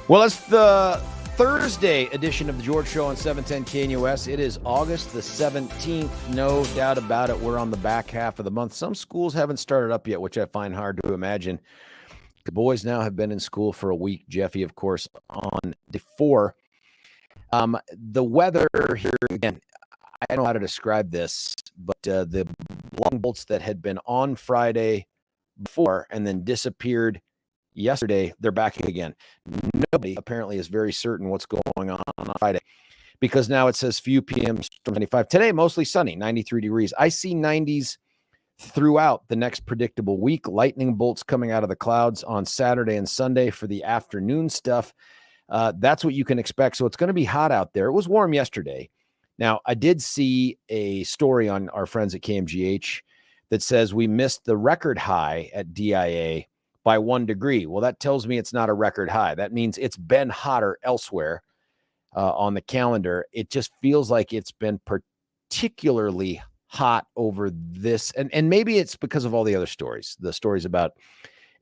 Well, it's the Thursday edition of the George Show on 710 KNUS. It is August the 17th. No doubt about it. We're on the back half of the month. Some schools haven't started up yet, which I find hard to imagine. The boys now have been in school for a week. Jeffy, of course, on day 4. The weather here, again, I don't know how to describe this, but the long bolts that had been on Friday before and then disappeared yesterday, they're back again. Nobody apparently is very certain what's going on Friday because now it says few PMs 95. Today, mostly sunny, 93 degrees. I see 90s throughout the next predictable week. Lightning bolts coming out of the clouds on Saturday and Sunday for the afternoon stuff. That's what you can expect. So it's going to be hot out there. It was warm yesterday. Now, I did see a story on our friends at KMGH that says we missed the record high at DIA by 1 degree. Well, that tells me it's not a record high. That means it's been hotter elsewhere on the calendar. It just feels like it's been particularly hot over this. And maybe it's because of all the other stories, the stories about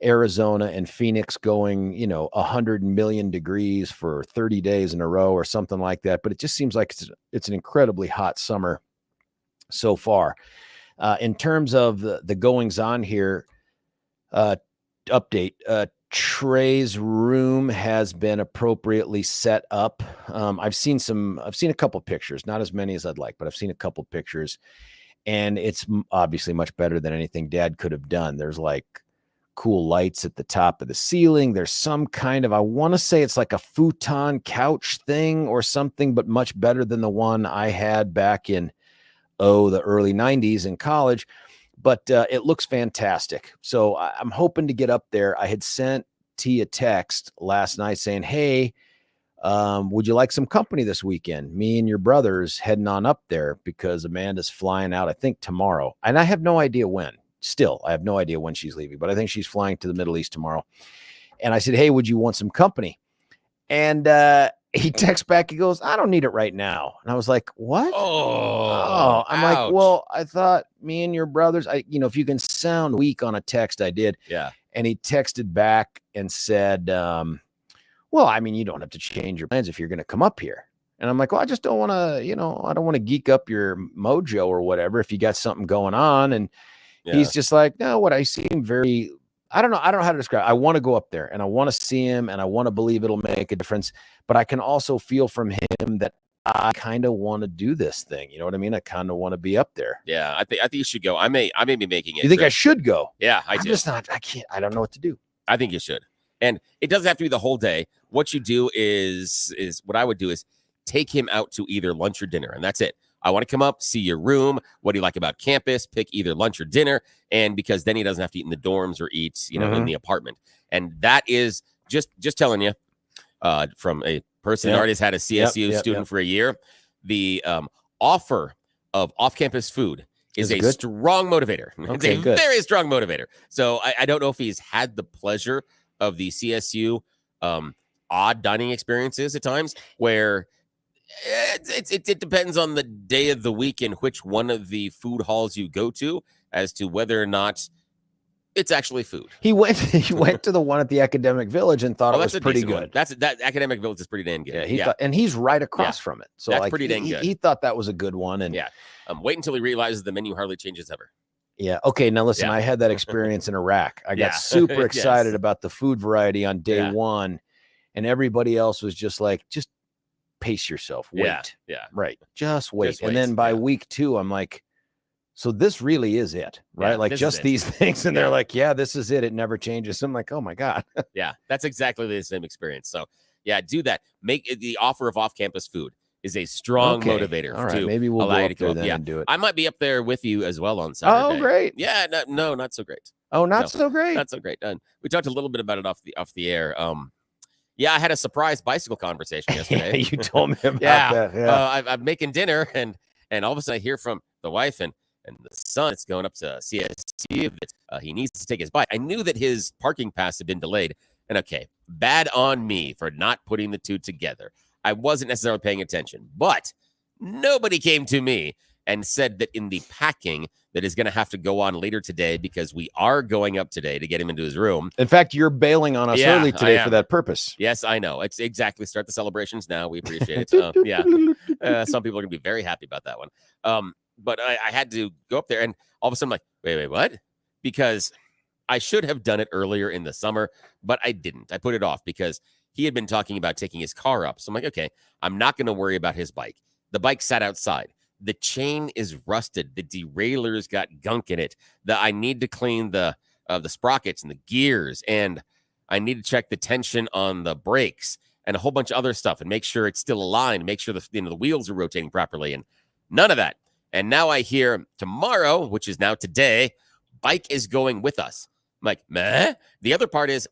Arizona and Phoenix going, 100 million degrees for 30 days in a row or something like that. But it just seems like it's an incredibly hot summer so far. In terms of the goings on here, update, Trey's room has been appropriately set up. I've seen a couple pictures, not as many as I'd like, but I've seen a couple pictures, and it's obviously much better than anything Dad could have done. There's like cool lights at the top of the ceiling. There's some kind of, I want to say it's like a futon couch thing or something, but much better than the one I had back in the early 90s in college. But it looks fantastic. So I'm hoping to get up there. I had sent T a text last night saying, hey, would you like some company this weekend? Me and your brothers heading on up there because Amanda's flying out, I think, tomorrow. And I have no idea when. Still, I have no idea when she's leaving, but I think she's flying to the Middle East tomorrow. And I said, hey, would you want some company? And he texts back, he goes, I don't need it right now. And I was like, what? Oh, I'm ouch. Like, well, I thought me and your brothers, if you can sound weak on a text, I did. Yeah. And he texted back and said, well, I mean, you don't have to change your plans if you're going to come up here. And I'm like, well, I just don't want to, I don't want to geek up your mojo or whatever if you got something going on. And he's just like, no, what I seem very, I don't know how to describe it. I want to go up there and I want to see him and I want to believe it'll make a difference. But I can also feel from him that I kind of want to do this thing. You know what I mean? I kind of want to be up there. Yeah, I think you should go. I may be making it. You think I should go? Yeah, I'm just not. I can't. I don't know what to do. I think you should. And it doesn't have to be the whole day. What you do is what I would do is take him out to either lunch or dinner, and that's it. I want to come up, see your room. What do you like about campus? Pick either lunch or dinner. And because then he doesn't have to eat in the dorms or eat, in the apartment. And that is just telling you from a person that already has had a CSU student for a year, the offer of off-campus food is a strong motivator. Okay, it's a very strong motivator. So I don't know if he's had the pleasure of the CSU odd dining experiences at times where it depends on the day of the week in which one of the food halls you go to as to whether or not it's actually food. He went to the one at the Academic Village and thought it was pretty good. One. That Academic Village is pretty dang good. Yeah, and he's right across from it. So that's pretty dang good. He thought that was a good one. And wait until he realizes the menu hardly changes ever. Yeah. Okay. Now listen, I had that experience in Iraq. I got super excited about the food variety on day one, and everybody else was just like, just pace yourself. Wait. Yeah. Right. Just wait. And then by week 2, I'm like, so this really is it, right? Yeah, like just these things. And they're like, yeah, this is it. It never changes. I'm like, oh my God. Yeah, that's exactly the same experience. So yeah, do that. Make the offer of off-campus food is a strong motivator. All right. Maybe we'll go up there then and do it. I might be up there with you as well on Saturday. Oh, great. Yeah. No, not so great. Oh, not so great. Not so great. We talked a little bit about it off the air. Yeah, I had a surprise bicycle conversation yesterday. You told me about that. Yeah. I'm making dinner, and all of a sudden I hear from the wife and the son is going up to CSU that he needs to take his bike. I knew that his parking pass had been delayed, and okay, bad on me for not putting the two together. I wasn't necessarily paying attention, but nobody came to me and said that in the packing that is going to have to go on later today because we are going up today to get him into his room. In fact, you're bailing on us early today for that purpose. Yes, I know. It's exactly. Start the celebrations now. We appreciate it. Some people are going to be very happy about that one. But I had to go up there, and all of a sudden, I'm like, wait, what? Because I should have done it earlier in the summer, but I didn't. I put it off because he had been talking about taking his car up. So I'm like, okay, I'm not going to worry about his bike. The bike sat outside. The chain is rusted. The derailleur's got gunk in it. I need to clean the sprockets and the gears, and I need to check the tension on the brakes and a whole bunch of other stuff and make sure it's still aligned, make sure the wheels are rotating properly, and none of that. And now I hear tomorrow, which is now today, bike is going with us. I'm like, meh. The other part is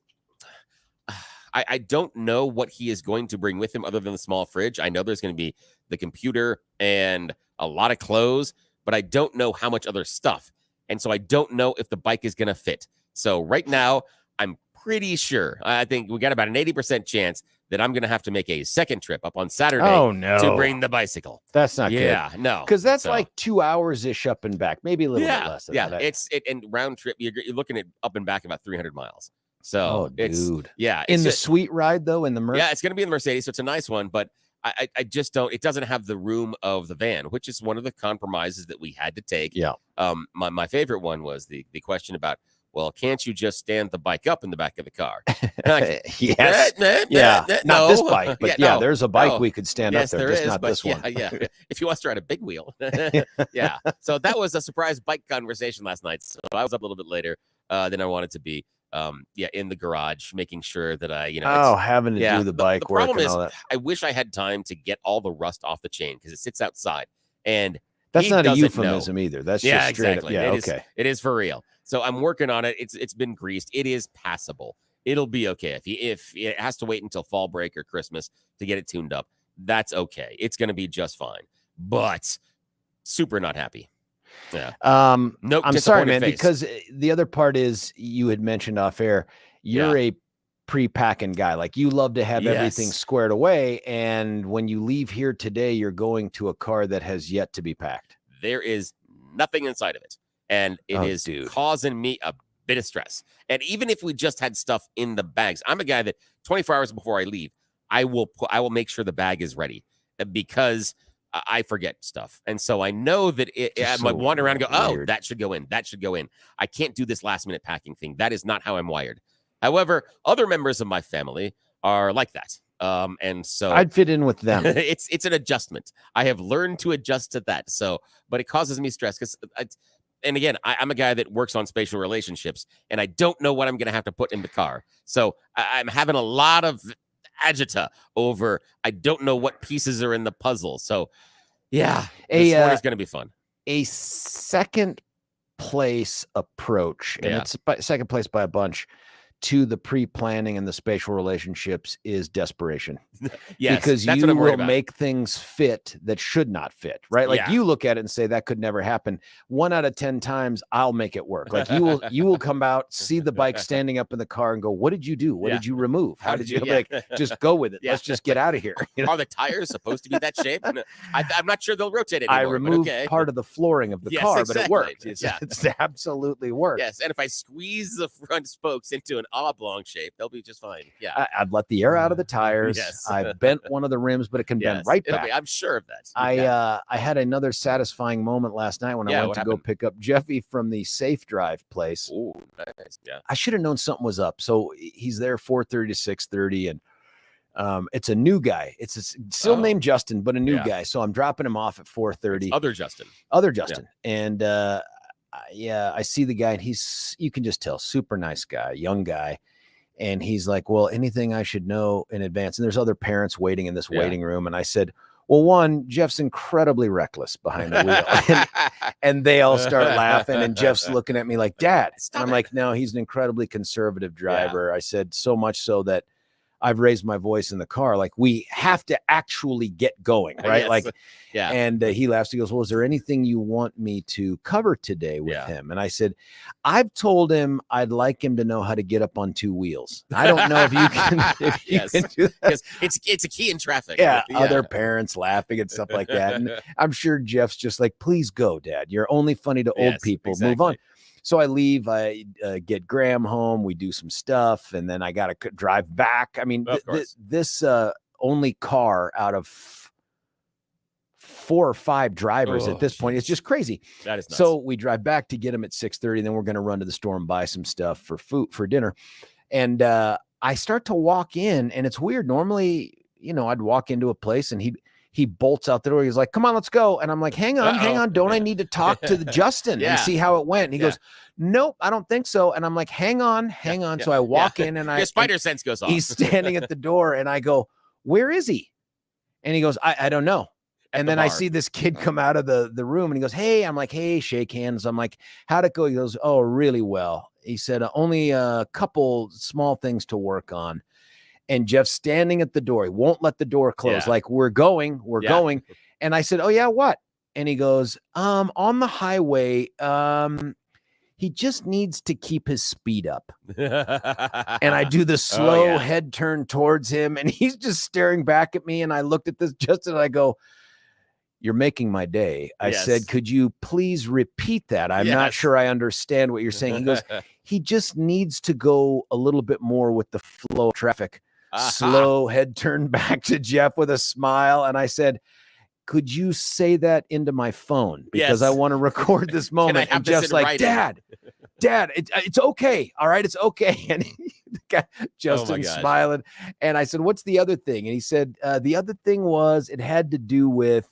I don't know what he is going to bring with him other than the small fridge. I know there's going to be the computer and a lot of clothes, but I don't know how much other stuff. And so I don't know if the bike is going to fit. So right now, I'm pretty sure. I think we got about an 80% chance that I'm going to have to make a second trip up on Saturday to bring the bicycle. That's not good. Yeah, no. Because that's like 2 hours-ish up and back, maybe a little bit less than that. And round trip, you're looking at up and back about 300 miles. So dude. Yeah. In the sweet ride, though, in the Merc? Yeah, it's going to be in the Mercedes, so it's a nice one, but I just don't, it doesn't have the room of the van, which is one of the compromises that we had to take. Yeah. My favorite one was the question about, well, can't you just stand the bike up in the back of the car? Like, yes. Not this bike, but there's a bike we could stand up there, just not this one. Yeah. If you want to ride a big wheel. Yeah. So that was a surprise bike conversation last night. So I was up a little bit later than I wanted to be. In the garage, making sure that I, having to do the bike work and all that. I wish I had time to get all the rust off the chain because it sits outside, and that's not a euphemism either. That's just straight exactly. Up. Yeah, okay. It is for real. So I'm working on it. It's been greased. It is passable. It'll be okay. If it has to wait until fall break or Christmas to get it tuned up, that's okay. It's going to be just fine. But super not happy. Yeah. Nope. I'm sorry, man, because the other part is you had mentioned off air, you're a pre-packing guy. Like you love to have everything squared away. And when you leave here today, you're going to a car that has yet to be packed. There is nothing inside of it. And it is causing me a bit of stress. And even if we just had stuff in the bags, I'm a guy that 24 hours before I leave, I will make sure the bag is ready because I forget stuff. And so I know that I might wander around and go, that should go in. That should go in. I can't do this last minute packing thing. That is not how I'm wired. However, other members of my family are like that. And so I'd fit in with them. It's an adjustment. I have learned to adjust to that. So, but it causes me stress because and again, I'm a guy that works on spatial relationships and I don't know what I'm going to have to put in the car. So I'm having a lot of agita over, I don't know what pieces are in the puzzle. So this morning's going to be fun. A second place approach, and it's second place by a bunch, to the pre-planning and the spatial relationships is desperation. Yes, because you will make things fit that should not fit, right? Like you look at it and say that could never happen. 1 out of 10 times I'll make it work. Like you will come out, see the bike standing up in the car and go, what did you do? What did you remove? How did you like, just go with it. Let's just get out of here. You know? Are the tires supposed to be that shape? I'm not sure they'll rotate anymore. I removed part of the flooring of the car, but it worked. It's absolutely worked. Yes. And if I squeeze the front spokes into an oblong shape, they'll be just fine. Yeah. I'd let the air out of the tires. Yes. I bent one of the rims, but it can bend right back. I'm sure of that. I had another satisfying moment last night when I went to go pick up Jeffy from the Safe Drive place. Oh, nice. Yeah. I should have known something was up. So he's there 4:30 to 6:30, and it's a new guy. It's still named Justin, but a new guy. So I'm dropping him off at 4:30. Other Justin. And I see the guy, and you can just tell, super nice guy, young guy. And he's like, well, anything I should know in advance? And there's other parents waiting in this waiting room. And I said, well, one, Jeff's incredibly reckless behind the wheel. and they all start laughing. And Jeff's looking at me like, Dad. And I'm like, no, he's an incredibly conservative driver. I said, so much so that I've raised my voice in the car. Like, we have to actually get going, right? Yes. Like, Yeah. And he laughs. He goes, well, is there anything you want me to cover today with him? And I said, I've told him I'd like him to know how to get up on 2 wheels. I don't know if you can, if you can do that. Because it's a key in traffic. Yeah, other parents laughing and stuff like that. And I'm sure Jeff's just like, please go, Dad. You're only funny to old people. Exactly. Move on. So I leave, I get Graham home, we do some stuff, and then I got to drive back. I mean, this only car out of 4 or 5 drivers at this point. It's just crazy. That is nuts. So we drive back to get him at 6:30. Then we're going to run to the store and buy some stuff for dinner. And I start to walk in, and it's weird. Normally, I'd walk into a place and he bolts out the door. He's like, come on, let's go. And I'm like, hang on. Don't I need to talk to Justin and see how it went? And he goes, nope, I don't think so. And I'm like, hang on. So I walk in and your spider sense goes off. He's standing at the door and I go, where is he? And he goes, I don't know. And then I see this kid come out of the room and he goes, hey, I'm like, hey, shake hands. I'm like, how'd it go? He goes, oh, really well. He said, only a couple small things to work on. And Jeff's standing at the door. He won't let the door close. Like, we're going. And I said, oh yeah, what? And he goes, on the highway, he just needs to keep his speed up. And I do the slow head turn towards him and he's just staring back at me. And I looked at this Justin and I go, you're making my day. I said, could you please repeat that? I'm not sure I understand what you're saying. He goes, he just needs to go a little bit more with the flow of traffic. Slow head turn back to Jeff with a smile. And I said, could you say that into my phone? Because I want to record this moment. And Jeff's like, Dad, it's okay. All right, it's okay. And Justin smiling. And I said, what's the other thing? And he said, the other thing was it had to do with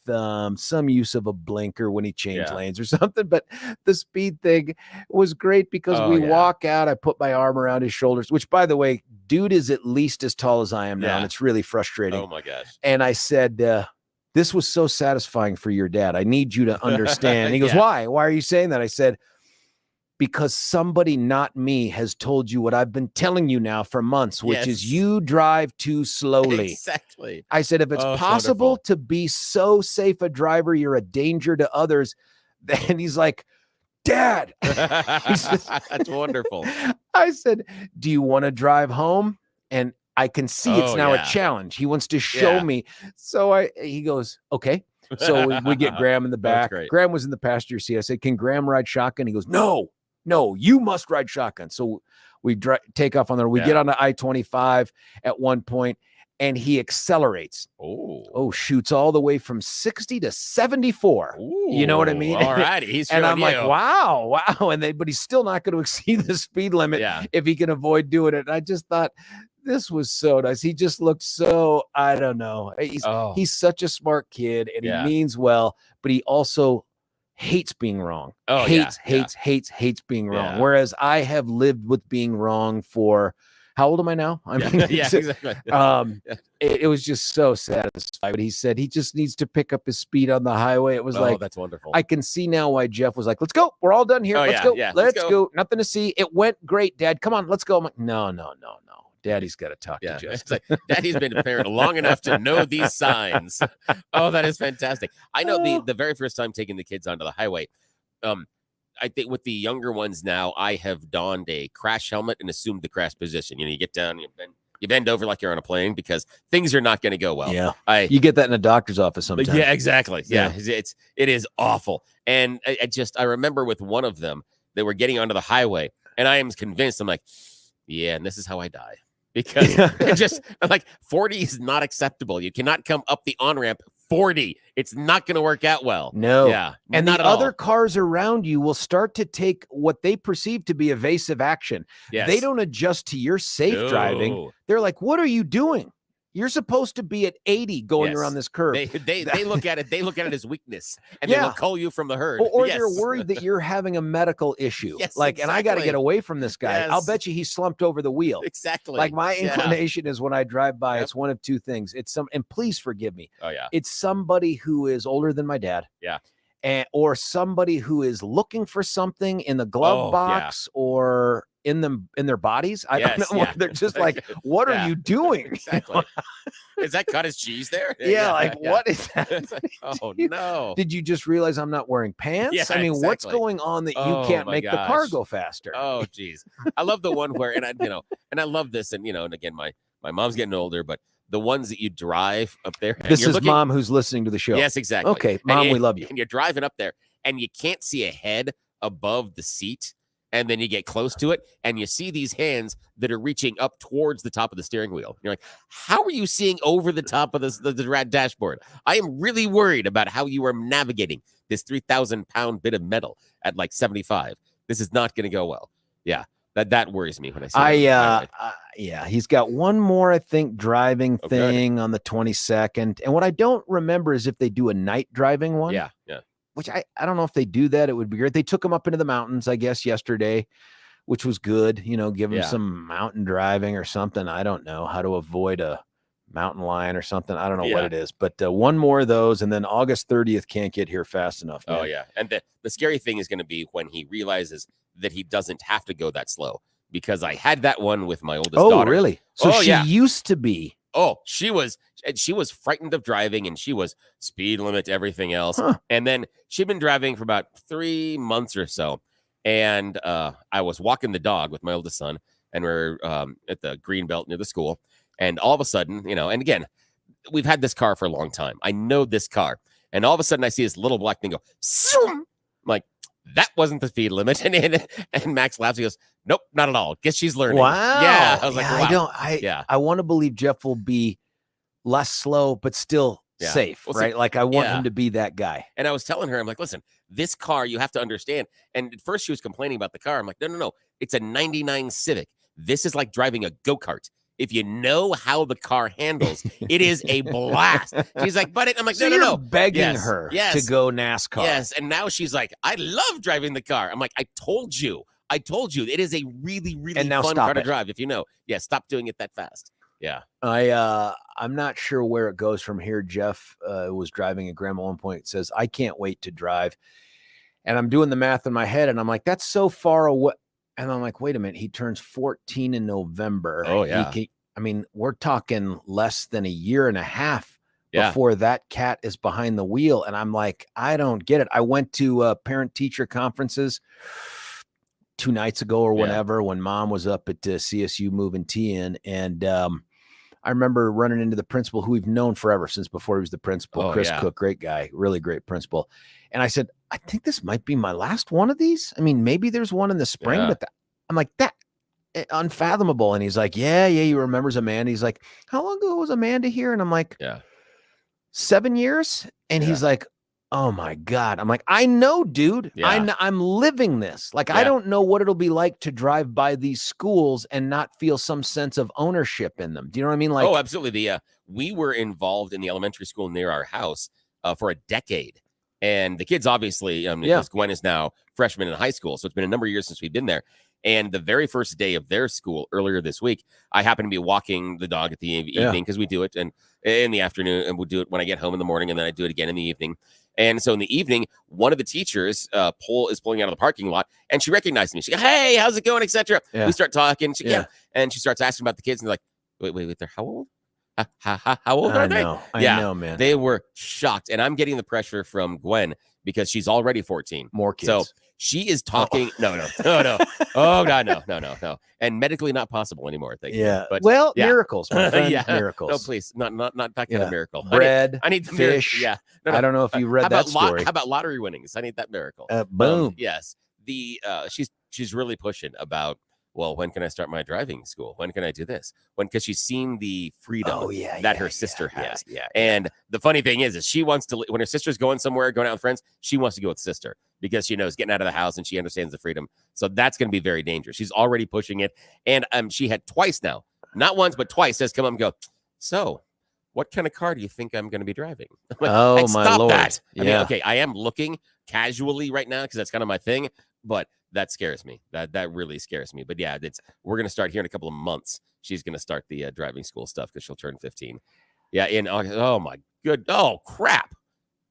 some use of a blinker when he changed lanes or something. But the speed thing was great because we walk out. I put my arm around his shoulders, which, by the way, dude is at least as tall as I am now. And it's really frustrating. Oh, my gosh. And I said, this was so satisfying for your dad. I need you to understand. And he goes, why? Why are you saying that? I said, because somebody, not me, has told you what I've been telling you now for months, which is you drive too slowly. Exactly. I said, if it's possible to be so safe a driver, you're a danger to others. Then he's like, Dad. That's wonderful. I said, do you want to drive home? And I can see it's now a challenge. He wants to show me. So he goes, okay. So we get Graham in the back. Graham was in the passenger seat. I said, can Graham ride shotgun? He goes, no, you must ride shotgun. So we take off on there. We get on the I-25 at one point and he accelerates. Shoots all the way from 60 to 74. You know what I mean? All righty. And I'm like, wow. But he's still not going to exceed the speed limit if he can avoid doing it. And I just thought, this was so nice. He just looked so, I don't know. He's such a smart kid and he means well, but he also hates being wrong. Hates being wrong. Whereas I have lived with being wrong for, how old am I now? I mean, exactly. It was just so satisfying. But he said he just needs to pick up his speed on the highway. It was like, that's wonderful. I can see now why Jeff was like, let's go. We're all done here. Let's go. Let's go. Nothing to see. It went great, Dad. Come on, let's go. I'm like, no. Daddy's got to talk to Justin. It's like, Daddy's been a parent long enough to know these signs. Oh, that is fantastic. I know the very first time taking the kids onto the highway, I think with the younger ones now, I have donned a crash helmet and assumed the crash position. You get down, you bend over like you're on a plane because things are not going to go well. Yeah, you get that in a doctor's office sometimes. Yeah, exactly. Yeah, it is awful. And I remember with one of them, they were getting onto the highway, and I am convinced, I'm like, and this is how I die. Because I'm like 40 is not acceptable. You cannot come up the on-ramp 40. It's not going to work out well. No. Yeah. And the other cars around you will start to take what they perceive to be evasive action. Yes. They don't adjust to your safe driving. They're like, what are you doing? You're supposed to be at 80 going around this curve. They look at it. They look at it as weakness, and they will cull you from the herd. Or they're worried that you're having a medical issue. And I got to get away from this guy. I'll bet you he slumped over the wheel. Exactly. Like my inclination is when I drive by, it's one of two things. And please forgive me. Oh yeah. It's somebody who is older than my dad. Yeah. or somebody who is looking for something in the glove box or in their bodies. I don't know. They're just like, what are you doing? Exactly. Is that cottage cheese there? What is that? Oh, no. Did you just realize I'm not wearing pants? Yeah, I mean, what's going on that you can't make the car go faster? Oh, geez. I love the one where, and I love this. And, and again, my mom's getting older, but the ones that you drive up there. This is Mom who's listening to the show. Yes, exactly. Okay, Mom, we love you. And you're driving up there and you can't see a head above the seat. And then you get close to it and you see these hands that are reaching up towards the top of the steering wheel. You're like, how are you seeing over the top of the dashboard? I am really worried about how you are navigating this 3,000-pound bit of metal at like 75. This is not going to go well. Yeah, that worries me when I see he's got one more, I think, driving thing on the 22nd. And what I don't remember is if they do a night driving one. Yeah. Which I don't know if they do that. It would be great. They took him up into the mountains, I guess, yesterday, which was good. Give him some mountain driving or something. I don't know how to avoid a mountain lion or something. I don't know what it is, but one more of those. And then August 30th can't get here fast enough. Man. Oh, yeah. And the scary thing is going to be when he realizes that he doesn't have to go that slow, because I had that one with my oldest daughter. Oh, really? So she used to be. Oh, she was frightened of driving, and she was speed limit, everything else. Huh. And then she'd been driving for about 3 months or so. And I was walking the dog with my oldest son, and we're at the green belt near the school. And all of a sudden, and again, we've had this car for a long time. I know this car. And all of a sudden I see this little black thing go, zoom. I'm like, that wasn't the speed limit. And Max laughs. He goes, nope, not at all. Guess she's learning. Wow. Yeah. I was like, wow. I want to believe Jeff will be less slow, but still safe, right? Like I want him to be that guy. And I was telling her, I'm like, listen, this car, you have to understand. And at first she was complaining about the car. I'm like, no. It's a 99 Civic. This is like driving a go-kart. If you know how the car handles, it is a blast. She's like, but I'm like, so no. You're begging her to go NASCAR. Yes. And now she's like, I love driving the car. I'm like, I told you. It is a really, really fun car to drive. If you know, stop doing it that fast. Yeah. I'm not sure where it goes from here. Jeff was driving a Grandma at one point. Says, I can't wait to drive. And I'm doing the math in my head and I'm like, that's so far away. And I'm like, wait a minute, he turns 14 in November. Oh, yeah. We're talking less than a year and a half before that cat is behind the wheel. And I'm like, I don't get it. I went to parent-teacher conferences 2 nights ago or whenever when Mom was up at CSU moving tea in. And I remember running into the principal who we've known forever since before he was the principal, Chris Cook, great guy, really great principal. And I said, I think this might be my last one of these. I mean, maybe there's one in the spring, but I'm like, that unfathomable. And he's like, yeah, he remembers Amanda. He's like, how long ago was Amanda here? And I'm like, 7 years. And he's like, oh my God. I'm like, I know, dude. I'm living this. Like, I don't know what it'll be like to drive by these schools and not feel some sense of ownership in them. Do you know what I mean? Like, oh, absolutely. We were involved in the elementary school near our house for a decade. And the kids, obviously, because Gwen is now freshman in high school. So it's been a number of years since we've been there. And the very first day of their school earlier this week, I happened to be walking the dog at the evening because we do it and in the afternoon, and we'll do it when I get home in the morning, and then I do it again in the evening. And so in the evening, one of the teachers is pulling out of the parking lot, and she recognized me. She goes, hey, how's it going, etc. We start talking. And she starts asking about the kids, and they're like, wait, they're how old? How old are they? I know, man. They were shocked. And I'm getting the pressure from Gwen because she's already 14. More kids. So she is talking. No. Oh, God, no. And medically not possible anymore, I think. Yeah. But miracles, my friend. Miracles. No, please. Not that kind of miracle. Bread, I need the fish. No. I don't know if you read that story. How about lottery winnings? I need that miracle. Boom. Yes. She's really pushing about, well, when can I start my driving school? When can I do this? Because she's seen the freedom that her sister has. And the funny thing is she wants to, when her sister's going somewhere, going out with friends, she wants to go with sister because she knows getting out of the house and she understands the freedom. So that's going to be very dangerous. She's already pushing it. And she had twice now, not once, but twice, has come up and go, so what kind of car do you think I'm going to be driving? Like, oh, my Lord. That. I mean, okay, I am looking casually right now because that's kind of my thing, but that scares me. That really scares me. But we're going to start here in a couple of months. She's going to start the driving school stuff because she'll turn 15. Yeah, in August. Oh, my good. Oh, crap.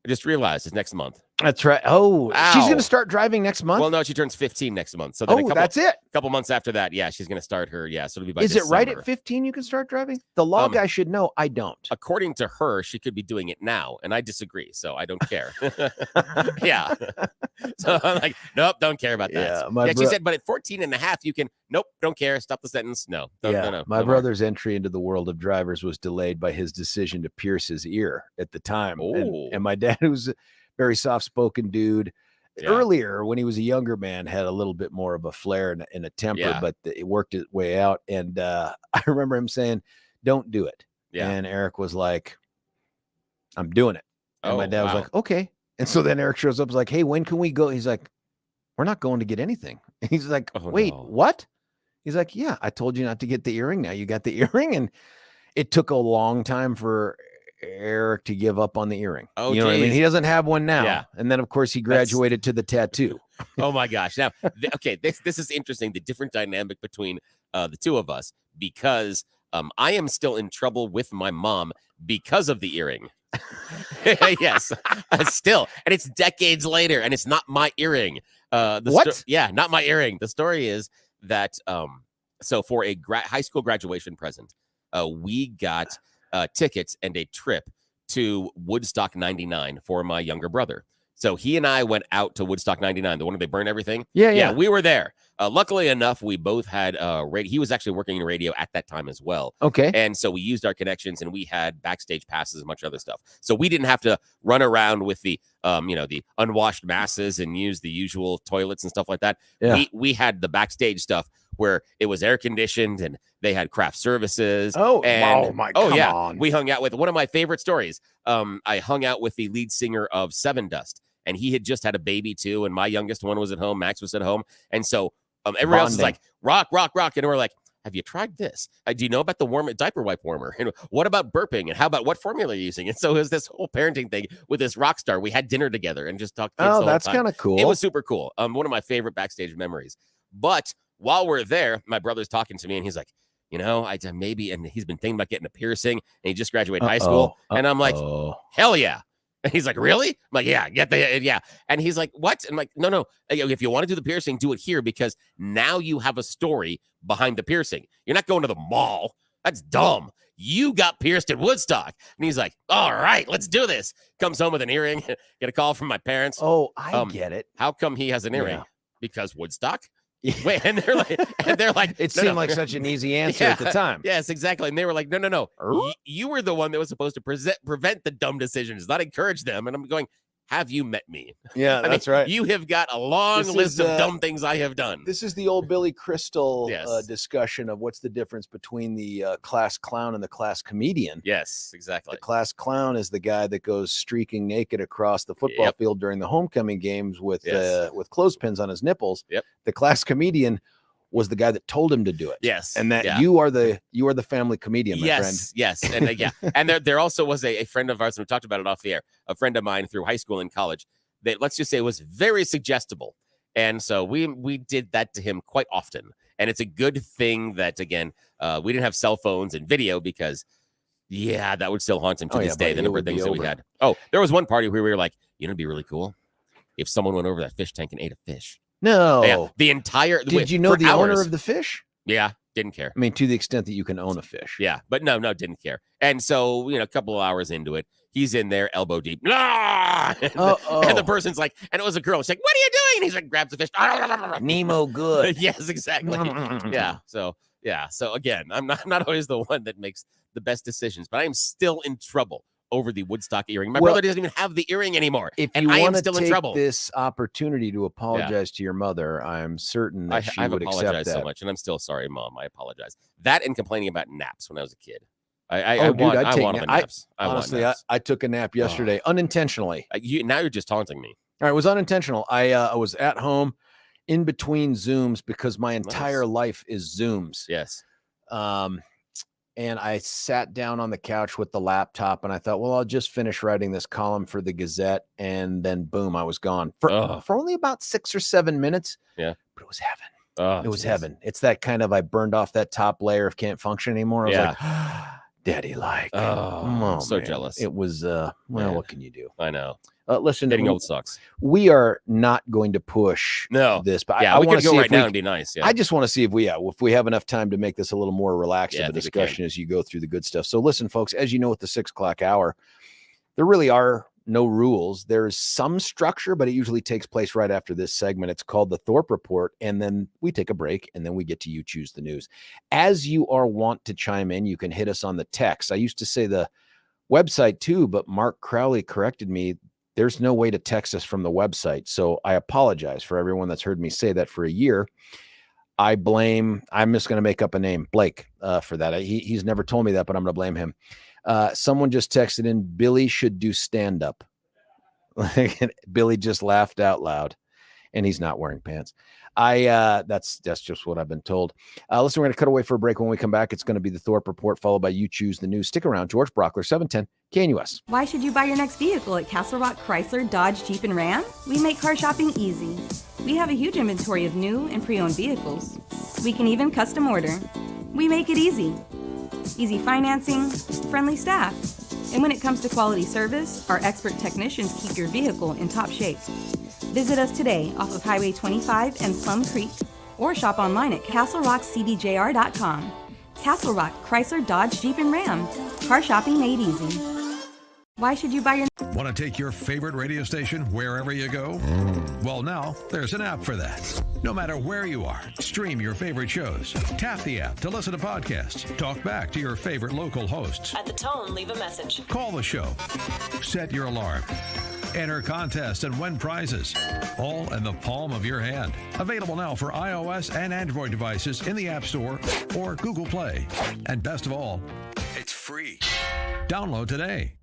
I just realized it's next month. That's right. Oh, she's going Ow. to start driving next month? Well, no, she turns 15 next month. So then that's it. a couple months after that, yeah, she's going to start her. Yeah, so it'll be by Is December. it right at 15 you can start driving? The law guy should know. I don't. According to her, she could be doing it now, and I disagree, so I don't care. Yeah. So I'm like, nope, don't care about that. Yeah, she said, but at 14 and a half, you can, nope, don't care. Stop the sentence. No. No. My brother's entry into the world of drivers was delayed by his decision to pierce his ear at the time. And my dad, who's a very soft-spoken dude, earlier when he was a younger man, had a little bit more of a flair and a temper, but it worked its way out. And I remember him saying, don't do it. Yeah. And Eric was like, I'm doing it. And my dad was like, okay. And so then Eric shows up, is like, hey, when can we go? He's like, we're not going to get anything. And he's like, wait, what? He's like, yeah, I told you not to get the earring. Now you got the earring. And it took a long time for Eric to give up on the earring. Oh, you know what I mean? He doesn't have one now. Yeah. And then of course he graduated to the tattoo. Oh my gosh. Now, okay, this is interesting. The different dynamic between the two of us, because I am still in trouble with my mom because of the earring. Yes, still, and it's decades later, and it's not my earring. What? Not my earring. The story is that so for a high school graduation present, we got tickets and a trip to Woodstock 99 for my younger brother. So he and I went out to Woodstock 99, the one where they burn everything. Yeah, we were there. Luckily enough, we both had radio. He was actually working in radio at that time as well. Okay. And so we used our connections, and we had backstage passes and much other stuff. So we didn't have to run around with the the unwashed masses and use the usual toilets and stuff like that. Yeah. We had the backstage stuff where it was air conditioned and they had craft services. Oh, come on. We hung out with one of my favorite stories. I hung out with the lead singer of Seven Dust, and he had just had a baby too. And my youngest one was at home. Max was at home. And so everyone else is like, rock, rock, rock. And we're like, have you tried this? Do you know about the diaper wipe warmer? And what about burping? And how about what formula you're using? And so it was this whole parenting thing with this rock star. We had dinner together and just talked. Oh, that's kind of cool. It was super cool. One of my favorite backstage memories. But while we're there, my brother's talking to me and he's like, maybe, and he's been thinking about getting a piercing and he just graduated high school. And I'm like, hell yeah. And he's like, really? I'm like, yeah. And he's like, what? And I'm like, no. If you want to do the piercing, do it here, because now you have a story behind the piercing. You're not going to the mall. That's dumb. You got pierced at Woodstock. And he's like, all right, let's do this. Comes home with an earring. Get a call from my parents. Oh, I get it. How come he has an earring? Yeah. Because Woodstock? Wait, and they're like, it seemed like such an easy answer at the time. Yes, exactly. And they were like, no. You were the one that was supposed to prevent the dumb decisions, not encourage them. And I'm going, have you met me? Yeah, that's right. You have got a long list of dumb things I have done. This is the old Billy Crystal discussion of what's the difference between the class clown and the class comedian. Yes, exactly. The class clown is the guy that goes streaking naked across the football field during the homecoming games with clothespins on his nipples. Yep. The class comedian was the guy that told him to do it. Yes. And that you are the family comedian, my friend. Yes. And and there also was a friend of ours, and we talked about it off the air, a friend of mine through high school and college, that, let's just say, was very suggestible. And so we did that to him quite often. And it's a good thing that, again, we didn't have cell phones and video, because that would still haunt him to this day, the number of things that we had. Oh, there was one party where we were like, it'd be really cool if someone went over that fish tank and ate a fish. No. Yeah, the entire. Did you know the owner of the fish? Yeah, didn't care. I mean, to the extent that you can own a fish. Yeah, but no, didn't care. And so, a couple of hours into it, he's in there elbow deep. And the person's like, and it was a girl. She's like, what are you doing? And he's like, grabs the fish. Nemo good. Yes, exactly. Yeah. So again, I'm not always the one that makes the best decisions, but I am still in trouble over the Woodstock earring. My brother doesn't even have the earring anymore. And I am still in trouble. This opportunity to apologize to your mother, I'm certain that she would accept that. I've apologized so much, and I'm still sorry, Mom. I apologize. That and complaining about naps when I was a kid. I want naps. Honestly, I took a nap yesterday unintentionally. Now you're just taunting me. All right, it was unintentional. I was at home in between Zooms, because my entire life is Zooms. Yes. And I sat down on the couch with the laptop, and I thought, well, I'll just finish writing this column for the Gazette, and then boom, I was gone for only about 6 or 7 minutes. Yeah, but it was heaven. It was heaven. It's that kind of, I burned off that top layer of can't function anymore. I was like, daddy-like. Oh, I'm so man. jealous. It was, Man. what can you do? I know. Listen, Getting old sucks. we are not going to push this, but yeah, I we want could to go see right now and be nice. Yeah. I just want to see if we have enough time to make this a little more relaxed of a discussion as you go through the good stuff. So listen, folks, as you know, at the 6 o'clock hour, there really are no rules. There's some structure, but it usually takes place right after this segment. It's called the Thorpe Report, and then we take a break, and then we get to You Choose the News. As you are wont to chime in, you can hit us on the text. I used to say the website too, but Mark Crowley corrected me. There's no way to text us from the website. So I apologize for everyone that's heard me say that for a year. I'm just going to make up a name, Blake, for that. He's never told me that, but I'm going to blame him. Someone just texted in, Billy should do stand-up. Billy just laughed out loud, and he's not wearing pants. That's just what I've been told. Listen, we're going to cut away for a break. When we come back, it's going to be the Thorpe Report, followed by You Choose the News. Stick around. George Brauchler, 710 KNUS. Why should you buy your next vehicle at Castle Rock Chrysler, Dodge, Jeep, and Ram? We make car shopping easy. We have a huge inventory of new and pre-owned vehicles. We can even custom order. We make it easy. Easy financing, friendly staff. And when it comes to quality service, our expert technicians keep your vehicle in top shape. Visit us today off of Highway 25 and Plum Creek, or shop online at castlerockcdjr.com. Castle Rock Chrysler, Dodge, Jeep, and Ram. Car shopping made easy. Why should you buy your... Want to take your favorite radio station wherever you go? Well, now there's an app for that. No matter where you are, stream your favorite shows. Tap the app to listen to podcasts. Talk back to your favorite local hosts. At the tone, leave a message. Call the show. Set your alarm. Enter contests and win prizes. All in the palm of your hand. Available now for iOS and Android devices in the App Store or Google Play. And best of all, it's free. Download today.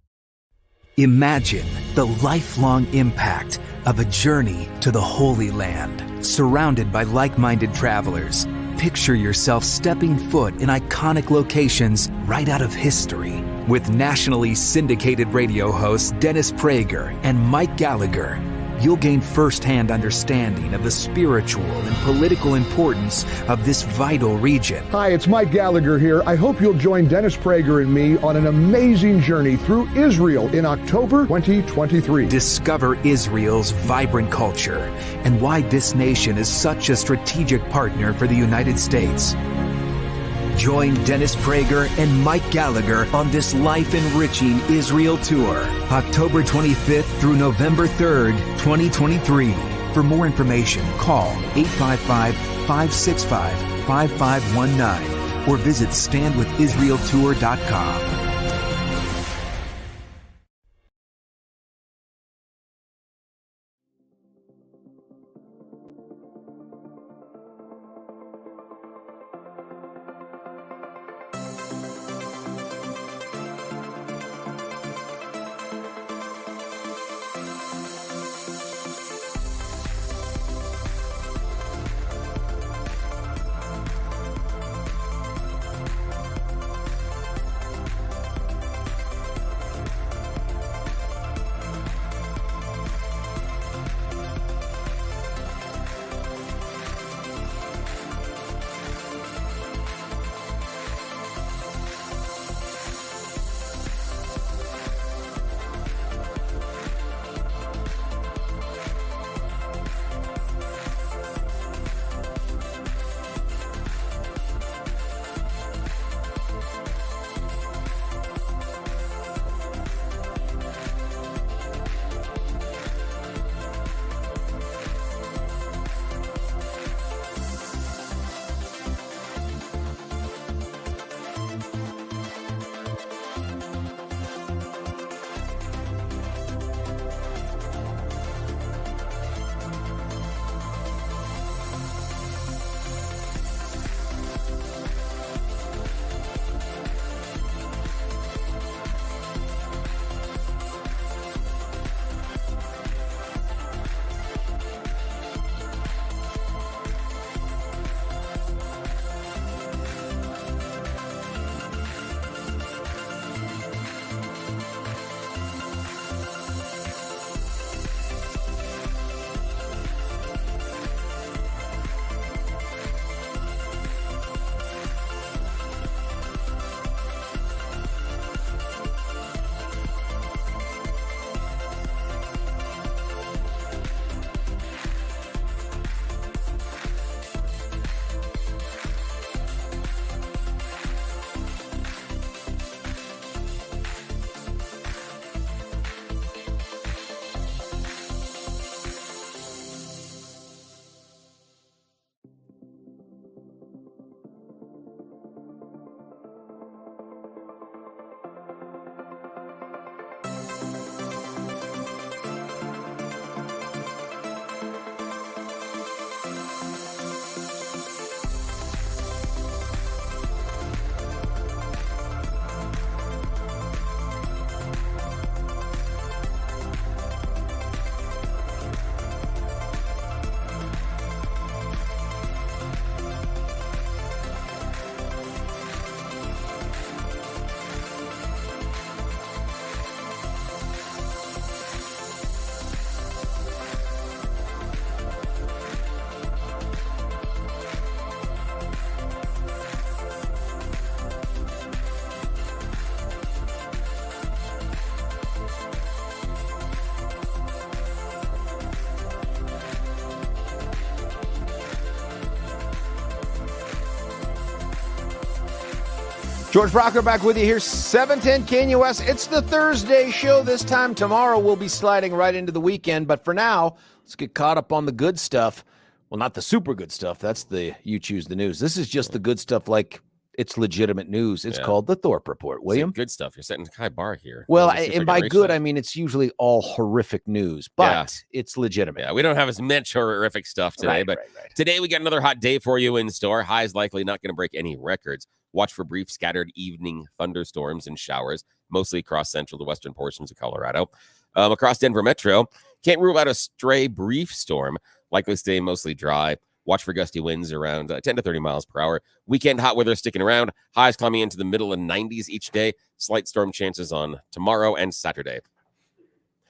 Imagine the lifelong impact of a journey to the Holy Land, surrounded by like-minded travelers. Picture yourself stepping foot in iconic locations right out of history. With nationally syndicated radio hosts Dennis Prager and Mike Gallagher, you'll gain first-hand understanding of the spiritual and political importance of this vital region. Hi, it's Mike Gallagher here. I hope you'll join Dennis Prager and me on an amazing journey through Israel in October 2023. Discover Israel's vibrant culture and why this nation is such a strategic partner for the United States. Join Dennis Prager and Mike Gallagher on this life-enriching Israel tour, October 25th through November 3rd, 2023. For more information, call 855-565-5519 or visit standwithisraeltour.com. George Brauchler back with you here, 710 KNUS. It's the Thursday show. This time tomorrow we'll be sliding right into the weekend. But for now, let's get caught up on the good stuff. Well, not the super good stuff. That's the You Choose the News. This is just the good stuff like it's legitimate news. It's called the Thorpe Report. William? Good stuff. You're setting a high bar here. Well, and by good, I mean it's usually all horrific news, but it's legitimate. Yeah, we don't have as much horrific stuff today, but today we got another hot day for you in store. Highs likely not going to break any records. Watch for brief scattered evening thunderstorms and showers, mostly across central to western portions of Colorado. Across Denver Metro, can't rule out a stray brief storm, likely stay mostly dry. Watch for gusty winds around 10 to 30 miles per hour. Weekend hot weather sticking around. Highs climbing into the middle and 90s each day. Slight storm chances on tomorrow and Saturday.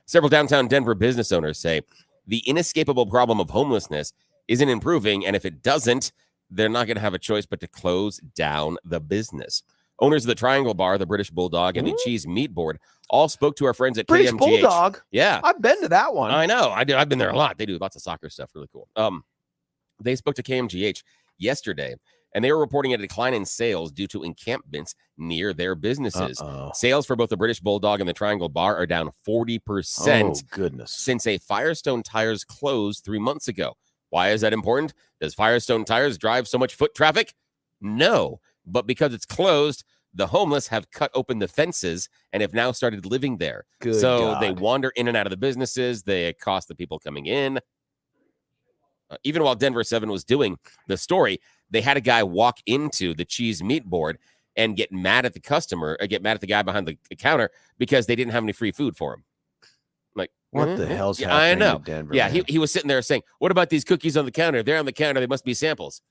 Several downtown Denver business owners say the inescapable problem of homelessness isn't improving, and if it doesn't, they're not going to have a choice but to close down the business. Owners of the Triangle Bar, the British Bulldog, and the Cheese Meat Board all spoke to our friends at British KMGH. Bulldog? Yeah. I've been to that one. I know. I've been there a lot. They do lots of soccer stuff. Really cool. They spoke to KMGH yesterday, and they were reporting a decline in sales due to encampments near their businesses. Sales for both the British Bulldog and the Triangle Bar are down 40% since a Firestone Tires closed 3 months ago. Why is that important? Does Firestone Tires drive so much foot traffic? No, but because it's closed, the homeless have cut open the fences and have now started living there. They wander in and out of the businesses. They accost the people coming in. Even while Denver 7 was doing the story, they had a guy walk into the Cheese Meat Board and get mad at the customer, get mad at the guy behind the counter because they didn't have any free food for him. Like, what the hell's happening in Denver? Yeah, he was sitting there saying, what about these cookies on the counter? If they're on the counter, they must be samples.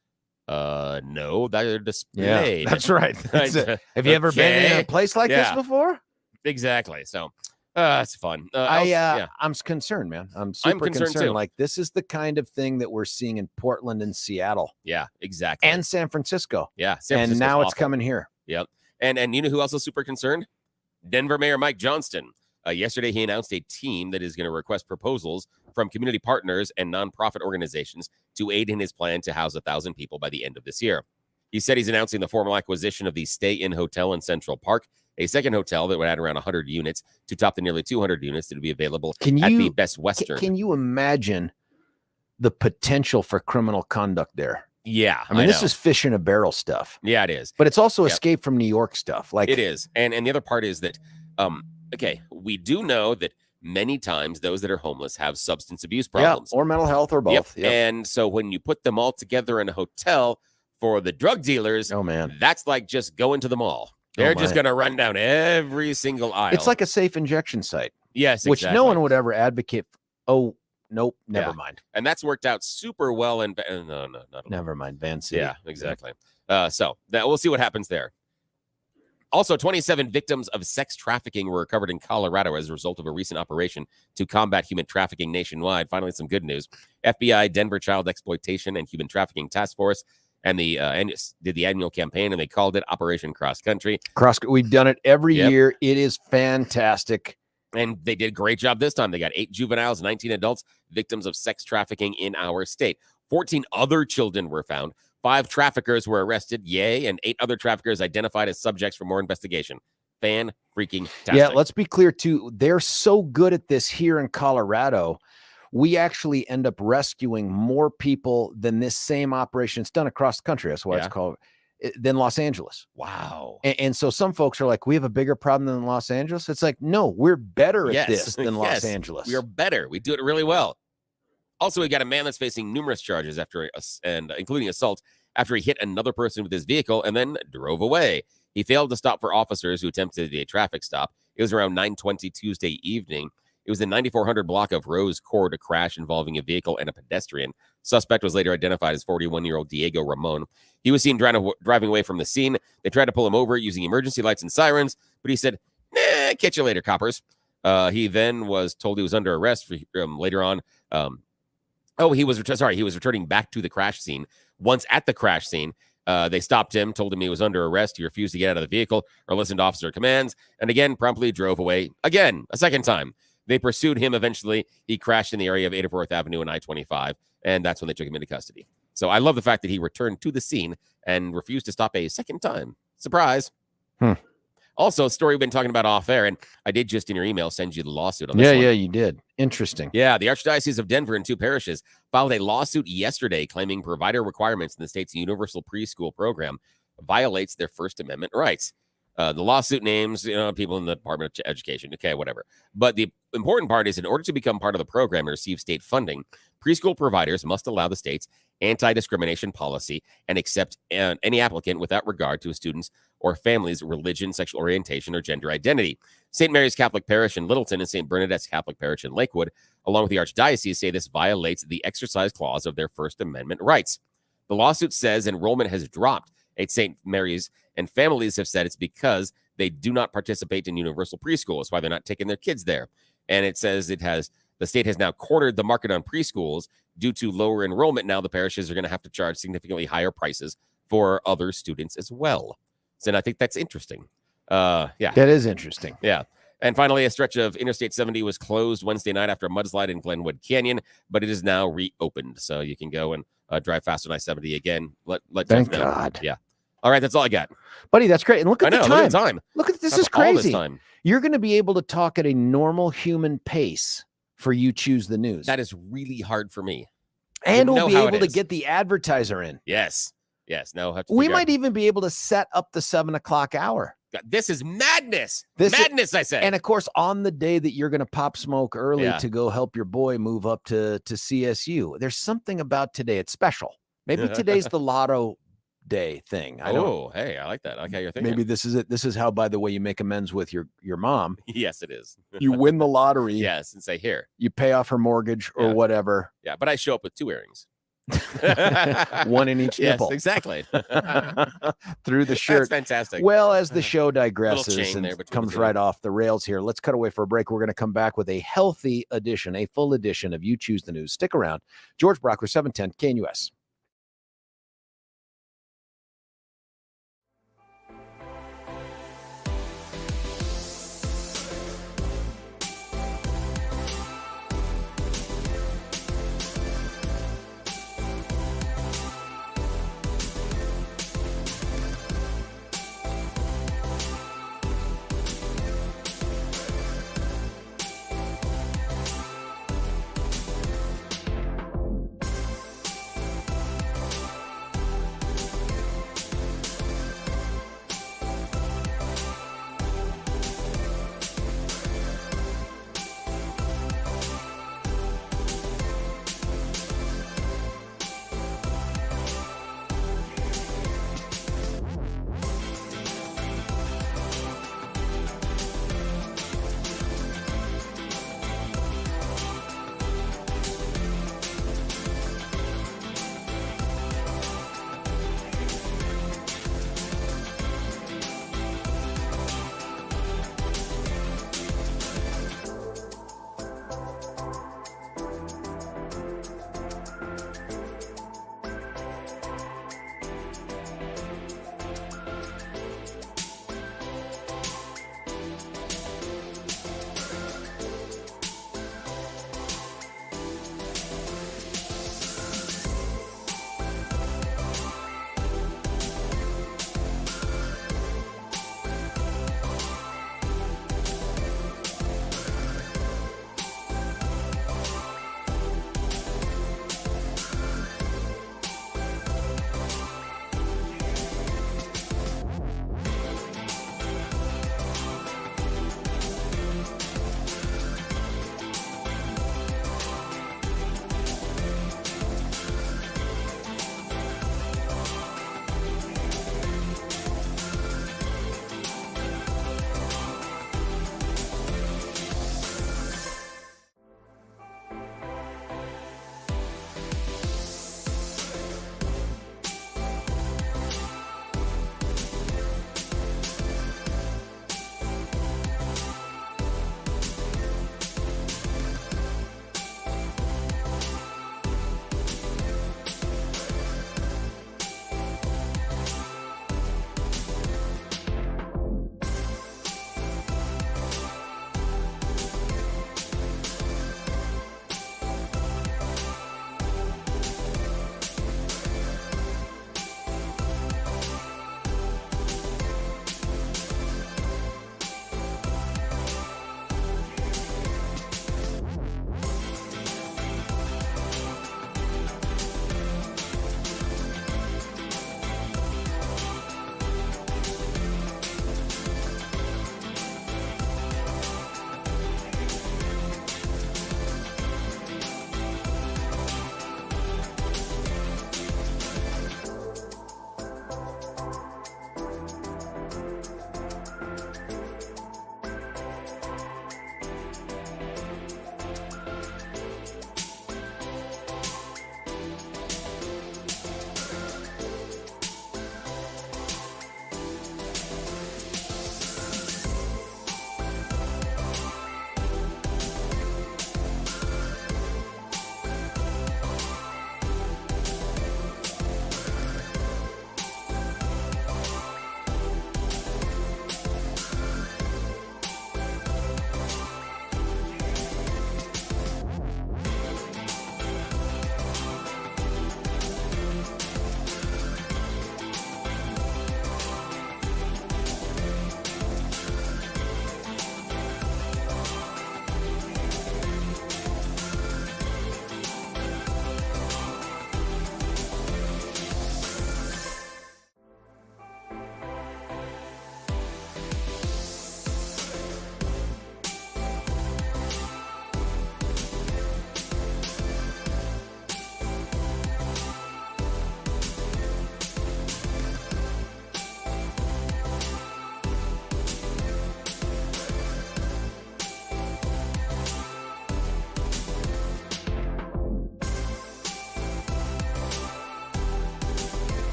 No, they're displayed. Yeah, that's right. Have you ever been in a place like this before? Exactly. So it's fun. I'm concerned, man. I'm super concerned. Too. Like, this is the kind of thing that we're seeing in Portland and Seattle. Yeah, exactly. And San Francisco. Yeah. And now it's coming here. Yep. And you know who else is super concerned? Denver Mayor Mike Johnston. Yesterday, he announced a team that is going to request proposals from community partners and nonprofit organizations to aid in his plan to house 1,000 people by the end of this year. He said he's announcing the formal acquisition of the Stay Inn Hotel in Central Park, a second hotel that would add around 100 units to top the nearly 200 units that would be available at the Best Western. Can you imagine the potential for criminal conduct there? Yeah. I mean, this is fish in a barrel stuff. Yeah, it is. But it's also escape from New York stuff. Like, it is. And the other part is that, we do know that many times those that are homeless have substance abuse problems. Or mental health or both. Yep. And so when you put them all together in a hotel for the drug dealers, that's like just going to the mall. They're just going to run down every single aisle. It's like a safe injection site. Yes, which no one would ever advocate. Oh, nope, never mind. And that's worked out super well. And no, never mind, Van City. Yeah, exactly. So we'll see what happens there. Also, 27 victims of sex trafficking were recovered in Colorado as a result of a recent operation to combat human trafficking nationwide. Finally, some good news. FBI, Denver Child Exploitation and Human Trafficking Task Force, and did the annual campaign, and they called it Operation Cross Country. We've done it every year. It is fantastic. And they did a great job this time. They got 8 juveniles, 19 adults, victims of sex trafficking in our state. 14 other children were found. 5 traffickers were arrested, and 8 other traffickers identified as subjects for more investigation. Fan-freaking-tastic. Yeah, let's be clear, too. They're so good at this here in Colorado. We actually end up rescuing more people than this same operation. It's done across the country. That's why it's called, than Los Angeles. Wow. And so some folks are like, we have a bigger problem than Los Angeles. It's like, no, we're better at this than Los Angeles. We are better. We do it really well. Also, we got a man that's facing numerous charges including assault after he hit another person with his vehicle and then drove away. He failed to stop for officers who attempted a traffic stop. It was around 9:20 Tuesday evening. It was the 9400 block of Rose Court, a crash involving a vehicle and a pedestrian. Suspect was later identified as 41-year-old Diego Ramon. He was seen driving away from the scene. They tried to pull him over using emergency lights and sirens, but he said, "Nah, catch you later, coppers." He then was told he was under arrest for, later on. He was returning back to the crash scene. Once at the crash scene, they stopped him, told him he was under arrest. He refused to get out of the vehicle or listen to officer commands, and again, promptly drove away again, a second time. They pursued him. Eventually, he crashed in the area of 84th Avenue and I-25, and that's when they took him into custody. So I love the fact that he returned to the scene and refused to stop a second time. Surprise. Also, a story we've been talking about off air, and I did just in your email send you the lawsuit on this Yeah, one. yeah, you did. Interesting. Yeah, the Archdiocese of Denver and 2 parishes filed a lawsuit yesterday claiming provider requirements in the state's universal preschool program violates their First Amendment rights. The lawsuit names, people in the Department of Education. Okay, whatever. But the important part is in order to become part of the program and receive state funding, preschool providers must allow the state's anti-discrimination policy and accept any applicant without regard to a student's or family's religion, sexual orientation, or gender identity. St. Mary's Catholic Parish in Littleton and St. Bernadette's Catholic Parish in Lakewood, along with the Archdiocese, say this violates the exercise clause of their First Amendment rights. The lawsuit says enrollment has dropped at St. Mary's, and families have said it's because they do not participate in universal preschool. That's why they're not taking their kids there. And it says the state has now cornered the market on preschools due to lower enrollment. Now the parishes are going to have to charge significantly higher prices for other students as well. And I think that's interesting. Yeah. That is interesting. Yeah. And finally, a stretch of Interstate 70 was closed Wednesday night after a mudslide in Glenwood Canyon, but it is now reopened. So you can go and drive fast on I-70 again. Let Thank Jeff know. God. Yeah. All right. That's all I got. Buddy, that's great. And look at the Look time. at the time. Look at this. That's Is all this crazy. time. You're going to be able to talk at a normal human pace for You Choose the News. That is really hard for me. And you we'll know be how able it to is. get the advertiser in. Yes. Now we'll have to We figure out- might even be able to set up the 7 o'clock hour. God, this is madness. This is- Madness, I said. And of course, on the day that you're going to pop smoke early Yeah. to go help your boy move up to CSU, there's something about today. It's special. Maybe today's the lotto day thing. I don't. Hey, I like that. I like how you're thinking. Maybe this is it. This is how, by the way, you make amends with your mom. Yes, it is. You win the lottery. Yes, and say here. You pay off her mortgage or Yeah. whatever. Yeah, but I show up with 2 earrings. One in each Yes, nipple. exactly. Through the That's shirt. fantastic. Well, as the show digresses chain and there between comes the two. right off the rails here, let's cut away for a break. We're going to come back with a healthy edition, a full edition of You Choose the News. Stick around. George Brauchler, 710 KNUS.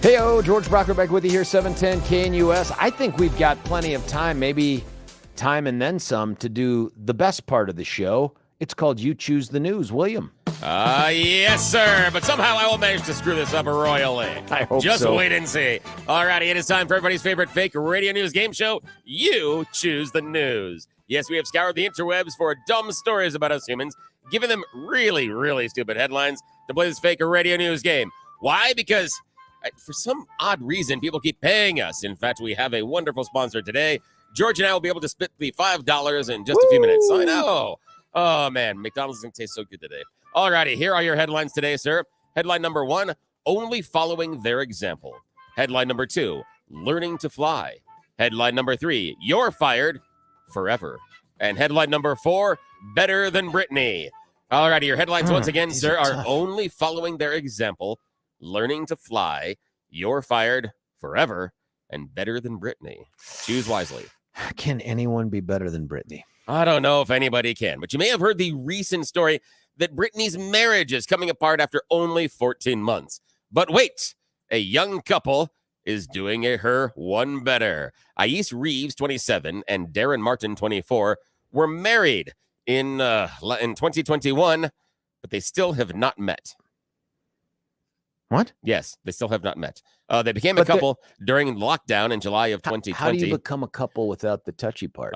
Hey-o, George Brauchler back with you here, 710 KNUS. I think we've got plenty of time, maybe time and then some, to do the best part of the show. It's called You Choose the News. William? Yes, sir. But somehow I will manage to screw this up royally. I hope Just so. wait and see. Alrighty, it is time for everybody's favorite fake radio news game show, You Choose the News. Yes, we have scoured the interwebs for dumb stories about us humans, giving them really, really stupid headlines to play this fake radio news game. Why? Because for some odd reason, people keep paying us. In fact, we have a wonderful sponsor today. George and I will be able to split the $5 in just a few minutes. I know. Oh, man. McDonald's is going to taste so good today. All righty. Here are your headlines today, sir. Headline number 1, only following their example. Headline number 2, learning to fly. Headline number 3, you're fired forever. And headline number 4, better than Britney. All righty. Your headlines, once again, sir, are only following their example. Learning to fly, you're fired forever, and better than Britney. Choose wisely. Can anyone be better than Britney? I don't know if anybody can, but you may have heard the recent story that Britney's marriage is coming apart after only 14 months. But wait, a young couple is doing her one better. Ais Reeves, 27, and Darren Martin, 24, were married in 2021, but they still have not met. What? Yes, they still have not met. They became a couple during lockdown in July of 2020. How do you become a couple without the touchy part?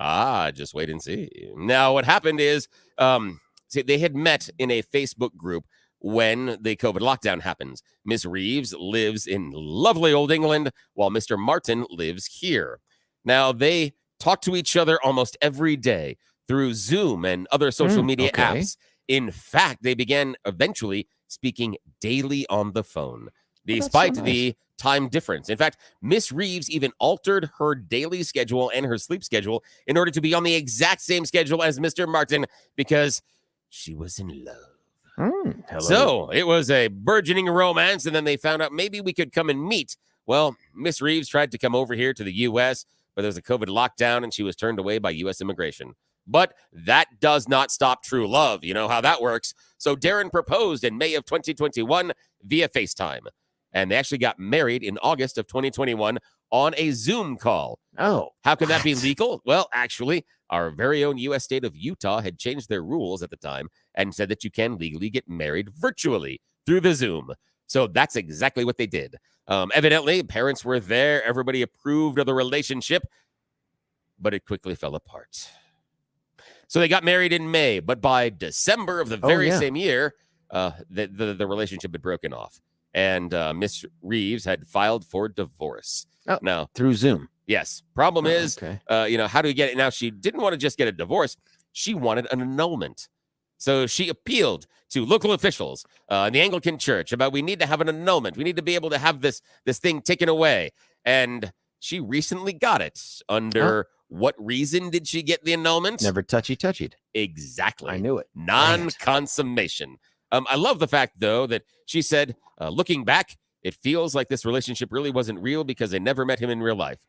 Just wait and see. Now, what happened is they had met in a Facebook group when the COVID lockdown happens. Miss Reeves lives in lovely old England, while Mr. Martin lives here. Now, they talk to each other almost every day through Zoom and other social media apps. In fact, they began eventually speaking daily on the phone, despite the time difference. In fact, Miss Reeves even altered her daily schedule and her sleep schedule in order to be on the exact same schedule as Mr. Martin because she was in love. So it was a burgeoning romance, and then they found out maybe we could come and meet. Well, Miss Reeves tried to come over here to the U.S., but there was a COVID lockdown, and she was turned away by U.S. immigration. But that does not stop true love. You know how that works. So Darren proposed in May of 2021 via FaceTime. And they actually got married in August of 2021 on a Zoom call. Oh. How can that be legal? Well, actually, our very own U.S. state of Utah had changed their rules at the time and said that you can legally get married virtually through the Zoom. So that's exactly what they did. Evidently, parents were there. Everybody approved of the relationship, but it quickly fell apart. So they got married in May, but by December of the very same year, the relationship had broken off. And Miss Reeves had filed for divorce. Oh, now through Zoom. Yes. Problem is, how do we get it? Now, she didn't want to just get a divorce. She wanted an annulment. So she appealed to local officials in the Anglican Church about we need to have an annulment. We need to be able to have this thing taken away. And she recently got it under what reason did she get the annulment? Never touchy-touchied. Exactly. I knew it. Non-consummation. I love the fact, though, that she said, looking back, it feels like this relationship really wasn't real because I never met him in real life.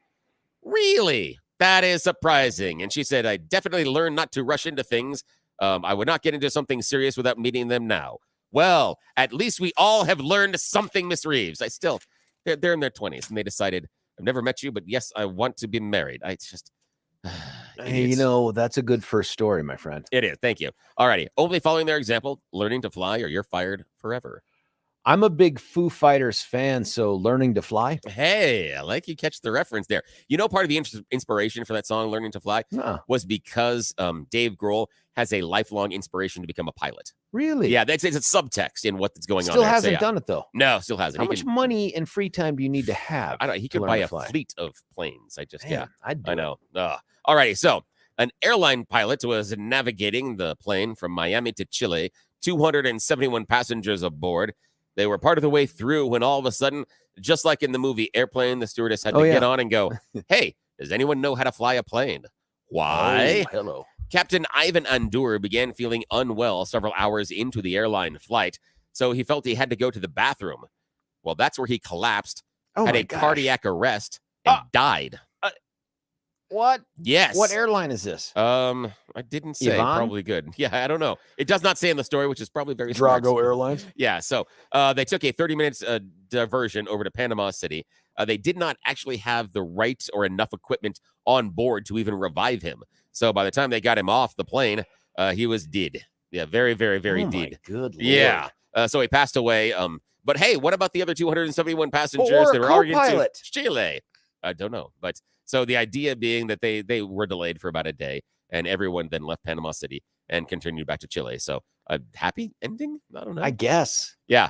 Really? That is surprising. And she said, I definitely learned not to rush into things. I would not get into something serious without meeting them now. Well, at least we all have learned something, Miss Reeves. They're in their 20s, and they decided, I've never met you, but yes, I want to be married. Hey, that's a good first story, my friend. It is. Thank you. All righty. Only following their example, learning to fly, or you're fired forever. I'm a big Foo Fighters fan, so learning to fly. Hey, I like you catch the reference there. Part of the inspiration for that song, Learning to Fly, was because Dave Grohl has a lifelong inspiration to become a pilot. Really? Yeah, it's a subtext in what's going on. Still hasn't done it, though. No, still hasn't. How much money and free time do you need to have? I don't know. He could buy a fleet of planes. I know. All righty. So an airline pilot was navigating the plane from Miami to Chile, 271 passengers aboard. They were part of the way through when all of a sudden, just like in the movie Airplane, the stewardess had to get on and go, hey, does anyone know how to fly a plane? Why? Oh, hello. Captain Ivan Andur began feeling unwell several hours into the airline flight, so he felt he had to go to the bathroom. Well, that's where he collapsed, had a cardiac arrest, and died. What? Yes. What airline is this? I I didn't say. Yvonne? Probably good. Yeah, I don't know. It does not say in the story, which is probably very Drago smart. Airlines. Yeah, so they took a 30 minutes diversion over to Panama City. They did not actually have the right or enough equipment on board to even revive him. So by the time they got him off the plane, he was dead. Yeah, very, very, very dead. My good Lord. Yeah. So he passed away. But hey, what about the other 271 passengers Or that were already into co-pilot. Chile? I don't know. But so the idea being that they were delayed for about a day, and everyone then left Panama City and continued back to Chile. So a happy ending? I don't know. I guess. Yeah.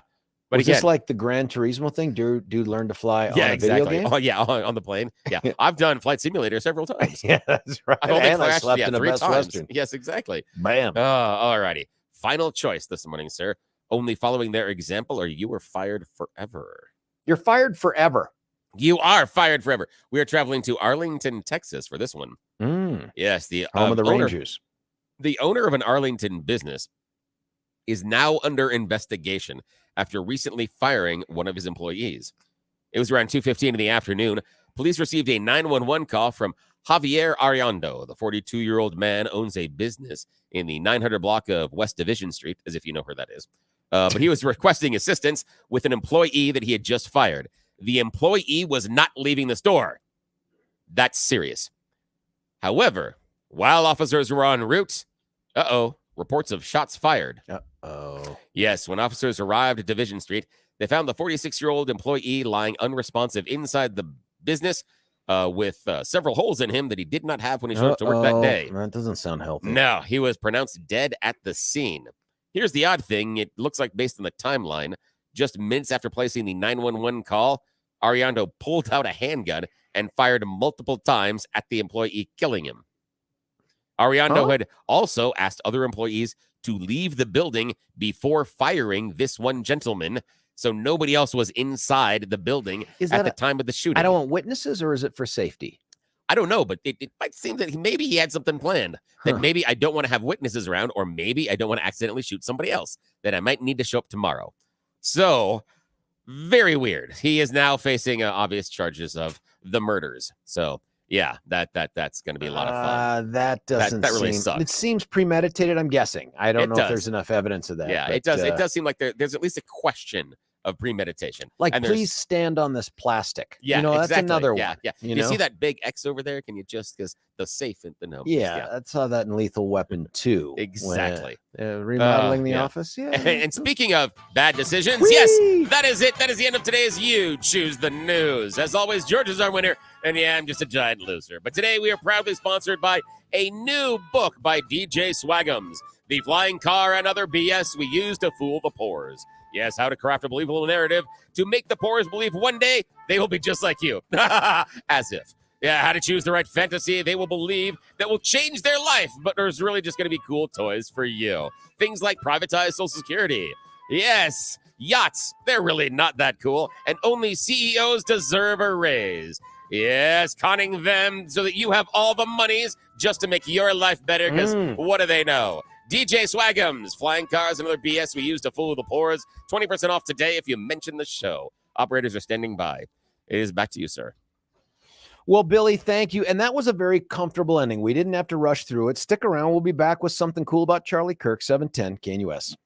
But Was again, this like the Gran Turismo thing? Dude learn to fly on a exactly. video game? Oh, yeah, on the plane. Yeah. I've done Flight Simulator several times. Yeah, that's right. I've only And I crashed, slept in a 3 Best times. Western. Yes, exactly. Bam. All righty. Final choice this morning, sir. Only following their example, or you are fired forever. You're fired forever. You are fired forever. We are traveling to Arlington, Texas for this one. Yes, the Home of the owner, Rangers. The owner of an Arlington business is now under investigation after recently firing one of his employees. It was around 2:15 in the afternoon. Police received a 911 call from Javier Ariondo. The 42-year-old man owns a business in the 900 block of West Division Street, as if you know where that is. But he was requesting assistance with an employee that he had just fired. The employee was not leaving the store. That's serious. However, while officers were en route, reports of shots fired. Yes, when officers arrived at Division Street, they found the 46-year-old employee lying unresponsive inside the business with several holes in him that he did not have when he showed up to work that day. That doesn't sound healthy. No, he was pronounced dead at the scene. Here's the odd thing. It looks like, based on the timeline, just minutes after placing the 911 call, Ariondo pulled out a handgun and fired multiple times at the employee, killing him. Ariondo had also asked other employees to leave the building before firing this one gentleman, so nobody else was inside the building at the time of the shooting. I don't want witnesses, or is it for safety? I don't know, but it might seem that maybe he had something planned. That maybe I don't want to have witnesses around, or maybe I don't want to accidentally shoot somebody else that I might need to show up tomorrow. So, very weird. He is now facing obvious charges of the murders. So, yeah, that's going to be a lot of fun. That doesn't that really seem, sucks. It seems premeditated, I'm guessing. I don't know if there's enough evidence of that. Yeah, but, it does. It does seem like there's at least a question of premeditation. Like, and please stand on this plastic. Yeah, that's another one. Yeah. You see that big X over there? Can you just, because the safe in the Yeah, I saw that in Lethal Weapon 2. Exactly. Remodeling the office. Yeah. And speaking of bad decisions, Whee! yes, that is it. That is the end of today's You Choose the News. As always, George is our winner, and yeah, I'm just a giant loser. But today we are proudly sponsored by a new book by DJ Swaggums, The Flying Car and Other BS We Use to Fool the Pores. Yes, how to craft a believable narrative to make the pores believe one day they will be just like you. As if. Yeah, how to choose the right fantasy they will believe that will change their life, but there's really just going to be cool toys for you. Things like privatized Social Security. Yes, yachts, they're really not that cool, and only CEOs deserve a raise. Yes, conning them so that you have all the monies just to make your life better, because what do they know? DJ Swaggums, Flying Cars and Other BS We Use to Fool the Pores. 20% off today if you mention the show. Operators are standing by. It is back to you, sir. Well, Billy, thank you. And that was a very comfortable ending. We didn't have to rush through it. Stick around. We'll be back with something cool about Charlie Kirk, 710 KNUS.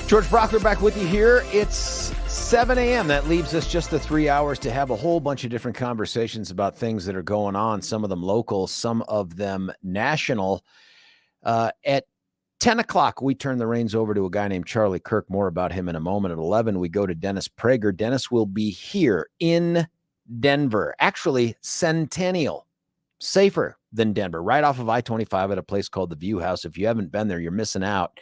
George Brauchler back with you here. It's 7 a.m. That leaves us just the 3 hours to have a whole bunch of different conversations about things that are going on, some of them local, some of them national. At 10 o'clock, we turn the reins over to a guy named Charlie Kirk. More about him in a moment. At 11, we go to Dennis Prager. Dennis will be here in Denver, actually Centennial, safer than Denver, right off of I-25 at a place called the View House. If you haven't been there, you're missing out.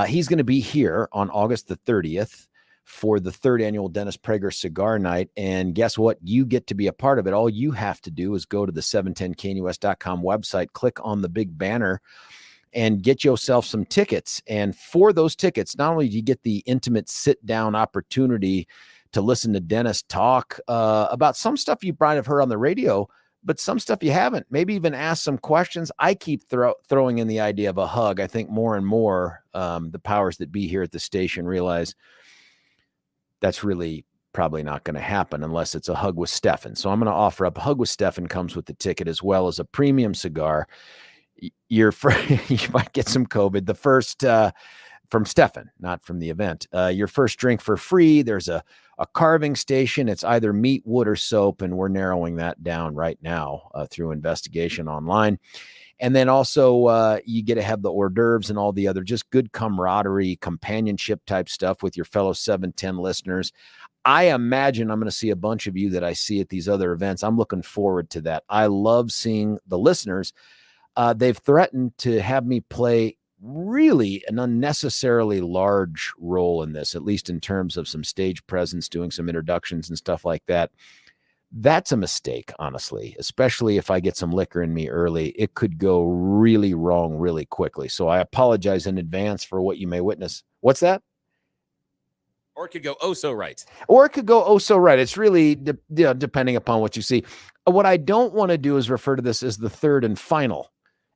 He's going to be here on August the 30th for the third annual Dennis Prager Cigar Night. And guess what? You get to be a part of it. All you have to do is go to the 710knus.com website, click on the big banner, and get yourself some tickets. And for those tickets, not only do you get the intimate sit-down opportunity to listen to Dennis talk about some stuff you might have heard on the radio, but some stuff you haven't, maybe even ask some questions. I keep throwing in the idea of a hug. I think more and more the powers that be here at the station realize that's really probably not going to happen unless it's a hug with Stefan. So I'm going to offer up a hug with Stefan comes with the ticket, as well as a premium cigar. You might get some COVID. The first from Stefan, not from the event. Your first drink for free. There's a carving station. It's either meat, wood, or soap, and we're narrowing that down right now through investigation online. And then also you get to have the hors d'oeuvres and all the other just good camaraderie, companionship type stuff with your fellow 710 listeners. I imagine I'm going to see a bunch of you that I see at these other events. I'm looking forward to that. I love seeing the listeners. They've threatened to have me play really an unnecessarily large role in this, at least in terms of some stage presence, doing some introductions and stuff like that. That's a mistake, honestly, especially if I get some liquor in me early. It could go really wrong really quickly. So I apologize in advance for what you may witness. What's that? Or it could go oh so right. Or it could go oh so right. It's really depending upon what you see. What I don't want to do is refer to this as the third and final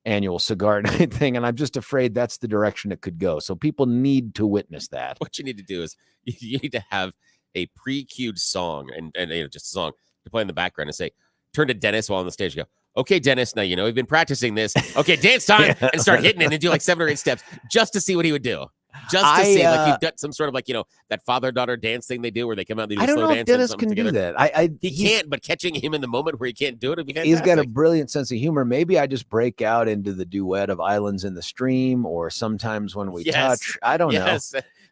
annual cigar night thing, and I'm just afraid that's the direction it could go. So people need to witness that. What you need to do is you need to have a pre-cued song and just a song to play in the background and say, turn to Dennis while on the stage, go, okay, Dennis, now we've been practicing this. Okay, dance time, and start hitting it and do like 7 or 8 steps just to see what he would do. Just to see, like you've got some sort of that father-daughter dance thing they do where they come out and they do I don't slow know dance. if Dennis can together. do that. He can't, but catching him in the moment where he can't do it would be fantastic. He's got a brilliant sense of humor. Maybe I just break out into the duet of Islands in the Stream, or sometimes when we touch. I don't know.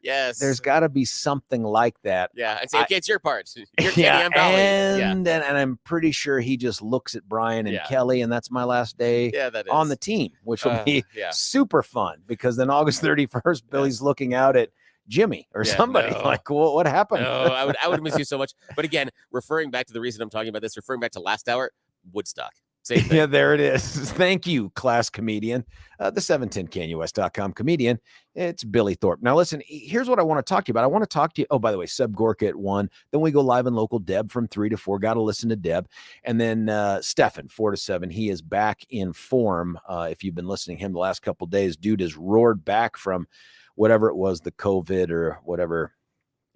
Yes. There's got to be something like that. Yeah. I'd say, okay, it's your part. You're Kenny, I'm Dolly. And I'm pretty sure he just looks at Brian and Kelly, and that's my last day on the team, which will be super fun, because then August 31st, Billy's looking out at Jimmy or somebody like, well, what happened? No, I would miss you so much. But again, referring back to the reason I'm talking about this, referring back to last hour, Woodstock. Same thing. Yeah, there it is. Thank you, class comedian, the 710knus.com comedian. It's Billy Thorpe. Now, listen, here's what I want to talk to you about. I want to talk to you. Oh, by the way, Seb Gorka at 1. Then we go live and local. Deb from 3 to 4. Got to listen to Deb. And then Stefan, 4 to 7. He is back in form. If you've been listening to him the last couple of days, dude has roared back from whatever it was, the COVID or whatever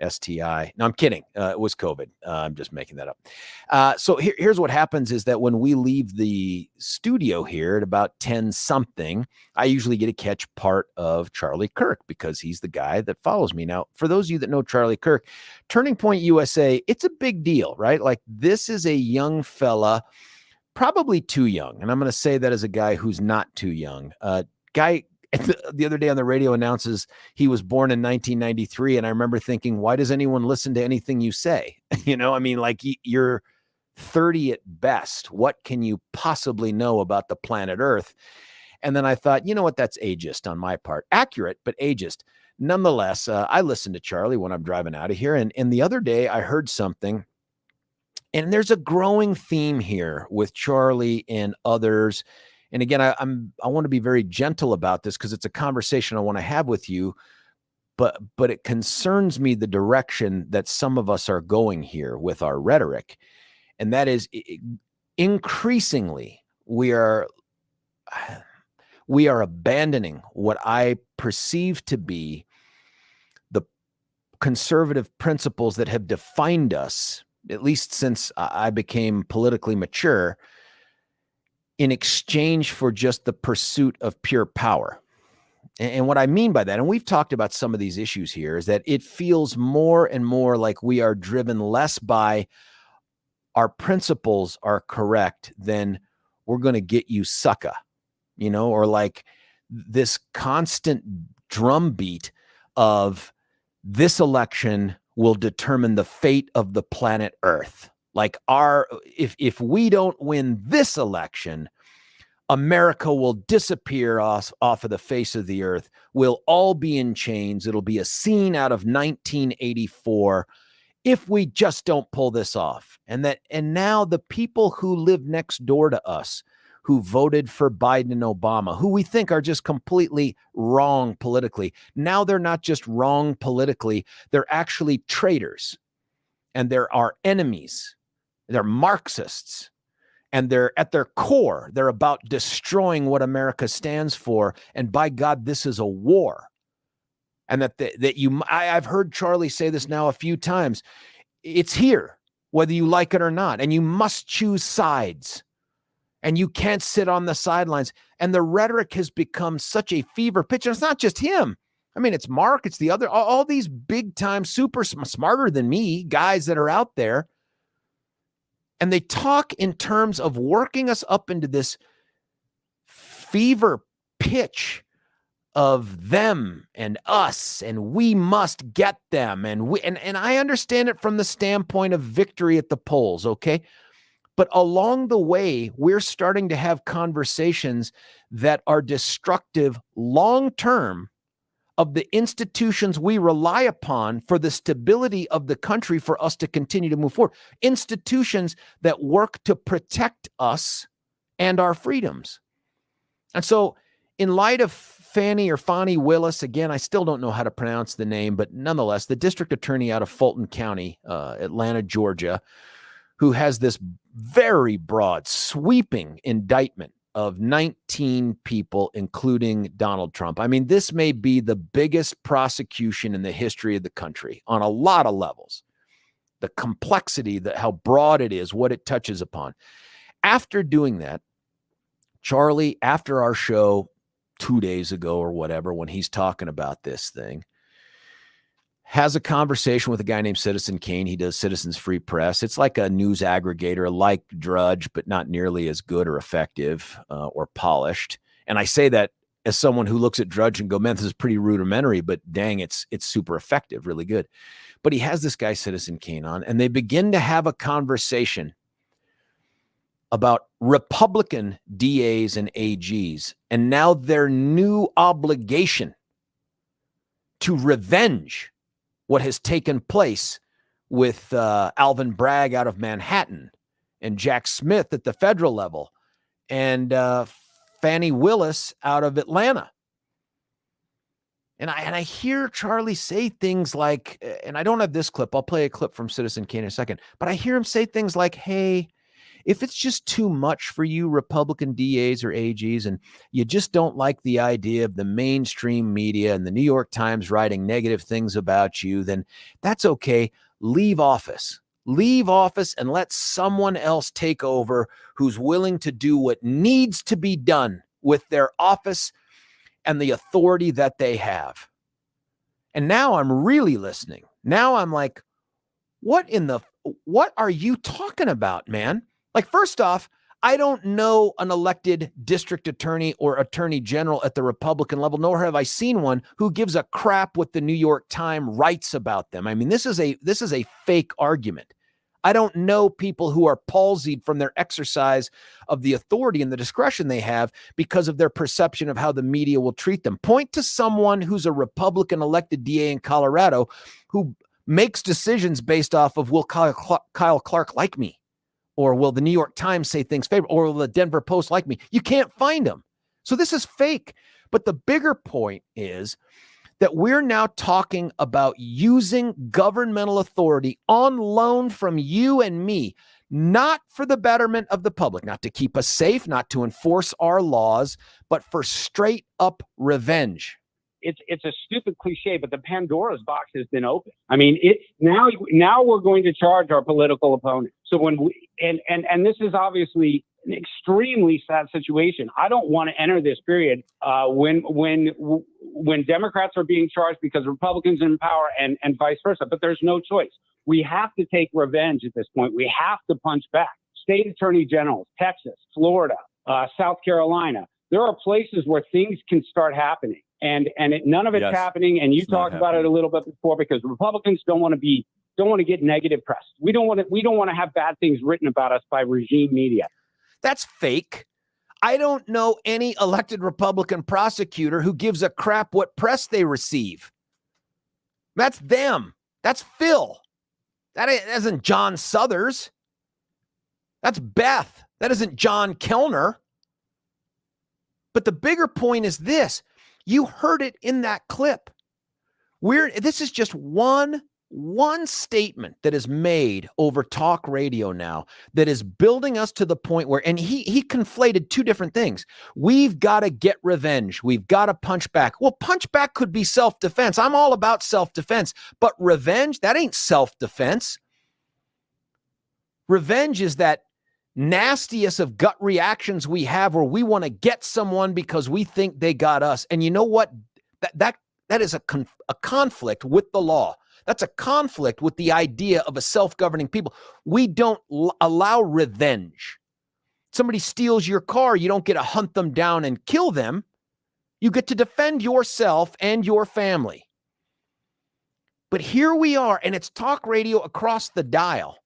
STI. No, I'm kidding. It was COVID. I'm just making that up. So here's what happens is that when we leave the studio here at about 10 something, I usually get to catch part of Charlie Kirk, because he's the guy that follows me. Now, for those of you that know Charlie Kirk, Turning Point USA, it's a big deal, right? Like, this is a young fella, probably too young. And I'm going to say that as a guy who's not too young. Guy the other day on the radio announces he was born in 1993. And I remember thinking, why does anyone listen to anything you say? Like, you're 30 at best. What can you possibly know about the planet Earth? And then I thought, you know what? That's ageist on my part. Accurate, but ageist. Nonetheless, I listen to Charlie when I'm driving out of here. And the other day I heard something, and there's a growing theme here with Charlie and others. And again, I want to be very gentle about this, because it's a conversation I want to have with you, but it concerns me the direction that some of us are going here with our rhetoric. And that is, increasingly, we are abandoning what I perceive to be the conservative principles that have defined us, at least since I became politically mature, in exchange for just the pursuit of pure power. And what I mean by that, and we've talked about some of these issues here, is that it feels more and more like we are driven less by our principles are correct than we're going to get you sucker, or like this constant drumbeat of this election will determine the fate of the planet Earth. Like if we don't win this election, America will disappear off of the face of the earth. We'll all be in chains. It'll be a scene out of 1984 if we just don't pull this off. And now the people who live next door to us, who voted for Biden and Obama, who we think are just completely wrong politically, now they're not just wrong politically, they're actually traitors. And they're our enemies. They're Marxists. And they're at their core, they're about destroying what America stands for. And by God, this is a war. And I've heard Charlie say this now a few times. It's here, whether you like it or not. And you must choose sides. And you can't sit on the sidelines. And the rhetoric has become such a fever pitch. And it's not just him. I mean, it's Mark, it's the other, all these big time, super smarter than me guys that are out there. And they talk in terms of working us up into this fever pitch of them and us, and we must get them. And I understand it from the standpoint of victory at the polls, okay? But along the way, we're starting to have conversations that are destructive long-term of the institutions we rely upon for the stability of the country, for us to continue to move forward. Institutions that work to protect us and our freedoms. And so in light of Fani Willis, again, I still don't know how to pronounce the name, but nonetheless, the district attorney out of Fulton County, Atlanta, Georgia, who has this very broad, sweeping indictment of 19 people, including Donald Trump. I mean, this may be the biggest prosecution in the history of the country on a lot of levels. The complexity, how broad it is, what it touches upon. After doing that, Charlie, after our show 2 days ago or whatever, when he's talking about this thing, has a conversation with a guy named Citizen Kane. He does Citizens Free Press. It's like a news aggregator, like Drudge, but not nearly as good or effective or polished. And I say that as someone who looks at Drudge and go, man, this is pretty rudimentary, but dang, it's super effective, really good. But he has this guy, Citizen Kane, on, and they begin to have a conversation about Republican DAs and AGs, and now their new obligation to revenge what has taken place with Alvin Bragg out of Manhattan and Jack Smith at the federal level and Fani Willis out of Atlanta. And I hear Charlie say things like, and I don't have this clip, I'll play a clip from Citizen Kane in a second, but I hear him say things like, hey, if it's just too much for you Republican DAs or AGs, and you just don't like the idea of the mainstream media and the New York Times writing negative things about you, then that's okay. Leave office and let someone else take over who's willing to do what needs to be done with their office and the authority that they have. And now I'm really listening. Now I'm like, what are you talking about, man? Like, first off, I don't know an elected district attorney or attorney general at the Republican level, nor have I seen one who gives a crap what the New York Times writes about them. I mean, this is a fake argument. I don't know people who are palsied from their exercise of the authority and the discretion they have because of their perception of how the media will treat them. Point to someone who's a Republican elected DA in Colorado who makes decisions based off of, will Kyle Clark like me? Or will the New York Times say things favorable? Or will the Denver Post like me? You can't find them. So this is fake. But the bigger point is that we're now talking about using governmental authority on loan from you and me, not for the betterment of the public, not to keep us safe, not to enforce our laws, but for straight up revenge. It's a stupid cliche, but the Pandora's box has been opened. I mean, now we're going to charge our political opponents. So when and this is obviously an extremely sad situation. I don't want to enter this period when Democrats are being charged because Republicans are in power and vice versa. But there's no choice. We have to take revenge at this point. We have to punch back. State attorney generals, Texas, Florida, South Carolina. There are places where things can start happening, and none of it's happening. And you talked about it a little bit before, because Republicans don't want to get negative press. We don't want to have bad things written about us by regime media. That's fake. I don't know any elected Republican prosecutor who gives a crap what press they receive. That's them. That's Phil. That isn't John Suthers. That's Beth. That isn't John Kellner. But the bigger point is this. You heard it in that clip. This is just one statement that is made over talk radio now that is building us to the point where, and he conflated two different things. We've got to get revenge. We've got to punch back. Well, punch back could be self-defense. I'm all about self-defense, but revenge, that ain't self-defense. Revenge is that nastiest of gut reactions we have where we want to get someone because we think they got us. And you know what? That is a conflict with the law. That's a conflict with the idea of a self-governing people. We don't allow revenge. Somebody steals your car, you don't get to hunt them down and kill them. You get to defend yourself and your family. But here we are, and it's talk radio across the dial,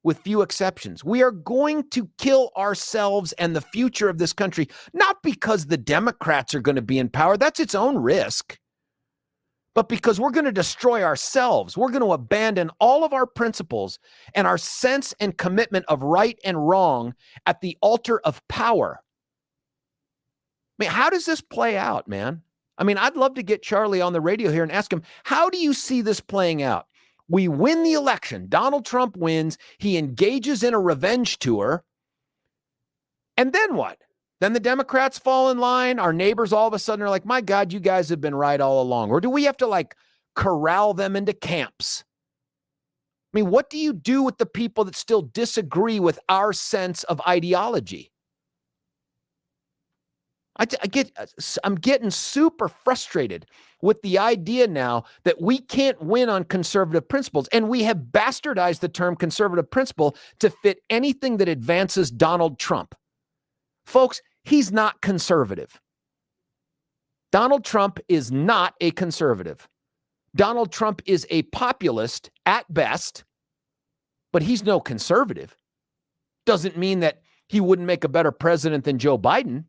with few exceptions. We are going to kill ourselves and the future of this country, not because the Democrats are going to be in power. That's its own risk. But because we're going to destroy ourselves. We're going to abandon all of our principles and our sense and commitment of right and wrong at the altar of power. I mean, how does this play out, man? I mean, I'd love to get Charlie on the radio here and ask him, how do you see this playing out? We win the election. Donald Trump wins. He engages in a revenge tour. And then what? Then the Democrats fall in line. Our neighbors all of a sudden are like, my God, you guys have been right all along. Or do we have to corral them into camps? I mean, what do you do with the people that still disagree with our sense of ideology? I'm getting super frustrated with the idea now that we can't win on conservative principles. And we have bastardized the term conservative principle to fit anything that advances Donald Trump. Folks, he's not conservative. Donald Trump is not a conservative. Donald Trump is a populist at best, but he's no conservative. Doesn't mean that he wouldn't make a better president than Joe Biden.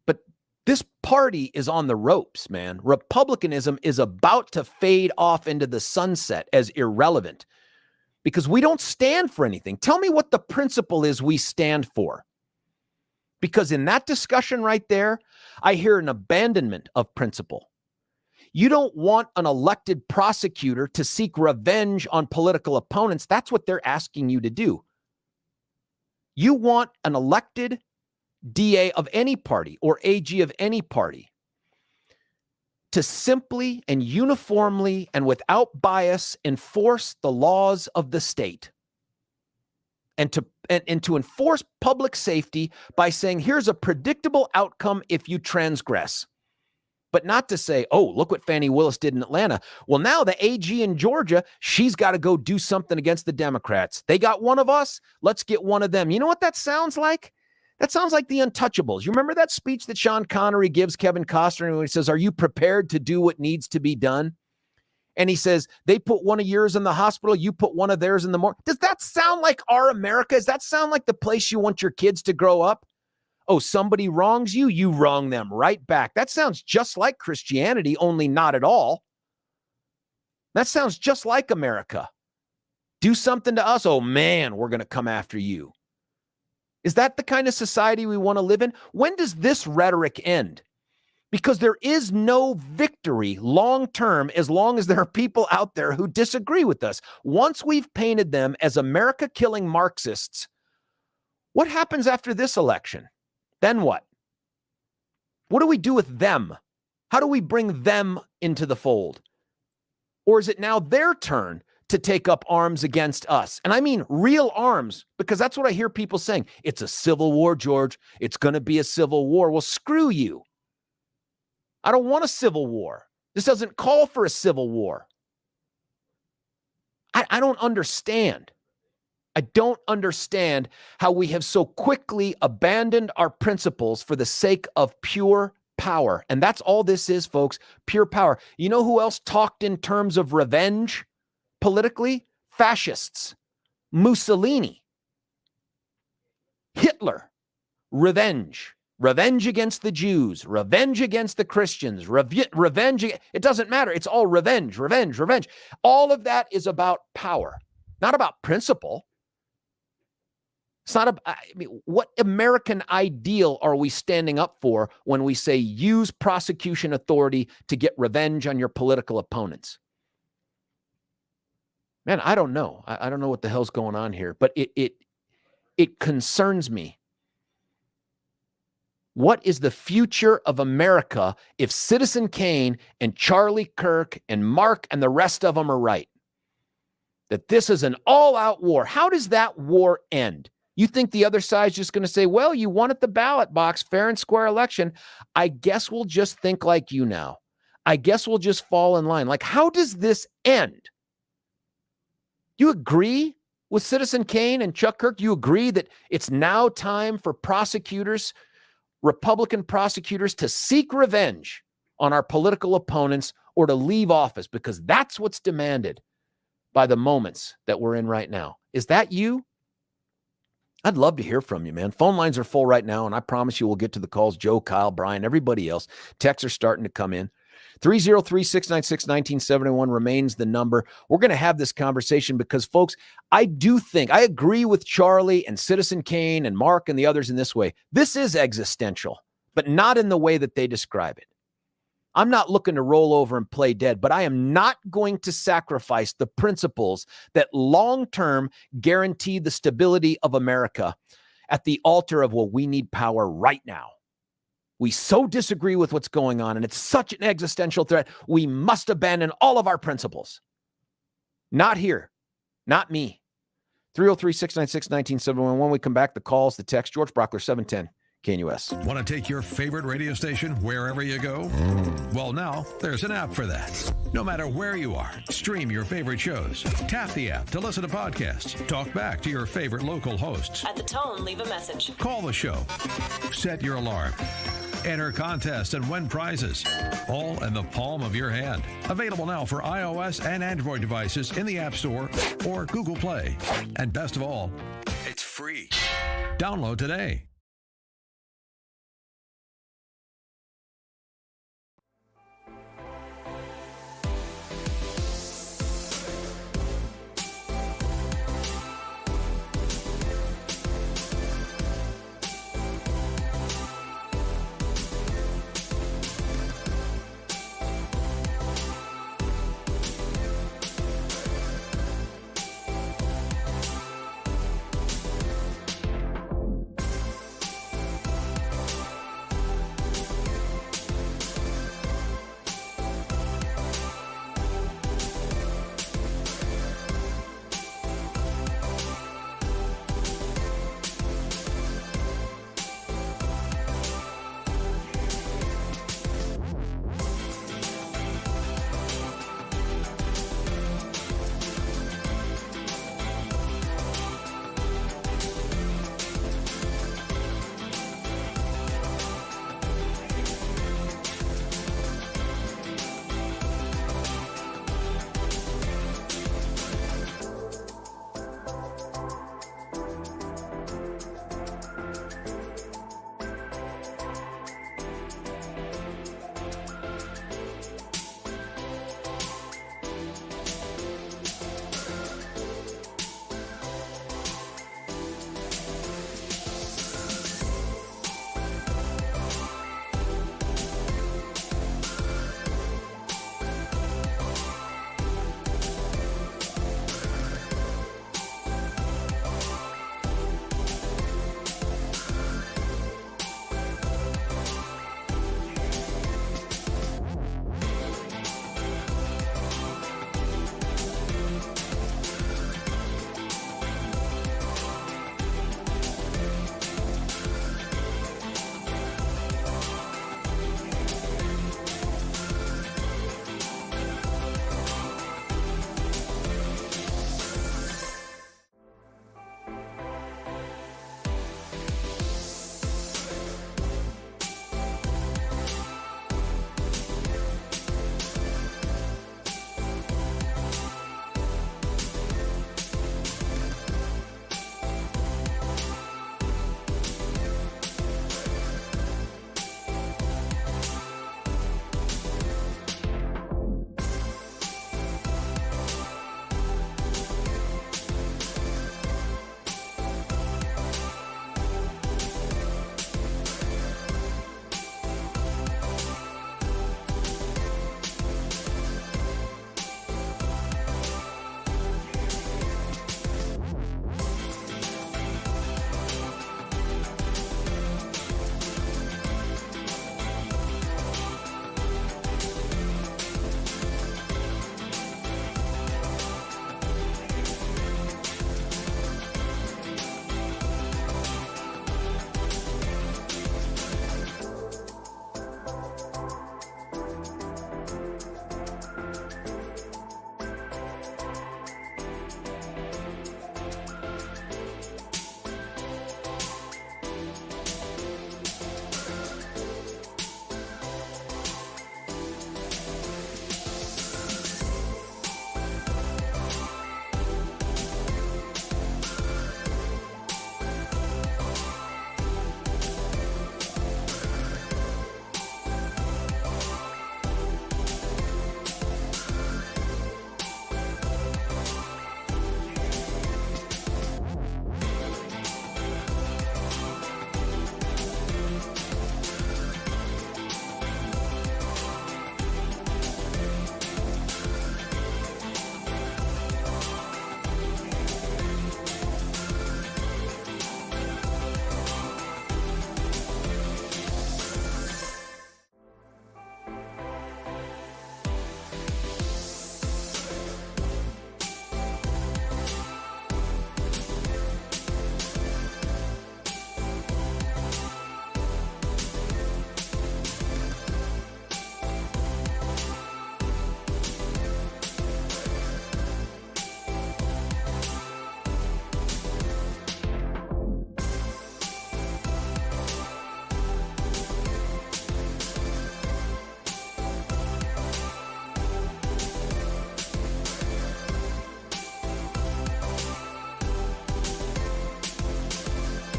But this party is on the ropes, man. Republicanism is about to fade off into the sunset as irrelevant because we don't stand for anything. Tell me what the principle is we stand for. Because in that discussion right there, I hear an abandonment of principle. You don't want an elected prosecutor to seek revenge on political opponents. That's what they're asking you to do. You want an elected DA of any party or AG of any party to simply and uniformly and without bias enforce the laws of the state and to enforce public safety by saying, here's a predictable outcome if you transgress. But not to say, oh, look what Fani Willis did in Atlanta. Well, now the AG in Georgia, she's got to go do something against the Democrats. They got one of us. Let's get one of them. You know what that sounds like? That sounds like the Untouchables. You remember that speech that Sean Connery gives Kevin Costner when he says, are you prepared to do what needs to be done? And he says, they put one of yours in the hospital, you put one of theirs in the morgue. Does that sound like our America? Does that sound like the place you want your kids to grow up? Oh, somebody wrongs you, you wrong them right back. That sounds just like Christianity, only not at all. That sounds just like America. Do something to us, oh man, we're going to come after you. Is that the kind of society we want to live in? When does this rhetoric end? Because there is no victory long-term as long as there are people out there who disagree with us. Once we've painted them as America-killing Marxists, what happens after this election? Then what? What do we do with them? How do we bring them into the fold? Or is it now their turn to take up arms against us. And I mean real arms, because that's what I hear people saying. It's a civil war, George. It's going to be a civil war. Well, screw you. I don't want a civil war. This doesn't call for a civil war. I don't understand. I don't understand how we have so quickly abandoned our principles for the sake of pure power. And that's all this is, folks, pure power. You know who else talked in terms of revenge politically? Fascists. Mussolini. Hitler. Revenge. Revenge against the Jews. Revenge against the Christians. Revenge. It doesn't matter. It's all revenge, revenge, revenge. All of that is about power, not about principle. It's not I mean, what American ideal are we standing up for when we say use prosecution authority to get revenge on your political opponents? Man, I don't know. I don't know what the hell's going on here, but it concerns me. What is the future of America if Citizen Kane and Charlie Kirk and Mark and the rest of them are right? That this is an all-out war. How does that war end? You think the other side's just going to say, well, you won at the ballot box, fair and square election. I guess we'll just think like you now. I guess we'll just fall in line. Like, how does this end? You agree with Citizen Kane and Chuck Kirk? You agree that it's now time for prosecutors, Republican prosecutors, to seek revenge on our political opponents or to leave office, because that's what's demanded by the moments that we're in right now. Is that you? I'd love to hear from you, man. Phone lines are full right now, and I promise you we'll get to the calls. Joe, Kyle, Brian, everybody else. Texts are starting to come in. 303-696-1971 remains the number. We're going to have this conversation because, folks, I agree with Charlie and Citizen Kane and Mark and the others in this way. This is existential, but not in the way that they describe it. I'm not looking to roll over and play dead, but I am not going to sacrifice the principles that long-term guarantee the stability of America at the altar of, well, we need power right now. We so disagree with what's going on, and it's such an existential threat. We must abandon all of our principles. Not here. Not me. 303-696-1971. When we come back, the calls, the text. George Brauchler, 710 KNUS. Want to take your favorite radio station wherever you go? Well, now there's an app for that. No matter where you are, stream your favorite shows. Tap the app to listen to podcasts. Talk back to your favorite local hosts. At the tone, leave a message. Call the show. Set your alarm. Enter contests and win prizes. All in the palm of your hand. Available now for iOS and Android devices in the App Store or Google Play. And best of all, it's free. Download today.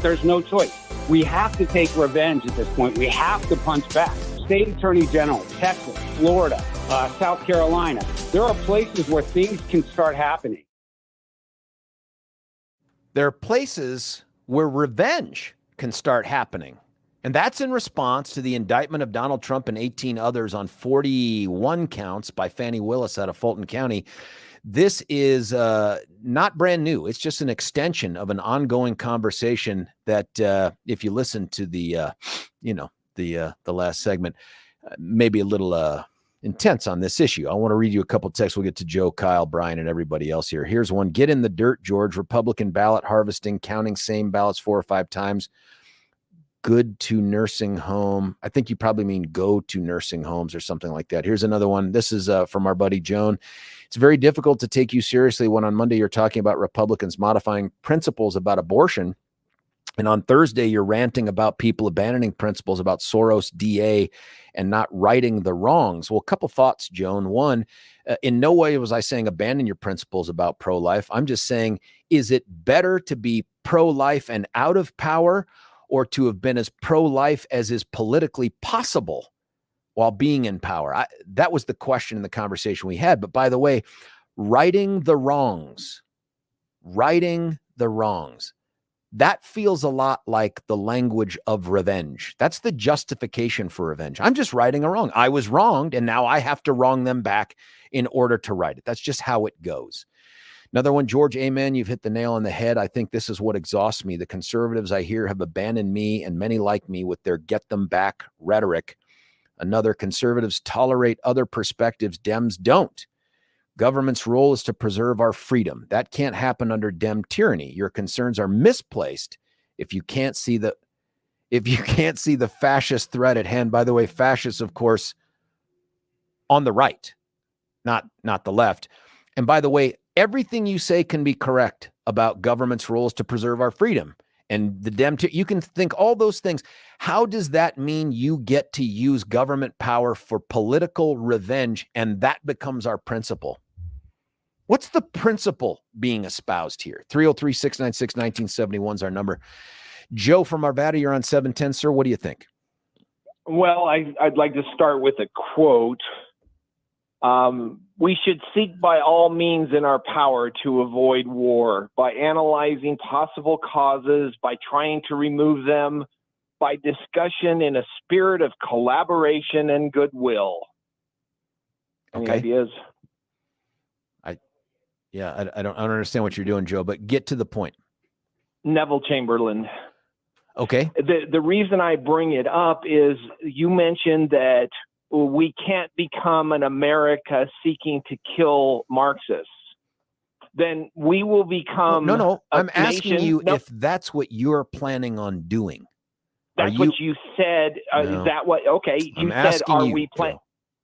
there's no choice. We have to take revenge at this point. We have to punch back. State attorney generals, Texas, Florida, South Carolina, there are places where things can start happening. There are places where revenge can start happening. And that's in response to the indictment of Donald Trump and 18 others on 41 counts by Fannie Willis out of Fulton County. This is not brand new. It's just an extension of an ongoing conversation that if you listen to the last segment, maybe a little intense on this issue. I want to read you a couple texts. We'll get to Joe, Kyle, Brian, and everybody else here. Here's one. Get in the dirt, George. Republican ballot harvesting, counting same ballots 4 or 5 times. Good to nursing home. I think you probably mean go to nursing homes or something like that. Here's another one. This is from our buddy Joan. It's very difficult to take you seriously when on Monday you're talking about Republicans modifying principles about abortion. And on Thursday, you're ranting about people abandoning principles about Soros, DA, and not righting the wrongs. Well, a couple thoughts, Joan. One, in no way was I saying abandon your principles about pro-life. I'm just saying, is it better to be pro-life and out of power, or to have been as pro-life as is politically possible while being in power? That was the question in the conversation we had. But by the way, righting the wrongs, that feels a lot like the language of revenge. That's the justification for revenge. I'm just righting a wrong. I was wronged, and now I have to wrong them back in order to right it. That's just how it goes. Another one, George, amen. You've hit the nail on the head. I think this is what exhausts me. The conservatives I hear have abandoned me and many like me with their get them back rhetoric. Another, conservatives tolerate other perspectives. Dems don't. Government's role is to preserve our freedom. That can't happen under Dem tyranny. Your concerns are misplaced if you can't see the fascist threat at hand. By the way, fascists, of course, on the right, not the left. And by the way, everything you say can be correct about government's roles to preserve our freedom. And the Dem, you can think all those things. How does that mean you get to use government power for political revenge and that becomes our principle? What's the principle being espoused here? 303-696-1971 is our number. Joe from Arvada, you're on 710, sir. What do you think? Well, I'd like to start with a quote. We should seek by all means in our power to avoid war, by analyzing possible causes, by trying to remove them, by discussion in a spirit of collaboration and goodwill. Any ideas? I don't understand what you're doing, Joe, but get to the point. Neville Chamberlain. Okay. The reason I bring it up is you mentioned that we can't become an America seeking to kill Marxists. Then we will become. No. I'm asking you if that's what you're planning on doing. That's what you said. No. Is that what? Okay. You said, are we planning?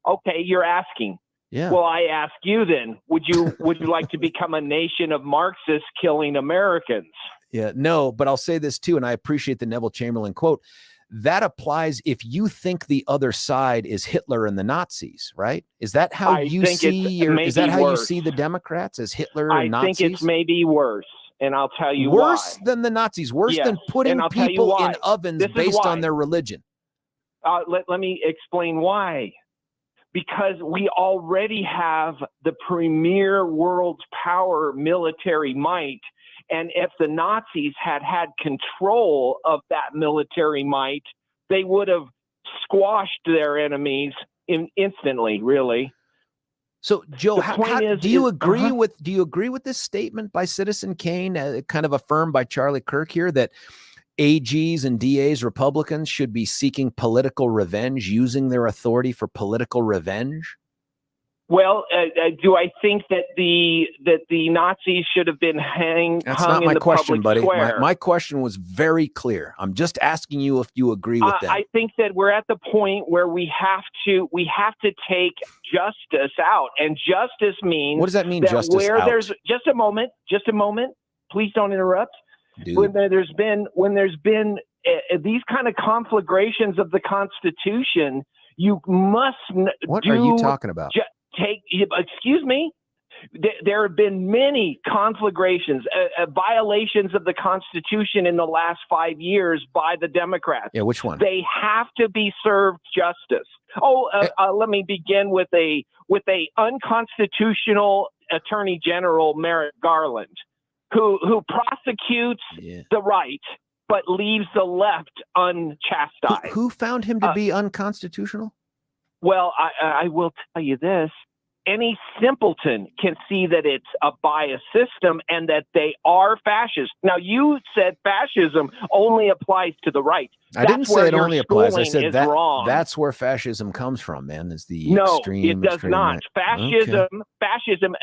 Okay. You're asking. Yeah. Well, I ask you then, would you like to become a nation of Marxists killing Americans? Yeah, no, but I'll say this too, and I appreciate the Neville Chamberlain quote. That applies if you think the other side is Hitler and the Nazis, right? Is that how you see, or is that how you see the Democrats, as Hitler and Nazis? I think it's maybe worse, and I'll tell you worse why. Than the Nazis, worse than putting people in ovens based on their religion. Let me explain why. Because we already have the premier world's power military might. And if the Nazis had control of that military might, they would have squashed their enemies instantly, really. So, Joe, do you agree with this statement by Citizen Kane, kind of affirmed by Charlie Kirk here, that AGs and DAs, Republicans, should be seeking political revenge, using their authority for political revenge? Well, do I think that the Nazis should have been hung not in my the question, public buddy. square? My question was very clear. I'm just asking you if you agree with that. I think that we're at the point where we have to take justice out, and justice means, what does that mean? Justice out? There's just a moment. Please don't interrupt. Dude. When there's been these kind of conflagrations of the Constitution, you must What are you talking about? Excuse me. There have been many conflagrations, violations of the Constitution in the last 5 years by the Democrats. Yeah, which one? They have to be served justice. Let me begin with a unconstitutional Attorney General, Merrick Garland, who prosecutes the right but leaves the left unchastised. Who found him to be unconstitutional? Well, I will tell you this. Any simpleton can see that it's a biased system and that they are fascist. Now, you said fascism only applies to the right. I didn't say it only applies. I said that wrong. That's where fascism comes from, man, is the no, extreme. it does not. Right. Fascism.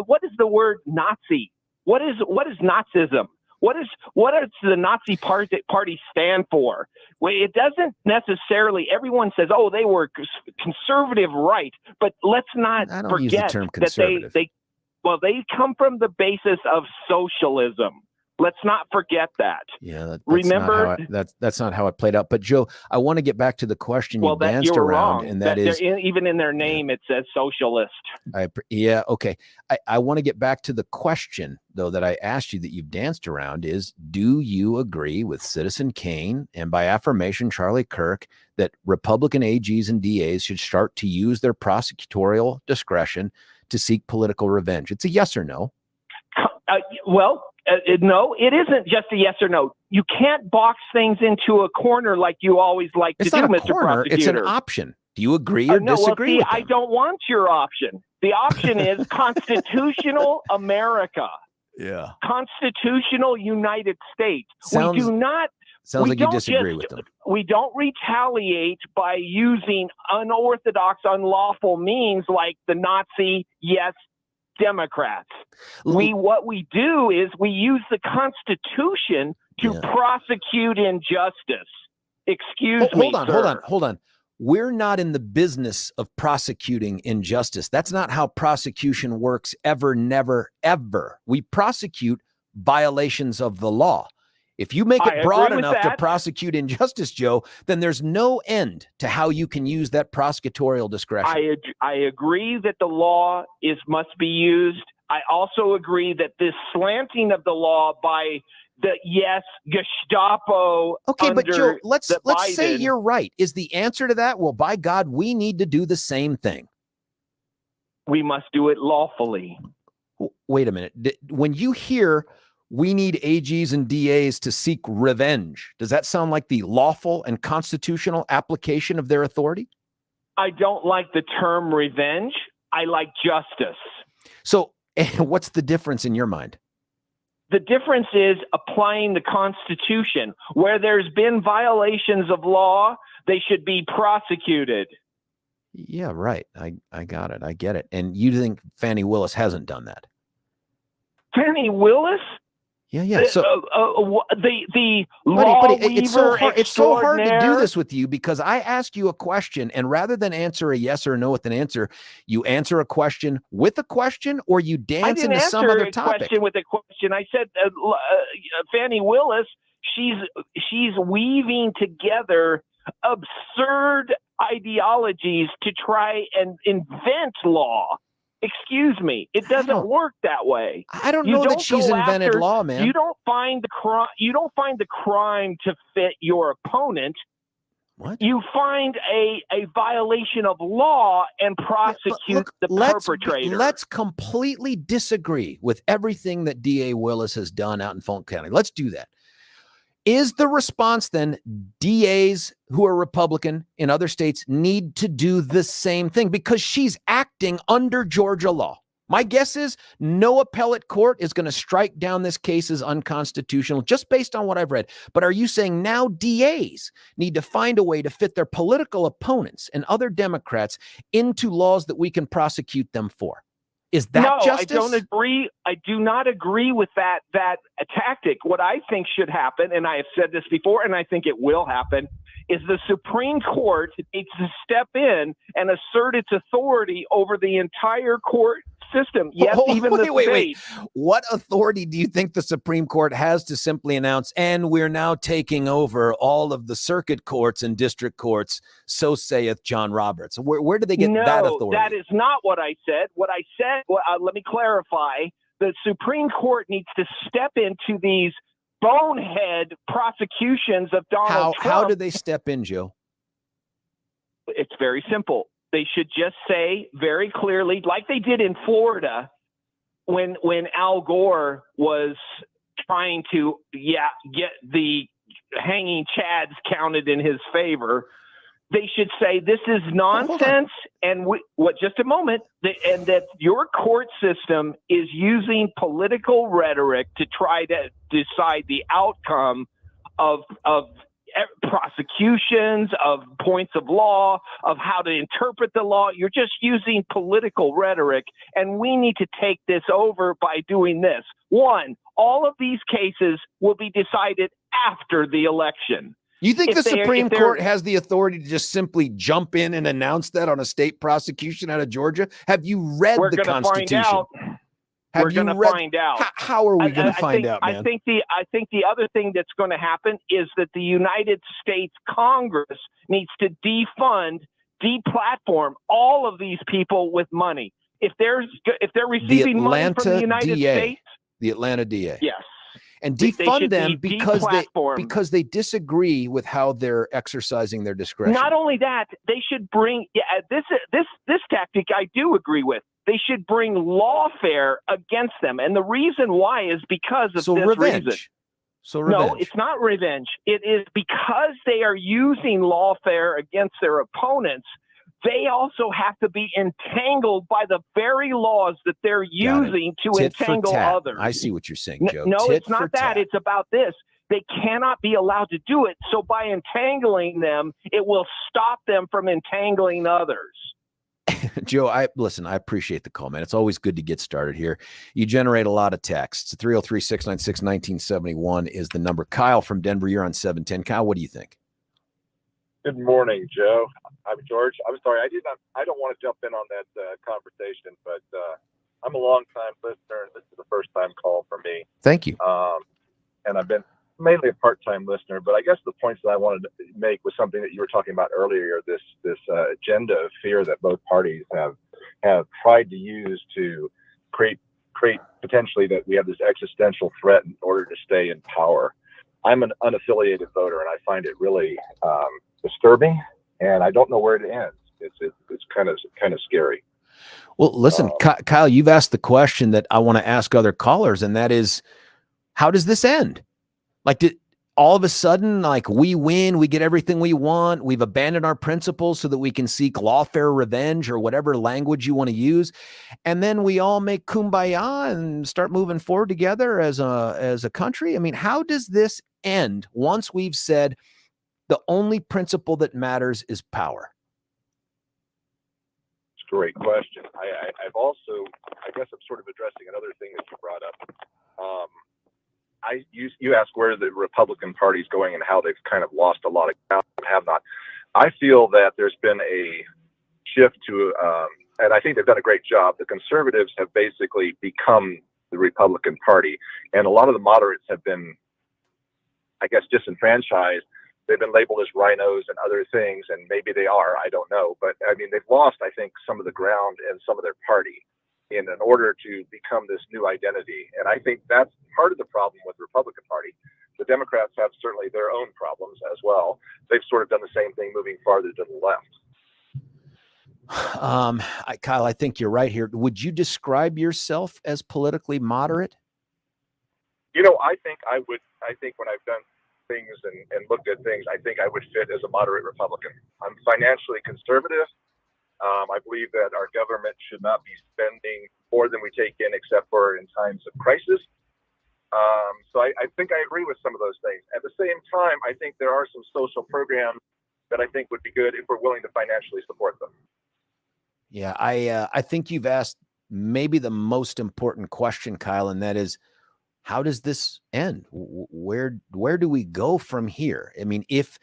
What is the word Nazi? What is Nazism? What does the Nazi party stand for? Well, it doesn't necessarily. Everyone says, "Oh, they were conservative right," but let's not forget use the term conservative. that they come from the basis of socialism. Let's not forget that. Yeah, remember that's not how it played out. But Joe, I want to get back to the question you danced around, wrong. and that is even in their name it says socialist. Okay. I want to get back to the question though that I asked you that you've danced around is: do you agree with Citizen Kane and by affirmation Charlie Kirk that Republican AGs and DAs should start to use their prosecutorial discretion to seek political revenge? It's a yes or no. No, it isn't just a yes or no. You can't box things into a corner like you always like to do, Mr. Prosecutor. It's an option. Do you agree or disagree with them? I don't want your option. The option is constitutional America. Yeah. Constitutional United States. Sounds like you disagree with them. We don't retaliate by using unorthodox, unlawful means like the Nazi, Democrats. What we do is we use the Constitution to prosecute injustice. Hold on. We're not in the business of prosecuting injustice. That's not how prosecution works ever, never, ever. We prosecute violations of the law. If you make it broad enough to prosecute injustice, Joe, then there's no end to how you can use that prosecutorial discretion. I agree that the law must be used. I also agree that this slanting of the law by the Gestapo. Okay, but Joe, let's Biden, say you're right. Is the answer to that? Well, by God, we need to do the same thing. We must do it lawfully. Wait a minute. When you hear we need AGs and DAs to seek revenge, does that sound like the lawful and constitutional application of their authority? I don't like the term revenge. I like justice. So what's the difference in your mind? The difference is applying the Constitution. Where there's been violations of law, they should be prosecuted. Yeah, right. I got it. I get it. And you think Fani Willis hasn't done that? Fani Willis? Yeah. So the buddy, it's so hard to do this with you because I ask you a question, and rather than answer a yes or no with an answer, you answer a question with a question, or you dance into some other topic. Question with a question. I said, Fani Willis, she's weaving together absurd ideologies to try and invent law. Excuse me, it doesn't work that way. I don't know that she's invented law, man. You don't find the crime to fit your opponent. What? You find a violation of law and prosecute the perpetrator. Let's completely disagree with everything that DA Willis has done out in Fulton County. Let's do that. Is the response then DAs who are Republican in other states need to do the same thing because she's acting under Georgia law? My guess is no appellate court is going to strike down this case as unconstitutional just based on what I've read. But are you saying now DAs need to find a way to fit their political opponents and other Democrats into laws that we can prosecute them for? Is that justice? I don't agree. I do not agree with that tactic. What I think should happen, and I have said this before, and I think it will happen, is the Supreme Court needs to step in and assert its authority over the entire court system. Yes, even the states. What authority do you think the Supreme Court has to simply announce, and we're now taking over all of the circuit courts and district courts, so saith John Roberts? Where do they get that authority? No, that is not what I said. What I said, let me clarify. The Supreme Court needs to step into these bonehead prosecutions of Donald Trump. How do they step in, Joe? It's very simple. They should just say very clearly, like they did in Florida when Al Gore was trying to get the hanging chads counted in his favor. They should say this is nonsense, and just a moment, and that your court system is using political rhetoric to try to decide the outcome of prosecutions, of points of law, of how to interpret the law. You're just using political rhetoric, and we need to take this over by doing this. One, all of these cases will be decided after the election. You think the Supreme Court has the authority to just simply jump in and announce that on a state prosecution out of Georgia? Have you read the Constitution? We're going to find out. How are we going to find out, man? I think the other thing that's going to happen is that the United States Congress needs to defund, deplatform all of these people with money. If they're receiving money from the United States, the Atlanta DA, yes. And defund them because they disagree with how they're exercising their discretion. Not only that, they should bring this tactic I do agree with. They should bring lawfare against them, and the reason why is because of this reason. No, it's not revenge. It is because they are using lawfare against their opponents. They also have to be entangled by the very laws that they're using to entangle others. I see what you're saying, Joe. No, it's not that. It's about this. They cannot be allowed to do it. So by entangling them, it will stop them from entangling others. Joe, I appreciate the call, man. It's always good to get started here. You generate a lot of texts. 303-696-1971 is the number. Kyle from Denver, you're on 710. Kyle, what do you think? Good morning, Joe. I'm George. I'm sorry. I don't want to jump in on that conversation, but I'm a long-time listener, and this is the first-time call for me. Thank you. And I've been mainly a part-time listener, but I guess the points that I wanted to make was something that you were talking about earlier, this agenda of fear that both parties have tried to use to create potentially that we have this existential threat in order to stay in power. I'm an unaffiliated voter, and I find it really disturbing, and I don't know where it ends. It's kind of scary. Well, listen, Kyle, you've asked the question that I want to ask other callers, and that is, how does this end? Like, all of a sudden, like, we win, we get everything we want, we've abandoned our principles so that we can seek lawfare revenge or whatever language you want to use, and then we all make kumbaya and start moving forward together as a country? I mean, how does this end once we've said the only principle that matters is power? It's a great question. I've also, I guess I'm sort of addressing another thing that you brought up. You asked where the Republican Party is going and how they've kind of lost a lot of ground and have not. I feel that there's been a shift to, and I think they've done a great job. The conservatives have basically become the Republican Party, and a lot of the moderates have been, I guess, disenfranchised. They've been labeled as rhinos and other things, and maybe they are, I don't know. But I mean, they've lost, I think, some of the ground in some of their party in order to become this new identity. And I think that's part of the problem with the Republican Party. The Democrats have certainly their own problems as well. They've sort of done the same thing, moving farther to the left. Kyle, I think you're right here. Would you describe yourself as politically moderate? You know, I think I would. I think when I've done things and looked at things, I think I would fit as a moderate Republican. I'm financially conservative. I believe that our government should not be spending more than we take in, except for in times of crisis. So I think I agree with some of those things. At the same time, I think there are some social programs that I think would be good if we're willing to financially support them. Yeah, I think you've asked maybe the most important question, Kyle, and that is, how does this end? Where do we go from here? I mean, if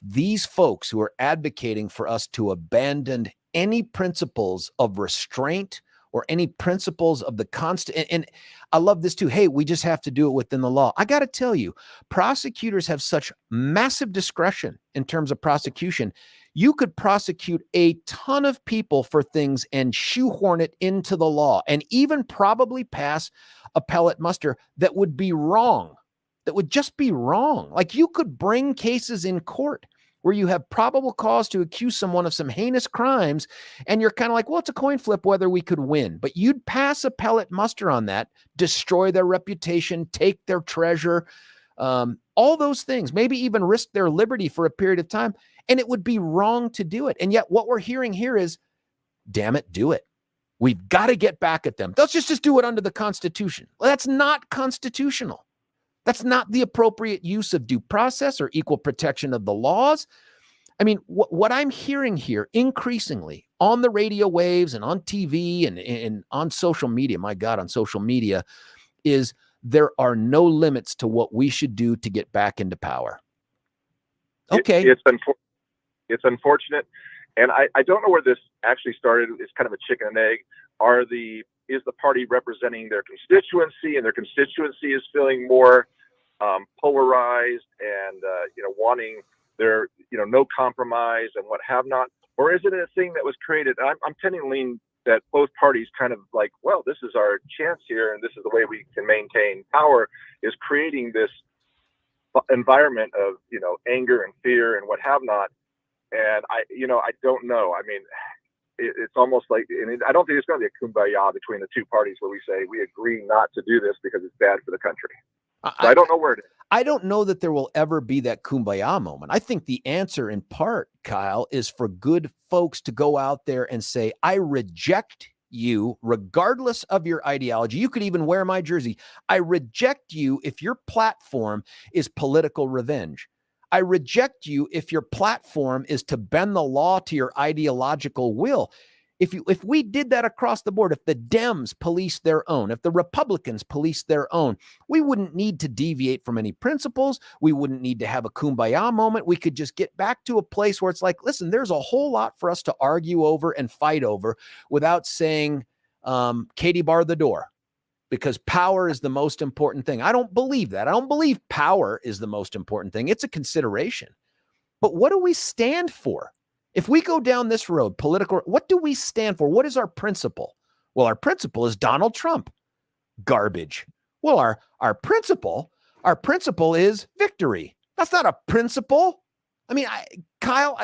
these folks who are advocating for us to abandon any principles of restraint or any principles of the constant. And I love this too. Hey, we just have to do it within the law. I got to tell you, prosecutors have such massive discretion in terms of prosecution. You could prosecute a ton of people for things and shoehorn it into the law and even probably pass appellate muster that would be wrong. That would just be wrong. Like you could bring cases in court where you have probable cause to accuse someone of some heinous crimes, and you're kind of like, well, it's a coin flip whether we could win. But you'd pass appellate muster on that, destroy their reputation, take their treasure, all those things, maybe even risk their liberty for a period of time, and it would be wrong to do it. And yet what we're hearing here is, damn it, do it. We've got to get back at them. Let's just do it under the Constitution. Well, that's not constitutional. That's not the appropriate use of due process or equal protection of the laws. I mean, what I'm hearing here increasingly on the radio waves and on TV and on social media, my God, on social media, is there are no limits to what we should do to get back into power. Okay. It's unfortunate. And I don't know where this actually started. It's kind of a chicken and egg. Is the party representing their constituency, and their constituency is feeling more polarized and wanting their no compromise and what have not, or is it a thing that was created? I'm tending to lean that both parties kind of like, well, this is our chance here, and this is the way we can maintain power, is creating this environment of anger and fear and what have not. And I don't know. I mean, it's almost like, and I don't think it's going to be a kumbaya between the two parties where we say we agree not to do this because it's bad for the country. So I don't know where it is. I don't know that there will ever be that kumbaya moment. I think the answer in part, Kyle, is for good folks to go out there and say, I reject you regardless of your ideology. You could even wear my jersey. I reject you if your platform is political revenge. I reject you if your platform is to bend the law to your ideological will. If we did that across the board, if the Dems police their own, if the Republicans police their own, we wouldn't need to deviate from any principles. We wouldn't need to have a kumbaya moment. We could just get back to a place where it's like, listen, there's a whole lot for us to argue over and fight over without saying, Katie, bar the door, because power is the most important thing. I don't believe that. I don't believe power is the most important thing. It's a consideration. But what do we stand for? If we go down this road, political, what do we stand for? What is our principle? Well, our principle is Donald Trump. Garbage. Well, our principle is victory. That's not a principle. I mean, Kyle,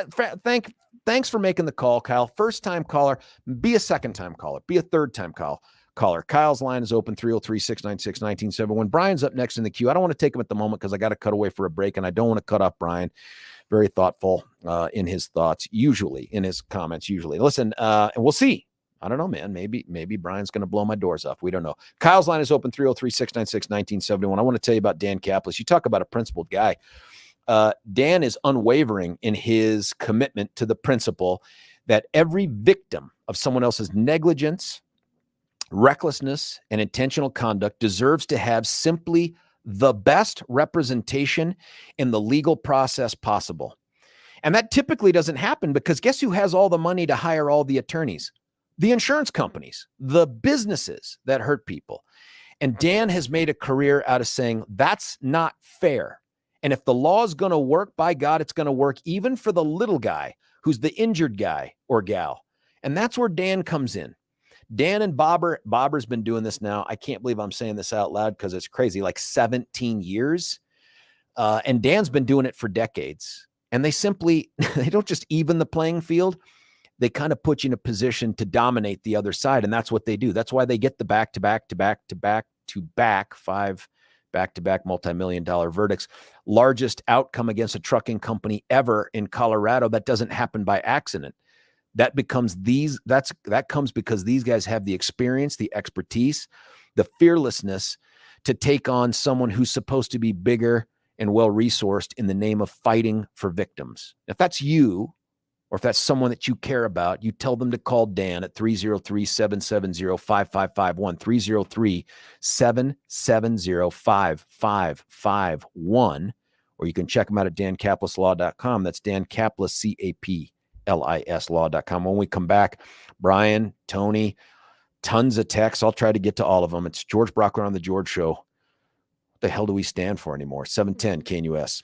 thanks for making the call, Kyle. First-time caller. Be a second-time caller. Be a third-time caller. Kyle's line is open, 303-696-1971. Brian's up next in the queue. I don't want to take him at the moment because I got to cut away for a break, and I don't want to cut off Brian. Very thoughtful in his thoughts, usually, in his comments, usually. Listen, and we'll see. I don't know, man. Maybe Brian's going to blow my doors off. We don't know. Kyle's line is open, 303-696-1971. I want to tell you about Dan Kaplis. You talk about a principled guy. Dan is unwavering in his commitment to the principle that every victim of someone else's negligence, recklessness, and intentional conduct deserves to have simply the best representation in the legal process possible. And that typically doesn't happen because guess who has all the money to hire all the attorneys? The insurance companies, the businesses that hurt people. And Dan has made a career out of saying that's not fair. And if the law is going to work, by God, it's going to work even for the little guy who's the injured guy or gal. And that's where Dan comes in. Dan and Bobber's been doing this now. I can't believe I'm saying this out loud because it's crazy, like 17 years. And Dan's been doing it for decades. And they don't just even the playing field. They kind of put you in a position to dominate the other side. And that's what they do. That's why they get the back-to-back 5 back-to-back multi-million-dollar verdicts. Largest outcome against a trucking company ever in Colorado. That doesn't happen by accident. That comes because these guys have the experience, the expertise, the fearlessness to take on someone who's supposed to be bigger and well-resourced in the name of fighting for victims. If that's you, or if that's someone that you care about, you tell them to call Dan at 303-770-5551, 303-770-5551, or you can check them out at dankaplislaw.com. That's Dan Kaplis, CAPLIS law.com. When we come back, Brian, Tony, Tons of texts. I'll try to get to all of them. It's George Brauchler on the George Show. What the hell do we stand for anymore? 710 KNUS.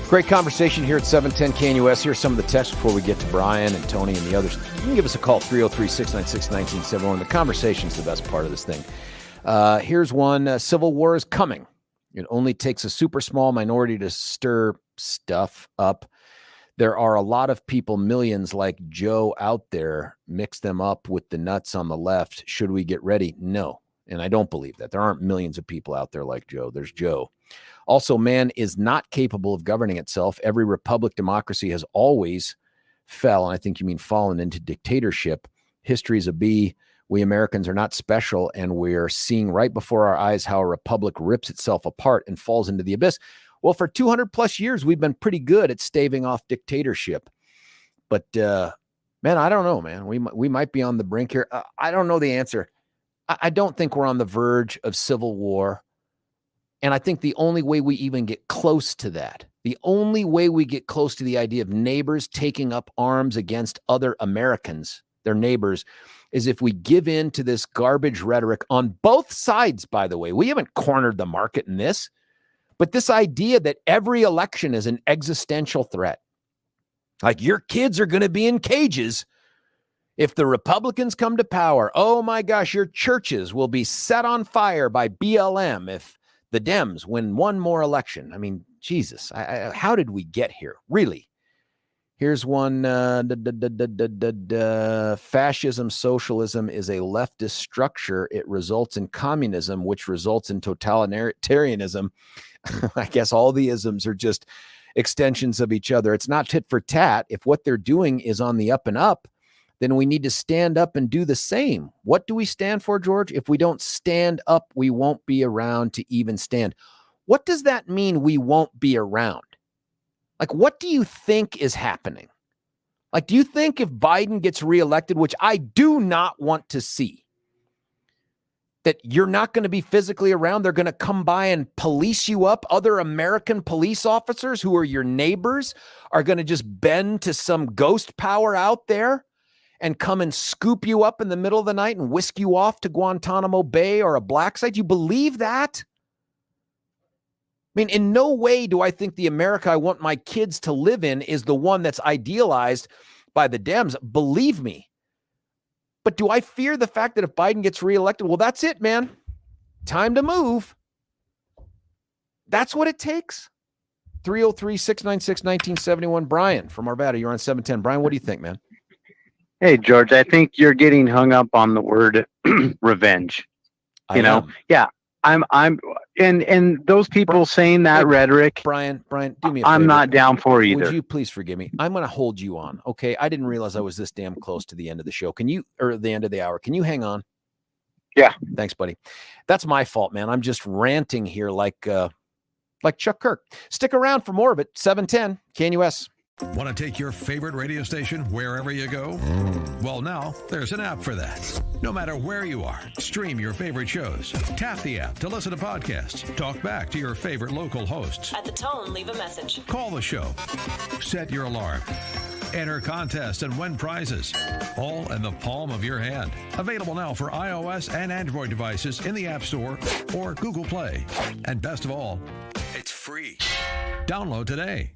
Great conversation here at 710 KNUS. Here's some of the texts before we get to Brian and Tony and the others. You can give us a call, 303-696-1971. The conversation's the best part of this thing. Here's one. Civil war is coming. It only takes a super small minority to stir stuff up. There are a lot of people, millions like Joe out there. Mix them up with the nuts on the left. Should we get ready? No. And I don't believe that. There aren't millions of people out there like Joe. There's Joe. Also, man is not capable of governing itself. Every republic democracy has always fell, and I think you mean fallen, into dictatorship. History's a B. We Americans are not special, and we're seeing right before our eyes how a republic rips itself apart and falls into the abyss. Well, for 200 plus years, we've been pretty good at staving off dictatorship. But, man, I don't know, man. We might be on the brink here. I don't know the answer. I don't think we're on the verge of civil war. And I think the only way we even get close to that, the only way we get close to the idea of neighbors taking up arms against other Americans, their neighbors, is if we give in to this garbage rhetoric on both sides, by the way. We haven't cornered the market in this, but this idea that every election is an existential threat. Like your kids are going to be in cages if the Republicans come to power. Oh my gosh, your churches will be set on fire by BLM if the Dems win one more election. I mean, Jesus, how did we get here? Really? Here's one. Fascism, socialism is a leftist structure. It results in communism, which results in totalitarianism. I guess all the isms are just extensions of each other. It's not tit for tat. If what they're doing is on the up and up, then we need to stand up and do the same. What do we stand for, George? If we don't stand up, we won't be around to even stand. What does that mean, we won't be around? Like, what do you think is happening? Like, do you think if Biden gets reelected, which I do not want to see, that you're not going to be physically around? They're going to come by and police you up. Other American police officers who are your neighbors are going to just bend to some ghost power out there and come and scoop you up in the middle of the night and whisk you off to Guantanamo Bay or a black site. You believe that? I mean, in no way do I think the America I want my kids to live in is the one that's idealized by the Dems. Believe me. But do I fear the fact that if Biden gets reelected, well, that's it, man. Time to move. That's what it takes. 303-696-1971. Brian from Arvada, you're on 710. Brian, what do you think, man? Hey, George, I think you're getting hung up on the word revenge. You know? Yeah. And those people saying that rhetoric, Brian, do me a favor. I'm not down for either. Would you please forgive me? I'm going to hold you on. Okay. I didn't realize I was this damn close to the end of the show. Or the end of the hour. Can you hang on? Yeah. Thanks, buddy. That's my fault, man. I'm just ranting here like Chuck Kirk. Stick around for more of it. 710 KNUS. Want to take your favorite radio station wherever you go? Well, now there's an app for that. No matter where you are, stream your favorite shows. Tap the app to listen to podcasts. Talk back to your favorite local hosts. At the tone, leave a message. Call the show. Set your alarm. Enter contests and win prizes. All in the palm of your hand. Available now for iOS and Android devices in the App Store or Google Play. And best of all, it's free. Download today.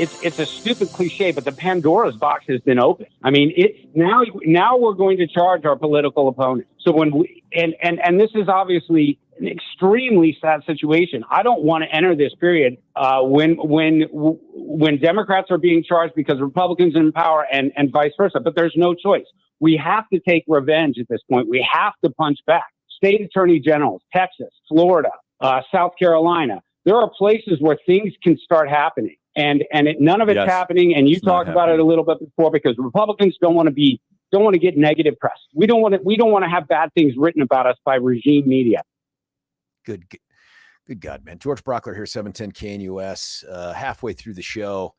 it's a stupid cliche, but the Pandora's box has been opened. I mean, it's now we're going to charge our political opponents. So when we and this is obviously an extremely sad situation. I don't want to enter this period when Democrats are being charged because Republicans are in power and vice versa. But there's no choice. We have to take revenge at this point. We have to punch back. State attorney generals, Texas, Florida, South Carolina. There are places where things can start happening, and none of it's happening. And you talked about it a little bit before, because Republicans don't want to get negative press. We don't want to have bad things written about us by regime media. Good God, man. George Brauchler here, 710 KNUS, halfway through the show.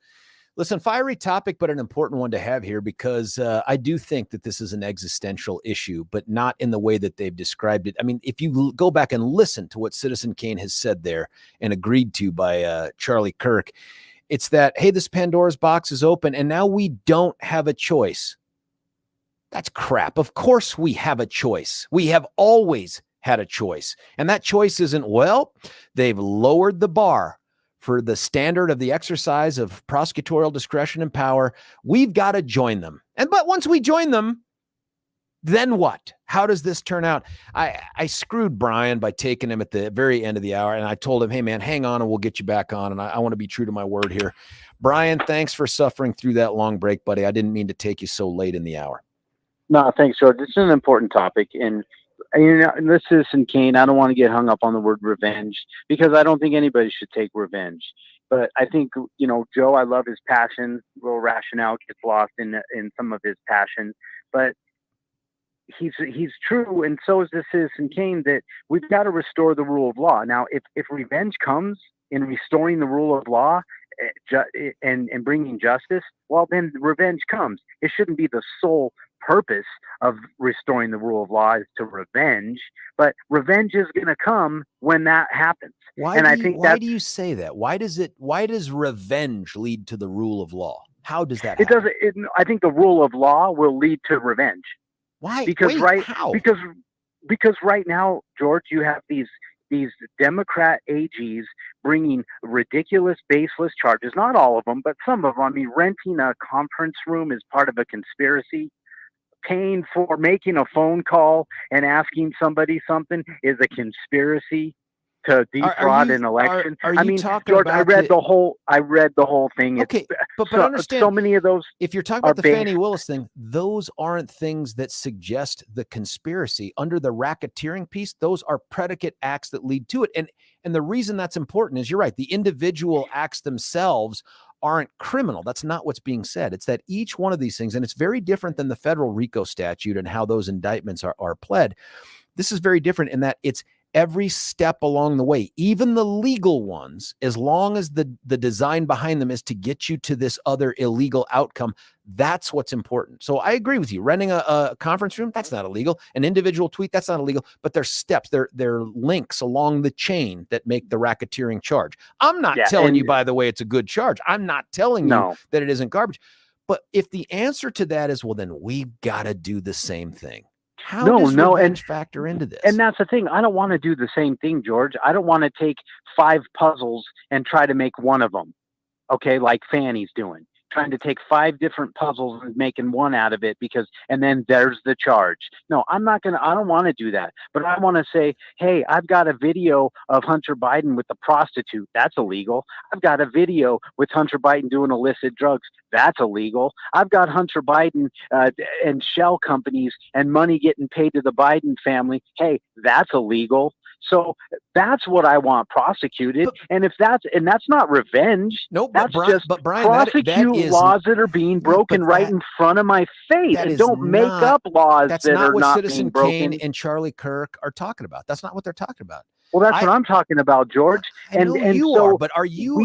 Listen, fiery topic, but an important one to have here, because I do think that this is an existential issue, but not in the way that they've described it. I mean, if you go back and listen to what Citizen Kane has said there and agreed to by Charlie Kirk, it's that, hey, this Pandora's box is open and now we don't have a choice. That's crap. Of course we have a choice. We have always had a choice. And that choice isn't, well, they've lowered the bar for the standard of the exercise of prosecutorial discretion and power. We've got to join them. But once we join them, then what? How does this turn out? I screwed Brian by taking him at the very end of the hour, and I told him, hey, man, hang on and we'll get you back on. And I want to be true to my word here. Brian, thanks for suffering through that long break, buddy. I didn't mean to take you so late in the hour. No, thanks, George. It's an important topic. And this is Citizen Kane. I don't want to get hung up on the word revenge, because I don't think anybody should take revenge. But I think, Joe, I love his passion. Little rationale gets lost in some of his passion. But he's true, and so is the Citizen Kane, that we've got to restore the rule of law. Now, if revenge comes in restoring the rule of law and bringing justice, well, then revenge comes. It shouldn't be the sole purpose of restoring the rule of law is to revenge, but revenge is going to come when that happens. Why do you say that? Why does revenge lead to the rule of law? How does that happen? I think the rule of law will lead to revenge. Why? Because how? Because right now, George, you have these Democrat AGs bringing ridiculous, baseless charges. Not all of them, but some of them. I mean, renting a conference room is part of a conspiracy. Paying for making a phone call and asking somebody something is a conspiracy to defraud an election. George, I read the whole thing. Okay, but understand, so many of those. If you're talking about the Fannie Willis thing, those aren't things that suggest the conspiracy. Under the racketeering piece, those are predicate acts that lead to it. And the reason that's important is, you're right, the individual acts themselves aren't criminal. That's not what's being said. It's that each one of these things, and it's very different than the federal RICO statute and how those indictments are pled. This is very different in that it's every step along the way, even the legal ones, as long as the design behind them is to get you to this other illegal outcome. That's what's important. So I agree with you. Renting a conference room, that's not illegal. An individual tweet, that's not illegal. But there's steps, they're links along the chain that make the racketeering charge. I'm not telling you, by the way, it's a good charge. I'm not telling you that it isn't garbage. But if the answer to that is, well, then we've got to do the same thing. How does revenge factor into this? And that's the thing. I don't want to do the same thing, George. I don't want to take 5 puzzles and try to make one of them. Okay, like Fannie's doing. Trying to take 5 different puzzles and making one out of it, and then there's the charge. No, I don't want to do that. But I want to say, hey, I've got a video of Hunter Biden with the prostitute. That's illegal. I've got a video with Hunter Biden doing illicit drugs. That's illegal. I've got Hunter Biden and shell companies and money getting paid to the Biden family. Hey, that's illegal. So that's what I want prosecuted. And that's not revenge. No, that's Brian, just Brian, prosecute laws that are being broken right in front of my face. And don't make up laws that are not being broken. That's not what Citizen Kane and Charlie Kirk are talking about. That's not what they're talking about. Well, that's what I'm talking about, George. I know you are, but are you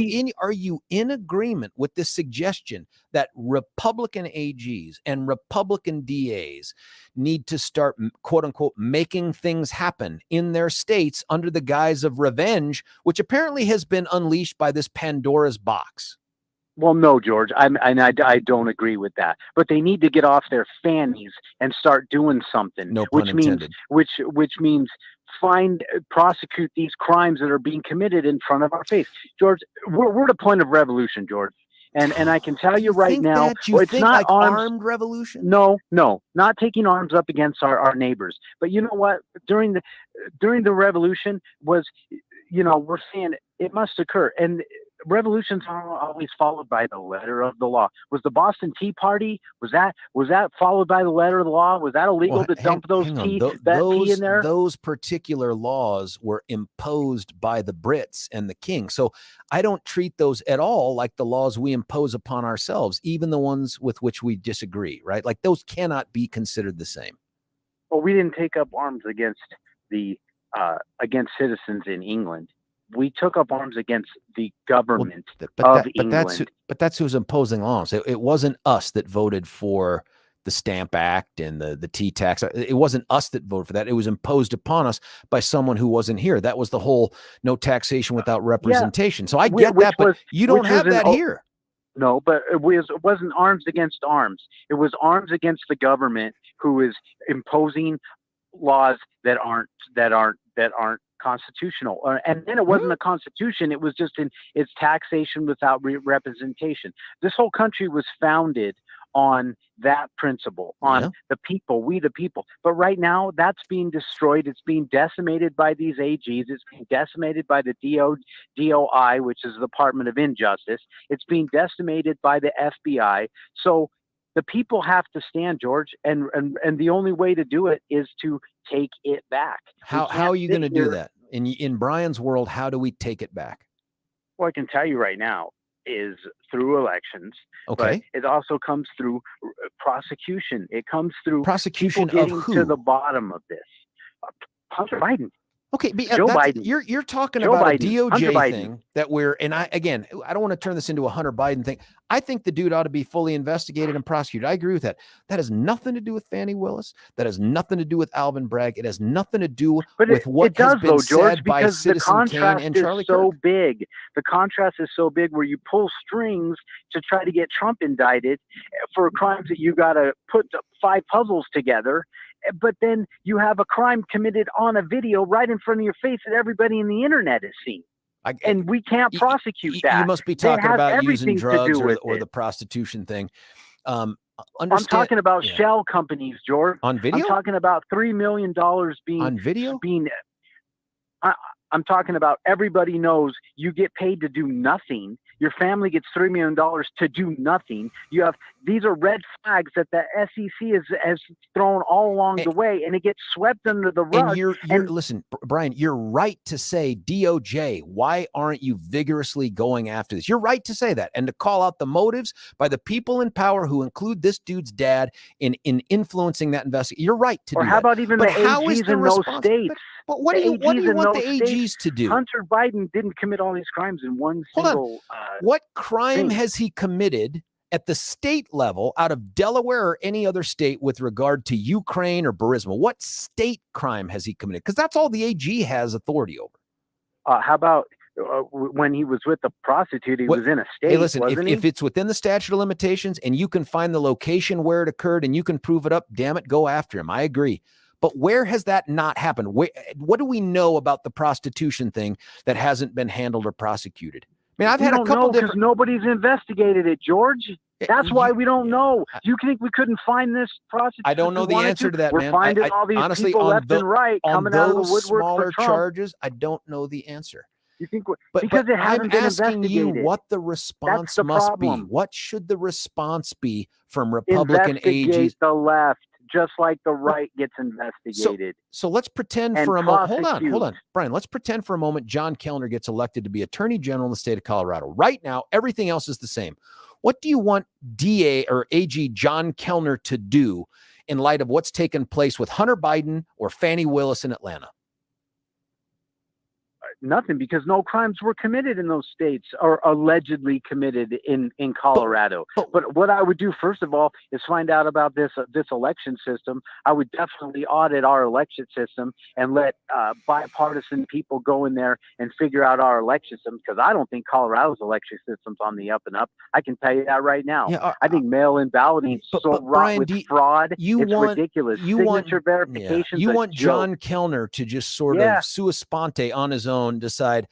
in agreement with this suggestion that Republican AGs and Republican DAs need to start, quote unquote, making things happen in their states under the guise of revenge, which apparently has been unleashed by this Pandora's box? Well, no, George, I don't agree with that. But they need to get off their fannies and start doing something. No pun intended. Which means prosecute these crimes that are being committed in front of our face. George, we're at a point of revolution, George. And I can tell you You right think now, that? You it's think not like arms. armed revolution? No, not taking arms up against our neighbors. But you know what? During the revolution was, we're saying it must occur. And revolutions aren't always followed by the letter of the law. Was the Boston Tea Party, was that followed by the letter of the law? Was that illegal to dump those tea in there? Those particular laws were imposed by the Brits and the king. So I don't treat those at all like the laws we impose upon ourselves, even the ones with which we disagree, right? Like those cannot be considered the same. Well, we didn't take up arms against against citizens in England. We took up arms against the government of England. But that's who's imposing laws. It wasn't us that voted for the Stamp Act and the tea tax. It wasn't us that voted for that. It was imposed upon us by someone who wasn't here. That was the whole no taxation without representation. So I get that, but you don't have that here. No, but it wasn't arms against arms. It was arms against the government who is imposing laws that aren't constitutional. And then it wasn't a constitution. It was just it's taxation without representation. This whole country was founded on that principle, on the people, we the people. But right now that's being destroyed. It's being decimated by these AGs. It's being decimated by the DOI, which is the Department of Injustice. It's being decimated by the FBI. So the people have to stand, George, and the only way to do it is to take it back. How are you going to do that? In Brian's world, how do we take it back? Well, I can tell you right now is through elections. Okay. But it also comes through prosecution. It comes through prosecution people of getting who? to the bottom of this. Hunter Biden. Okay, Joe Biden. You're talking Joe about Biden. a Hunter DOJ Biden. thing that I don't want to turn this into a Hunter Biden thing. I think the dude ought to be fully investigated and prosecuted. I agree with that. That has nothing to do with Fannie Willis. That has nothing to do with Alvin Bragg. It has nothing to do with what has been said by Citizen Kane and Charlie Kirk. So big. The contrast is so big where you pull strings to try to get Trump indicted for crimes that you got to put 5 puzzles together. But then you have a crime committed on a video right in front of your face that everybody in the internet has seen. And we can't prosecute that. You must be talking about using drugs or it. the prostitution thing. I'm talking about shell companies, George. On video? I'm talking about $3 million being on video. I'm talking about everybody knows you get paid to do nothing. Your family gets $3 million to do nothing. These are red flags that the SEC has thrown all along the way, and it gets swept under the rug. And listen, Brian, you're right to say DOJ. Why aren't you vigorously going after this? You're right to say that, and to call out the motives by the people in power who include this dude's dad in influencing that investigation. You're right to do that. Or how about even the AGs in those states? But what do you want the AGs to do? Hunter Biden didn't commit all these crimes in one single. What crime has he committed at the state level out of Delaware or any other state with regard to Ukraine or Burisma? What state crime has he committed? Because that's all the AG has authority over. How about when he was with the prostitute? He was in a state. Hey, listen, wasn't if it's within the statute of limitations and you can find the location where it occurred and you can prove it up, damn it, go after him. I agree. But where has that not happened? What do we know about the prostitution thing that hasn't been handled or prosecuted? I mean, I've had a couple different. Nobody's investigated it, George. That's why we don't know. You think we couldn't find this prostitute? I don't know the answer to that, We're man. finding all these honestly, people left and right coming out of the woodwork smaller for Trump. charges, I don't know the answer. You think because it hasn't been asking investigated. you what the response the must problem. be. What should the response be from Republican Investigate AGs? the left, just like the right gets investigated. So let's pretend for a moment. Hold on, Brian. Let's pretend for a moment John Kellner gets elected to be Attorney General in the state of Colorado. Right now, everything else is the same. What do you want DA or AG John Kellner to do in light of what's taken place with Hunter Biden or Fannie Willis in Atlanta? Nothing, because no crimes were committed in those states or allegedly committed in Colorado. But what I would do, first of all, is find out about this election system. I would definitely audit our election system and let bipartisan people go in there and figure out our election system, because I don't think Colorado's election system's on the up and up. I can tell you that right now. Yeah, I think mail-in balloting is so wrought with fraud. It's ridiculous. Signature verifications. You want John Kellner to just sort of sua sponte on his own decide,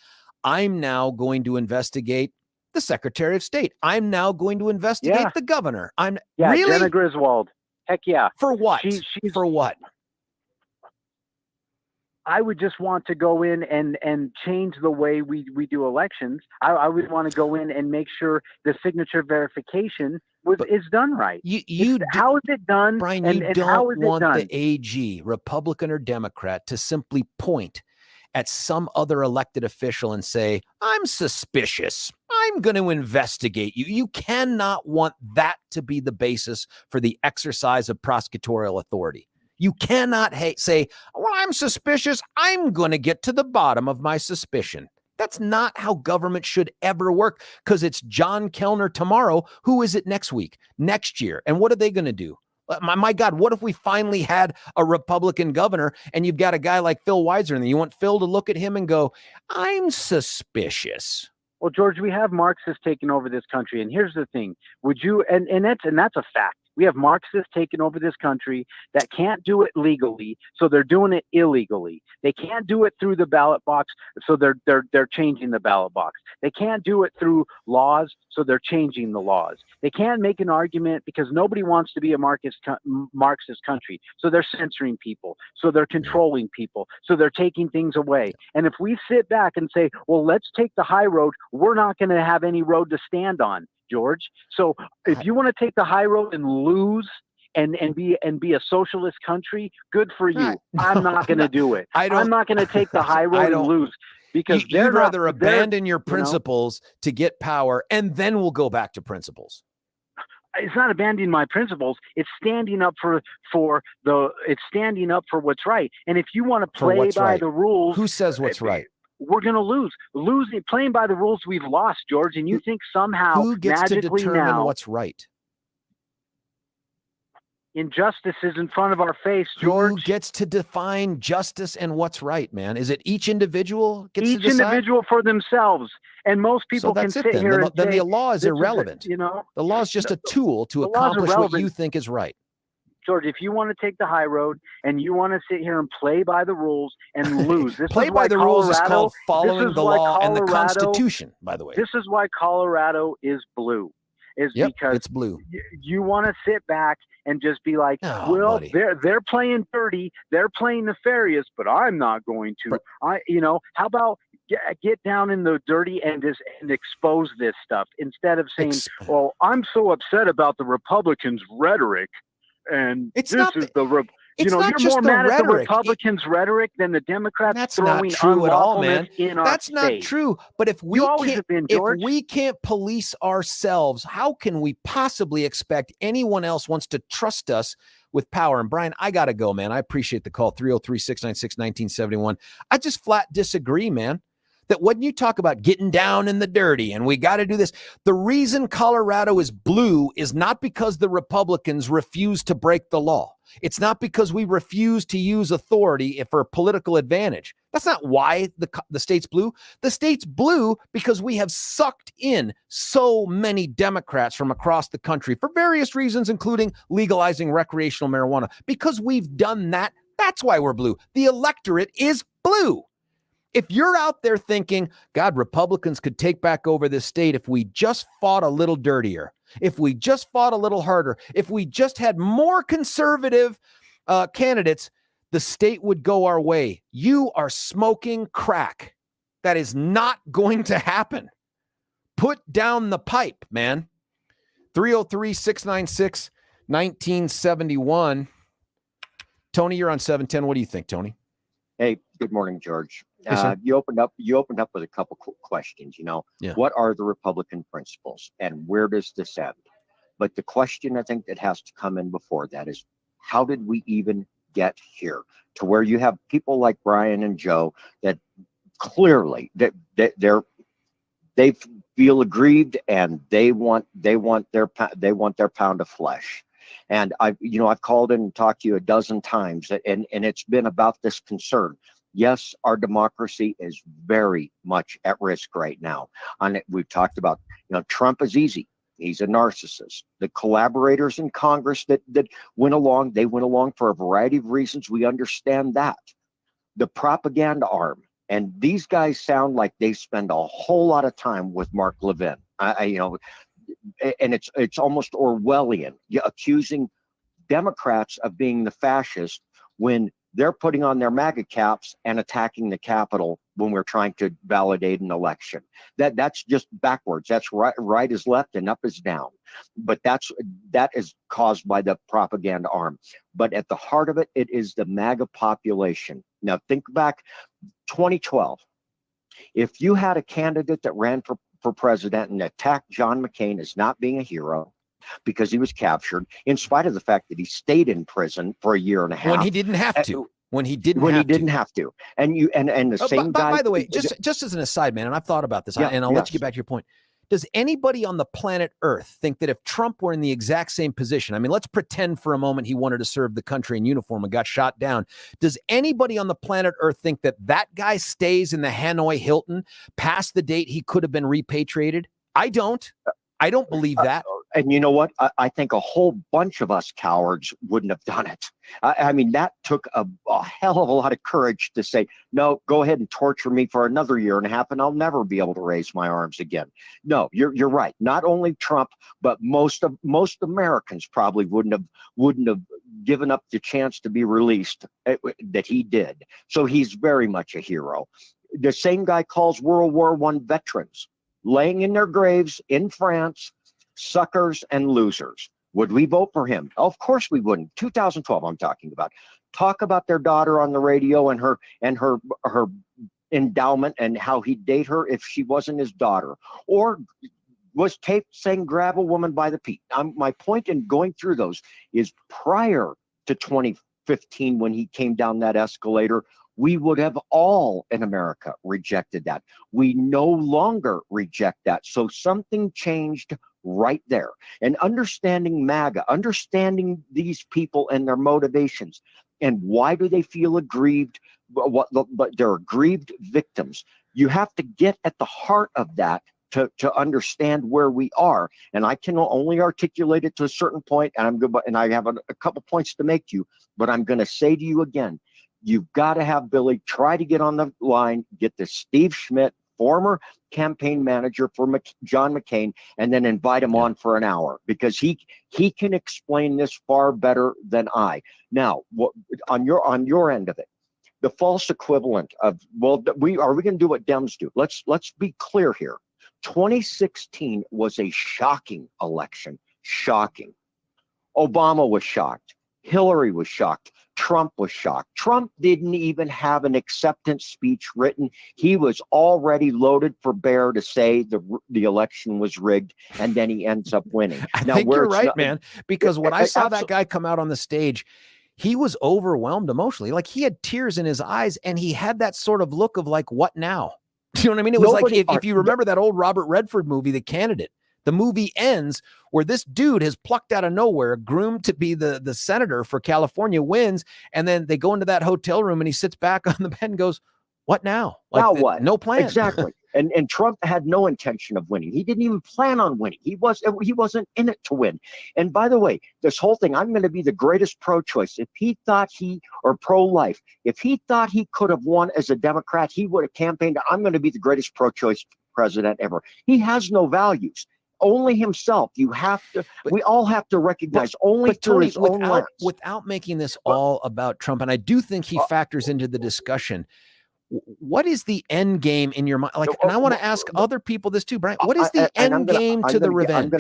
I'm now going to investigate the Secretary of State. I'm now going to investigate the governor. Really? Jenna Griswold. Heck yeah. For what? She's For what? I would just want to go in and change the way we do elections. I would want to go in and make sure the signature verification is done right. How is it done? Brian, and don't how is want it done? the AG, Republican or Democrat, to simply point at some other elected official and say, I'm suspicious. I'm going to investigate you. You cannot want that to be the basis for the exercise of prosecutorial authority. You cannot say, well, I'm suspicious. I'm going to get to the bottom of my suspicion. That's not how government should ever work, because it's John Kellner tomorrow. Who is it next week, next year? And what are they going to do? My God, what if we finally had a Republican governor and you've got a guy like Phil Weiser and you want Phil to look at him and go, I'm suspicious? Well, George, we have Marxists taking over this country. And here's the thing. Would you, and that's a fact. We have Marxists taking over this country that can't do it legally, so they're doing it illegally. They can't do it through the ballot box, so they're changing the ballot box. They can't do it through laws, so they're changing the laws. They can't make an argument because nobody wants to be a Marxist country, so they're censoring people, so they're controlling people, so they're taking things away. And if we sit back and say, well, let's take the high road, we're not going to have any road to stand on, George. So if you want to take the high road and lose and be a socialist country, good for you. No, I'm not going to do it. I'm not going to take the high road and lose, because you'd rather abandon your principles to get power, and then we'll go back to principles. It's not abandoning my principles. It's standing up for what's right. And if you want to play by the rules, who says what's right? We're going to lose. Playing by the rules, we've lost, George. And you think somehow who gets magically to determine now what's right? Injustice is in front of our face, George. Who gets to define justice and what's right, man? Is it each individual gets each to decide? Individual for themselves? And most people can sit here and then say, the law is irrelevant. The law is just a tool to accomplish what you think is right. George, if you want to take the high road and you want to sit here and play by the rules and lose, play by the rules is called following the law and the Constitution, by the way. This is why Colorado is blue. Because it's blue. You want to sit back and just be like, buddy. they're playing dirty, they're playing nefarious, but I'm not going to. How about get down in the dirty and expose this stuff instead of saying, well, I'm so upset about the Republicans' rhetoric. And you're more mad at the Republicans' rhetoric than the Democrats. That's not true at all, man. That's not true. But if we can't police ourselves, how can we possibly expect anyone else wants to trust us with power? And Brian, I gotta go, man. I appreciate the call. 303-696-1971. I just flat disagree, man. That when you talk about getting down in the dirty and we got to do this, the reason Colorado is blue is not because the Republicans refuse to break the law. It's not because we refuse to use authority for political advantage. That's not why the state's blue. The state's blue because we have sucked in so many Democrats from across the country for various reasons, including legalizing recreational marijuana. Because we've done that, that's why we're blue. The electorate is blue. If you're out there thinking, God, Republicans could take back over this state if we just fought a little dirtier, if we just fought a little harder, if we just had more conservative candidates, the state would go our way. You are smoking crack. That is not going to happen. Put down the pipe, man. 303-696-1971. Tony, you're on 710. What do you think, Tony? Hey, good morning, George. Yes, you opened up with a couple questions. What are the Republican principles and where does this end? But the question I think that has to come in before that is, how did we even get here to where you have people like Brian and Joe that clearly they feel aggrieved and they want their pound of flesh. And I've called in and talked to you a dozen times, and it's been about this concern. Yes, our democracy is very much at risk right now. We've talked about, Trump is easy. He's a narcissist. The collaborators in Congress that went along for a variety of reasons. We understand that. The propaganda arm And these guys sound like they spend a whole lot of time with Mark Levin. And it's almost Orwellian, accusing Democrats of being the fascists when they're putting on their MAGA caps and attacking the Capitol when we're trying to validate an election. That's just backwards. That's right is left and up is down. But that is caused by the propaganda arm. But at the heart of it, it is the MAGA population. Now think back 2012. If you had a candidate that ran for president and attacked John McCain as not being a hero, because he was captured, in spite of the fact that he stayed in prison for a year and a half. When he didn't have to. When he didn't have to. And the same guy. By the way, just as an aside, man, and I've thought about this, and I'll let you get back to your point. Does anybody on the planet Earth think that if Trump were in the exact same position, I mean, let's pretend for a moment he wanted to serve the country in uniform and got shot down. Does anybody on the planet Earth think that that guy stays in the Hanoi Hilton past the date he could have been repatriated? I don't believe that. And you know what? I think a whole bunch of us cowards wouldn't have done it. I mean, that took a hell of a lot of courage to say, no, go ahead and torture me for another year and a half, and I'll never be able to raise my arms again. No, you're right. Not only Trump, but most Americans probably wouldn't have given up the chance to be released that he did. So he's very much a hero. The same guy calls World War I veterans laying in their graves in France suckers and losers. Would we vote for him? Of course we wouldn't. 2012, I'm talking about. Talk about their daughter on the radio and her endowment and how he'd date her if she wasn't his daughter, or was taped saying grab a woman by the feet. My point in going through those is prior to 2015, when he came down that escalator, we would have all in America rejected that. We no longer reject that. So something changed right there. And understanding MAGA, understanding these people and their motivations, and why do they feel aggrieved, but they're aggrieved victims. You have to get at the heart of that to understand where we are. And I can only articulate it to a certain point, and I'm good, and I have a couple points to make to you, but I'm going to say to you again, you've got to have Billy try to get on the line, get this Steve Schmidt, former campaign manager for John McCain, and then invite him on for an hour, because he can explain this far better than I. Now, on your end of it, the false equivalent of, well, are we going to do what Dems do? Let's be clear here. 2016 was a shocking election. Shocking. Obama was shocked. Hillary was shocked. Trump was shocked. Trump didn't even have an acceptance speech written. He was already loaded for bear to say the election was rigged, and then he ends up winning. I think you're right, man, because when I saw that guy come out on the stage, he was overwhelmed emotionally. Like, he had tears in his eyes, and he had that sort of look of like, what now? You know what I mean? It was like, if you remember that old Robert Redford movie, The Candidate, the movie ends where this dude has plucked out of nowhere, groomed to be the senator for California, wins, and then they go into that hotel room and he sits back on the bed and goes, what now? Like, now what? No plan. Exactly. And Trump had no intention of winning. He didn't even plan on winning. He wasn't in it to win. And by the way, this whole thing, I'm going to be the greatest pro-choice. If he thought or pro-life, if he thought he could have won as a Democrat, he would have campaigned, I'm going to be the greatest pro-choice president ever. He has no values. Only himself. We all have to recognize only through his own lens. Without making this all about Trump, and I do think he factors into the discussion. What is the end game in your mind? Like, and I want to ask other people this too, Brian. What is the end game to the revenge?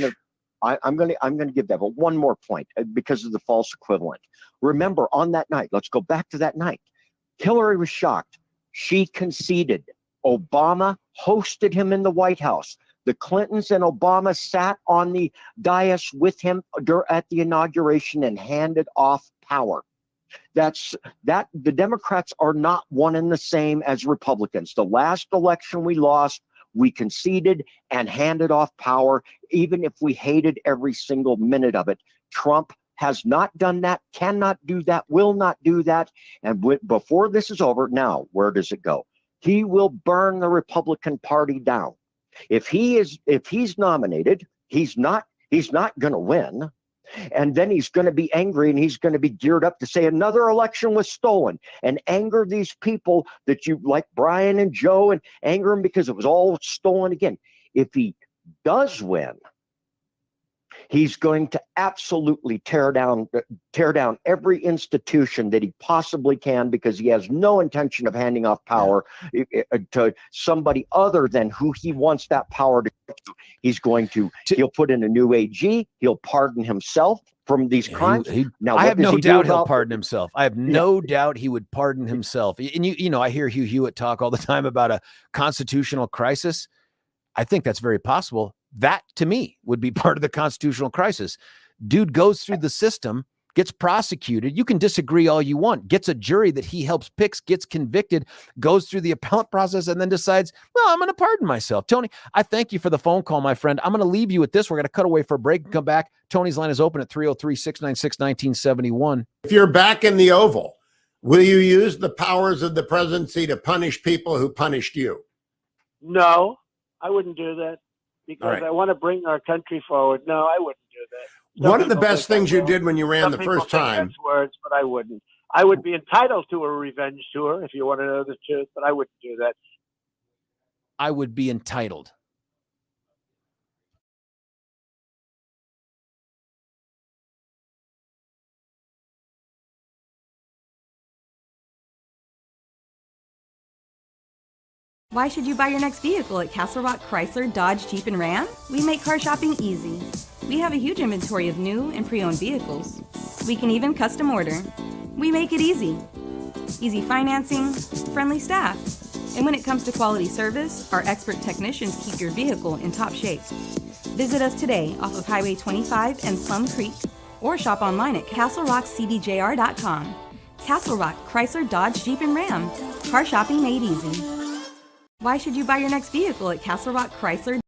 I'm going to give that, but one more point because of the false equivalent. Remember, on that night, let's go back to that night. Hillary was shocked. She conceded. Obama hosted him in the White House. The Clintons and Obama sat on the dais with him at the inauguration and handed off power. The Democrats are not one and the same as Republicans. The last election we lost, we conceded and handed off power, even if we hated every single minute of it. Trump has not done that, cannot do that, will not do that. And before this is over, now, where does it go? He will burn the Republican Party down. If he's nominated, he's not going to win. And then he's going to be angry, and he's going to be geared up to say another election was stolen and anger these people that you like, Brian and Joe, and anger them because it was all stolen again. If he does win, he's going to absolutely tear down every institution that he possibly can, because he has no intention of handing off power to somebody other than who he wants that power to go to. He's going to, he'll put in a new AG. He'll pardon himself from these crimes. Now, I have no doubt he'll pardon himself. I have no doubt he would pardon himself. And you know, I hear Hugh Hewitt talk all the time about a constitutional crisis. I think that's very possible. That, to me, would be part of the constitutional crisis. Dude goes through the system, gets prosecuted. You can disagree all you want, gets a jury that he helps picks, gets convicted, goes through the appellate process, and then decides, well, I'm going to pardon myself. Tony, I thank you for the phone call, my friend. I'm going to leave you with this. We're going to cut away for a break and come back. Tony's line is open at 303-696-1971. If you're back in the Oval, will you use the powers of the presidency to punish people who punished you? No, I wouldn't do that. Because right. I want to bring our country forward. No, I wouldn't do that. One of the best things you did when you ran the first time. Words, but I wouldn't. I would be entitled to a revenge tour, if you want to know the truth, but I wouldn't do that. I would be entitled. Why should you buy your next vehicle at Castle Rock Chrysler, Dodge, Jeep, and Ram? We make car shopping easy. We have a huge inventory of new and pre-owned vehicles. We can even custom order. We make it easy. Easy financing, friendly staff. And when it comes to quality service, our expert technicians keep your vehicle in top shape. Visit us today off of Highway 25 and Plum Creek, or shop online at castlerockcdjr.com. Castle Rock Chrysler, Dodge, Jeep, and Ram. Car shopping made easy. Why should you buy your next vehicle at Castle Rock Chrysler?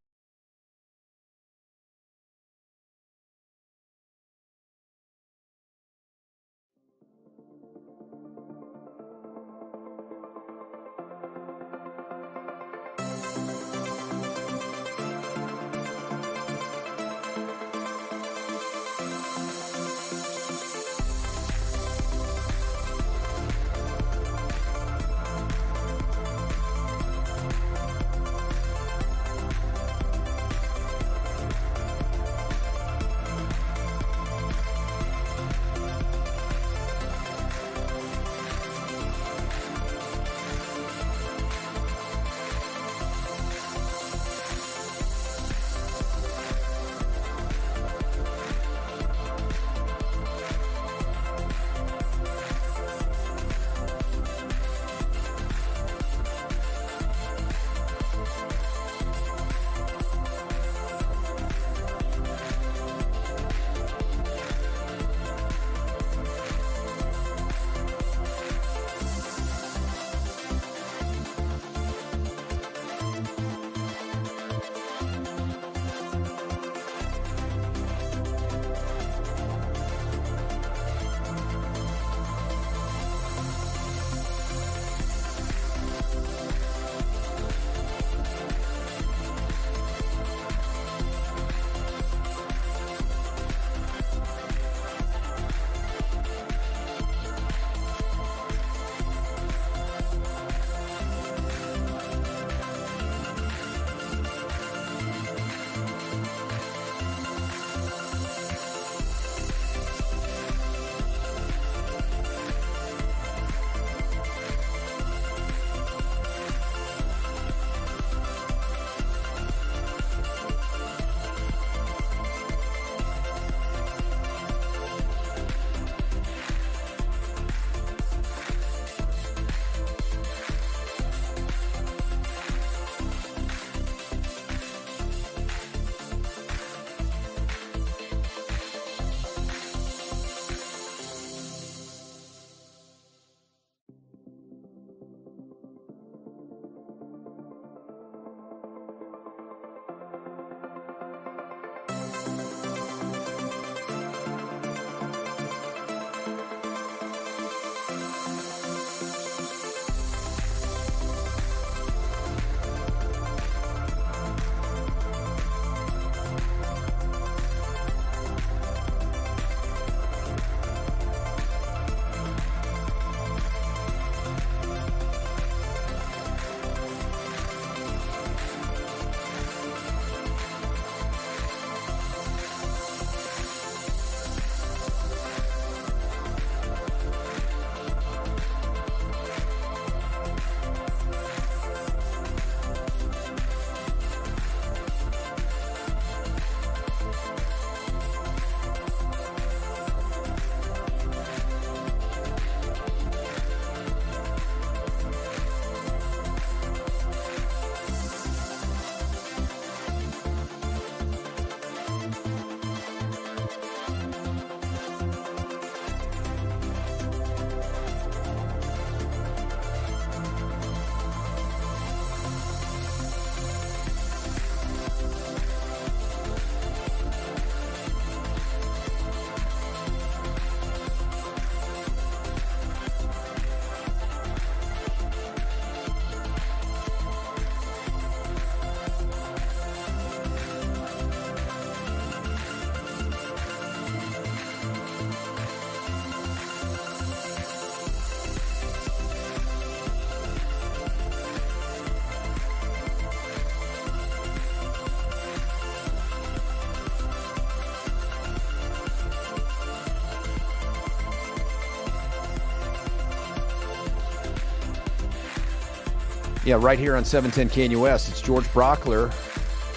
Yeah, right here on 710 KNUS. It's George Brauchler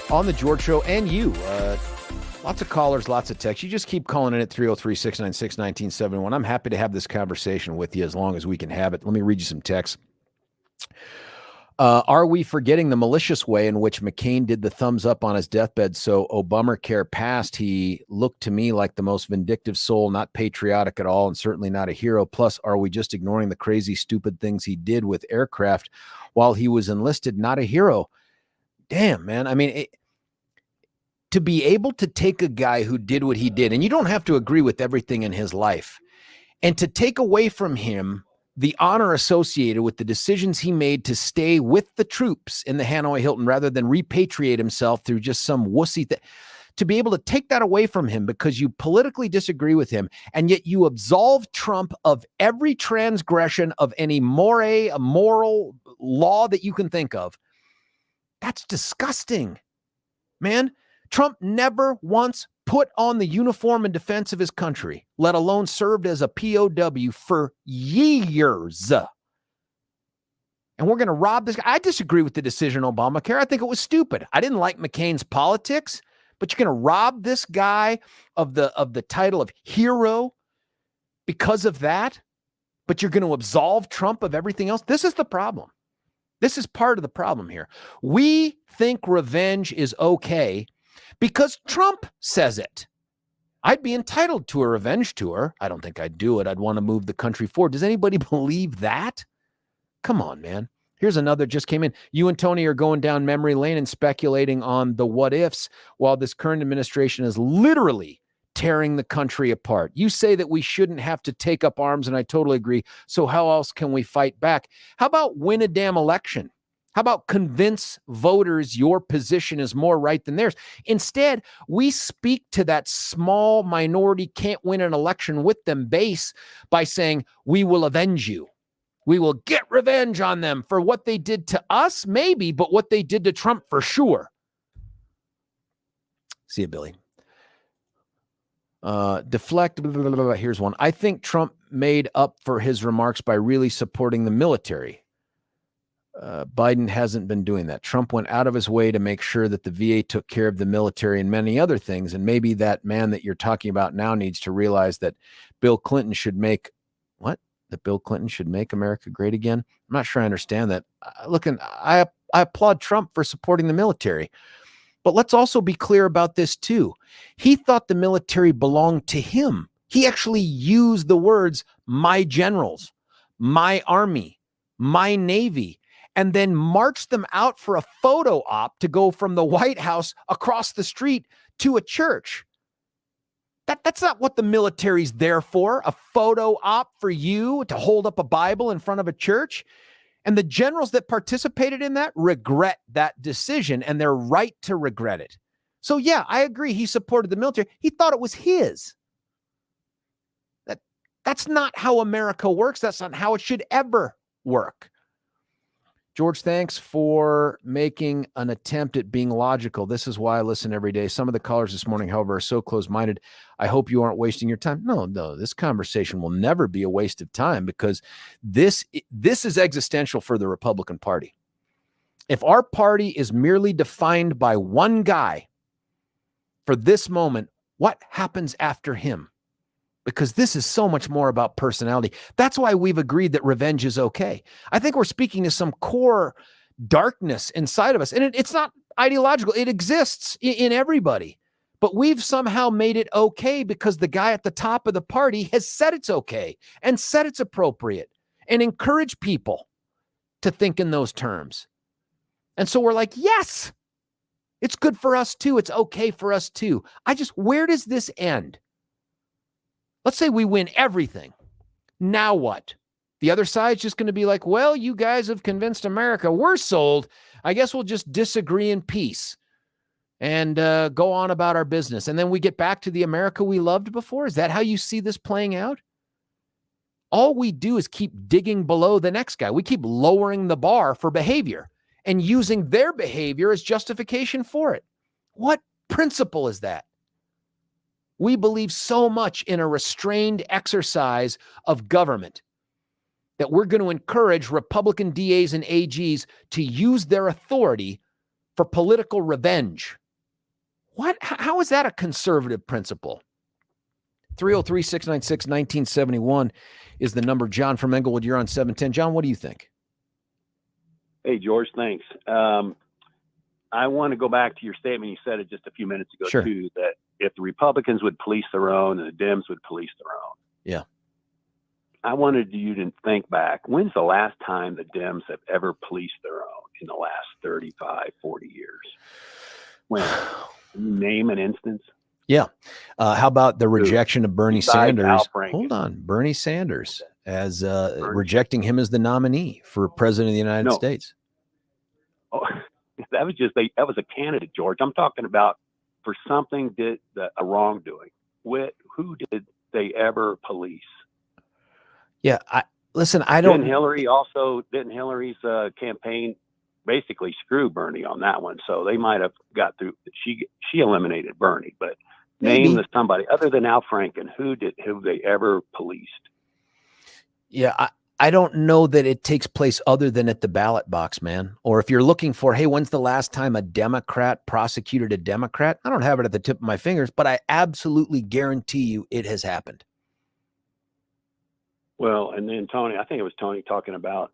on the George Show, and you. Lots of callers, lots of texts. You just keep calling in at 303-696-1971. I'm happy to have this conversation with you as long as we can have it. Let me read you some texts. Are we forgetting the malicious way in which McCain did the thumbs up on his deathbed so Obamacare passed? He looked to me like the most vindictive soul, not patriotic at all, and certainly not a hero. Plus, are we just ignoring the crazy, stupid things he did with aircraft while he was enlisted? Not a hero. Damn, man. I mean, to be able to take a guy who did what he did, and you don't have to agree with everything in his life, and to take away from him the honor associated with the decisions he made to stay with the troops in the Hanoi Hilton rather than repatriate himself through just some wussy thing, to be able to take that away from him because you politically disagree with him, and yet you absolve Trump of every transgression of any moral law that you can think of. That's disgusting, man. Trump never once put on the uniform in defense of his country, let alone served as a POW for years. And we're going to rob this guy. I disagree with the decision on Obamacare. I think it was stupid. I didn't like McCain's politics, but you're going to rob this guy of the title of hero because of that, but you're going to absolve Trump of everything else. This is the problem. This is part of the problem here. We think revenge is okay because Trump says it. I'd be entitled to a revenge tour. I don't think I'd do it. I'd want to move the country forward. Does anybody believe that? Come on, man. Here's another just came in. You and Tony are going down memory lane and speculating on the what ifs while this current administration is literally tearing the country apart. You say that we shouldn't have to take up arms, and I totally agree. So how else can we fight back? How about win a damn election? How about convince voters your position is more right than theirs? Instead, we speak to that small minority can't win an election with them base by saying, we will avenge you. We will get revenge on them for what they did to us, maybe, but what they did to Trump for sure. See you, Billy. Deflect. Blah, blah, blah, blah. Here's one. I think Trump made up for his remarks by really supporting the military. Biden hasn't been doing that. Trump went out of his way to make sure that the VA took care of the military and many other things. And maybe that man that you're talking about now needs to realize that Bill Clinton should make America great again. I'm not sure I understand that. I applaud Trump for supporting the military, but let's also be clear about this too. He thought the military belonged to him. He actually used the words, my generals, my army, my Navy, and then marched them out for a photo op to go from the White House across the street to a church. That's not what the military's there for, a photo op for you to hold up a Bible in front of a church. And the generals that participated in that regret that decision, and they're right to regret it. So yeah, I agree. He supported the military. He thought it was his. That's not how America works. That's not how it should ever work. George, thanks for making an attempt at being logical. This is why I listen every day. Some of the callers this morning, however, are so close-minded. I hope you aren't wasting your time. No, this conversation will never be a waste of time because this is existential for the Republican Party. If our party is merely defined by one guy for this moment, what happens after him? Because this is so much more about personality. That's why we've agreed that revenge is okay. I think we're speaking to some core darkness inside of us. And it's not ideological. It exists in everybody. But we've somehow made it okay because the guy at the top of the party has said it's okay and said it's appropriate and encouraged people to think in those terms. And so we're like, yes, it's good for us too. It's okay for us too. Where does this end? Let's say we win everything. Now what? The other side's just going to be like, well, you guys have convinced America. We're sold. I guess we'll just disagree in peace and go on about our business. And then we get back to the America we loved before. Is that how you see this playing out? All we do is keep digging below the next guy. We keep lowering the bar for behavior and using their behavior as justification for it. What principle is that? We believe so much in a restrained exercise of government that we're going to encourage Republican DAs and AGs to use their authority for political revenge. What? How is that a conservative principle? 303-696-1971 is the number. John from Englewood, you're on 710. John, what do you think? Hey, George, thanks. I want to go back to your statement. You said it just a few minutes ago, Sure. too, that if the Republicans would police their own and the Dems would police their own. Yeah. I wanted you to think back. When's the last time the Dems have ever policed their own in the last 35, 40 years? When? Can you name an instance? Yeah. How about the rejection of Bernie Besides Al Sanders? Franken. Hold on. Bernie Sanders as rejecting him as the nominee for president of the United States. Oh, that was a candidate, George. I'm talking about for something a wrongdoing. Who did they ever police? Yeah. Listen, I don't. Didn't Hillary's campaign basically screw Bernie on that one? So they might have got through. She eliminated Bernie, but name somebody other than Al Franken who they ever policed. Yeah, I don't know that it takes place other than at the ballot box, man. Or if you're looking for, hey, when's the last time a Democrat prosecuted a Democrat? I don't have it at the tip of my fingers, but I absolutely guarantee you it has happened. Well, and then Tony, I think it was Tony talking about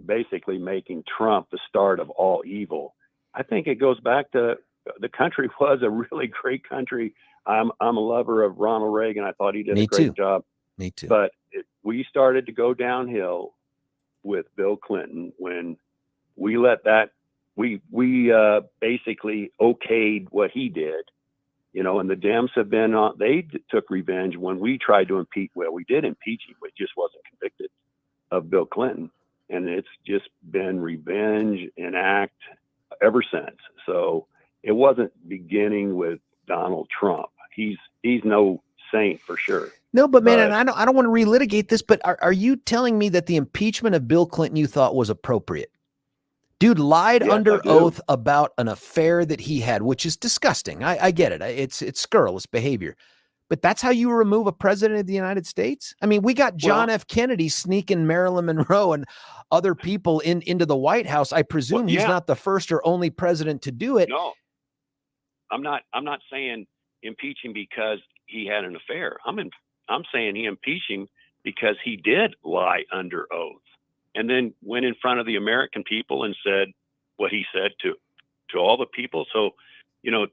basically making Trump the start of all evil. I think it goes back to the country was a really great country. I'm a lover of Ronald Reagan. I thought he did a great job. Me too. But we started to go downhill with Bill Clinton when we let that we basically okayed what he did. And the Dems have been on, they took revenge when we tried to impeach. Well, we did impeach him, but just wasn't convicted of Bill Clinton. And it's just been revenge in act ever since. So it wasn't beginning with Donald Trump. He's no saint for sure. No, but man, and I don't want to relitigate this, but are you telling me that the impeachment of Bill Clinton you thought was appropriate? Dude lied under oath about an affair that he had, which is disgusting. I get it. It's scurrilous behavior. But that's how you remove a president of the United States? I mean, we got John F. Kennedy sneaking Marilyn Monroe and other people into the White House. I presume he's not the first or only president to do it. No, I'm not saying impeach him because he had an affair. I'm saying he impeach him because he did lie under oath. And then went in front of the American people and said what he said to all the people. So,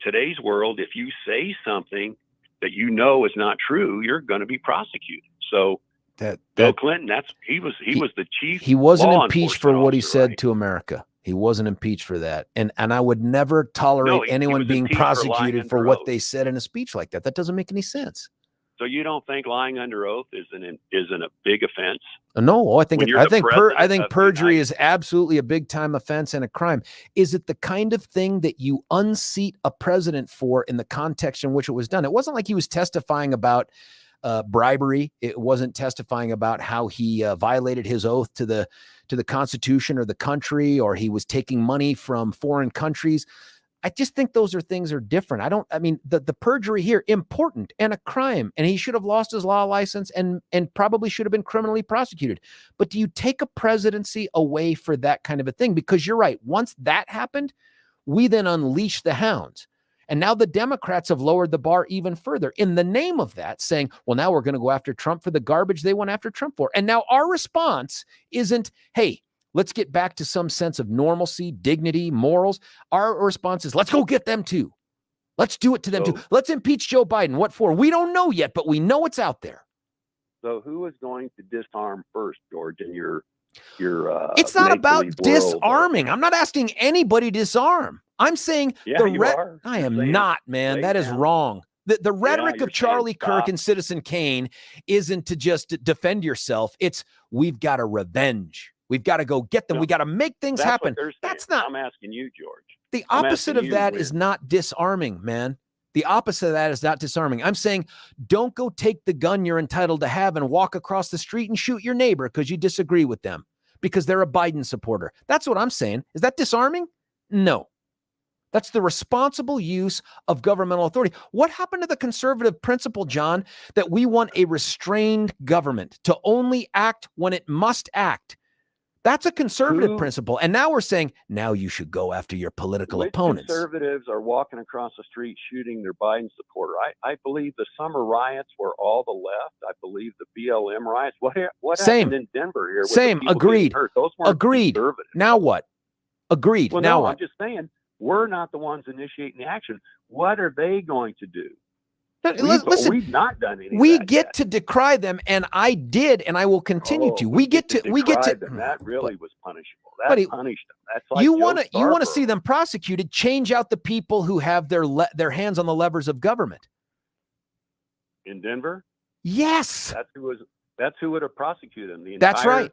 today's world, if you say something that is not true, you're going to be prosecuted. So Bill Clinton, he was the chief. He wasn't impeached for what he said to America. He wasn't impeached for that. And I would never tolerate anyone being prosecuted for what they said in a speech like that. That doesn't make any sense. So you don't think lying under oath isn't a big offense? No, I think perjury is absolutely a big time offense and a crime. Is it the kind of thing that you unseat a president for in the context in which it was done? It wasn't like he was testifying about bribery. It wasn't testifying about how he violated his oath to the Constitution or the country, or he was taking money from foreign countries. I just think those things are different. The perjury here, important and a crime, and he should have lost his law license and probably should have been criminally prosecuted. But do you take a presidency away for that kind of a thing? Because you're right. Once that happened, we then unleashed the hounds. And now the Democrats have lowered the bar even further in the name of that, saying, well, now we're going to go after Trump for the garbage they went after Trump for. And now our response isn't, hey, let's get back to some sense of normalcy, dignity, morals. Our response is, let's go get them too. Let's do it to them too. Let's impeach Joe Biden. What for? We don't know yet, but we know it's out there. So who is going to disarm first, George, in your it's not about disarming. I'm not asking anybody to disarm. I'm saying I am not, man. That is wrong. The rhetoric of Charlie Kirk and Citizen Kane isn't to just defend yourself. It's we've got to revenge. We've got to go get them. We got to make things happen. That's not. I'm asking you, George. The opposite of that is not disarming, man. The opposite of that is not disarming. I'm saying don't go take the gun you're entitled to have and walk across the street and shoot your neighbor because you disagree with them because they're a Biden supporter. That's what I'm saying. Is that disarming? No. That's the responsible use of governmental authority. What happened to the conservative principle, John, that we want a restrained government to only act when it must act? That's a conservative principle. And now we're saying, now you should go after your political opponents. Conservatives are walking across the street shooting their Biden supporter. I believe the summer riots were all the left. I believe the BLM riots. What happened in Denver here? With the people Agreed. hurt? Those weren't conservative. Now what? Agreed. Well, now no, what? I'm just saying, we're not the ones initiating the action. What are they going to do? Listen, we've not done anything. We get to decry them, and I did, and I will continue to. We get to. Them. That really was punishable. That punished them. That's like you want to see them prosecuted. Change out the people who have their hands on the levers of government. In Denver. Yes. That's who would have prosecuted them. That's right.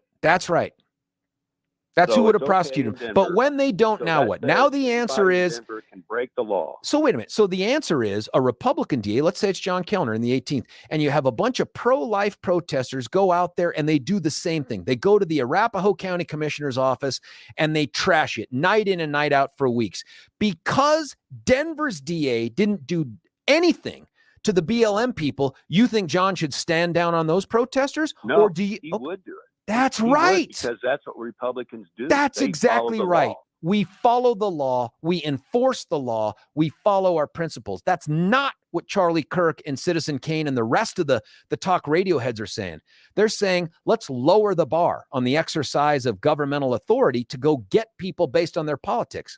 That's who would have prosecuted him. But when they don't, now what? Now the answer is Denver can break the law. So wait a minute. So the answer is a Republican DA, let's say it's John Kellner in the 18th, and you have a bunch of pro-life protesters go out there and they do the same thing. They go to the Arapahoe County Commissioner's office and they trash it night in and night out for weeks. Because Denver's DA didn't do anything to the BLM people, you think John should stand down on those protesters? No, or do you, he would do it. That's right. Because that's what Republicans do. That's exactly right. We follow the law. We enforce the law. We follow our principles. That's not what Charlie Kirk and Citizen Kane and the rest of the talk radio heads are saying. They're saying, let's lower the bar on the exercise of governmental authority to go get people based on their politics.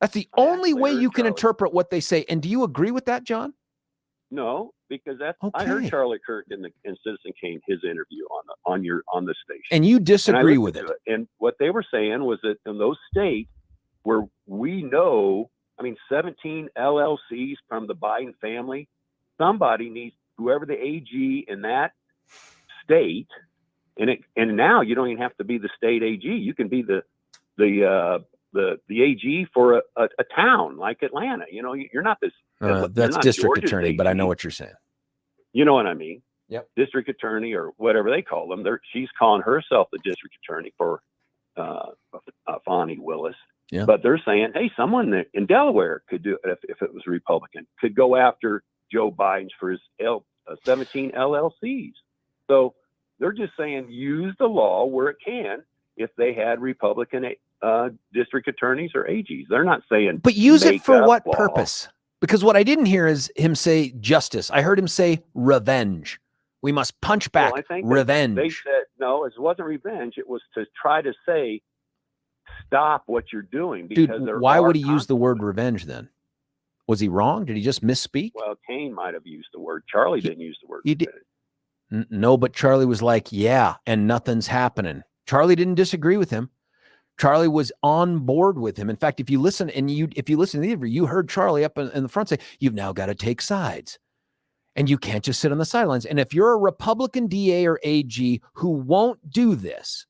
That's the only way you can interpret what they say. And do you agree with that, John? No, because I heard Charlie Kirk in Citizen Kane, his interview on the station, and you disagree with it. And what they were saying was that in those states where we know, 17 LLCs from the Biden family, somebody needs, whoever the AG in that state, and now you don't even have to be the state AG. You can be the AG for a town like Atlanta. You're not this. That's district attorney, but I know what you're saying. You know what I mean? Yep. District attorney or whatever they call them. She's calling herself the district attorney for Fani Willis. Yeah. But they're saying, hey, someone in Delaware could do it if it was Republican, could go after Joe Biden for his 17 LLCs. So they're just saying use the law where it can if they had Republican district attorneys or AGs. They're not saying, but use it for what law. Purpose? Because what I didn't hear is him say justice. I heard him say revenge. We must punch back. Well, I think revenge. They said, no, it wasn't revenge. It was to try to say, stop what you're doing. Because Dude, why would he use the word revenge then? Was he wrong? Did he just misspeak? Well, Kane might have used the word. Charlie didn't use the word. He did. No, but Charlie was like, yeah, and nothing's happening. Charlie didn't disagree with him. Charlie was on board with him. In fact, if you listen to the interview, you heard Charlie up in the front say, you've now got to take sides and you can't just sit on the sidelines. And if you're a Republican DA or AG who won't do this,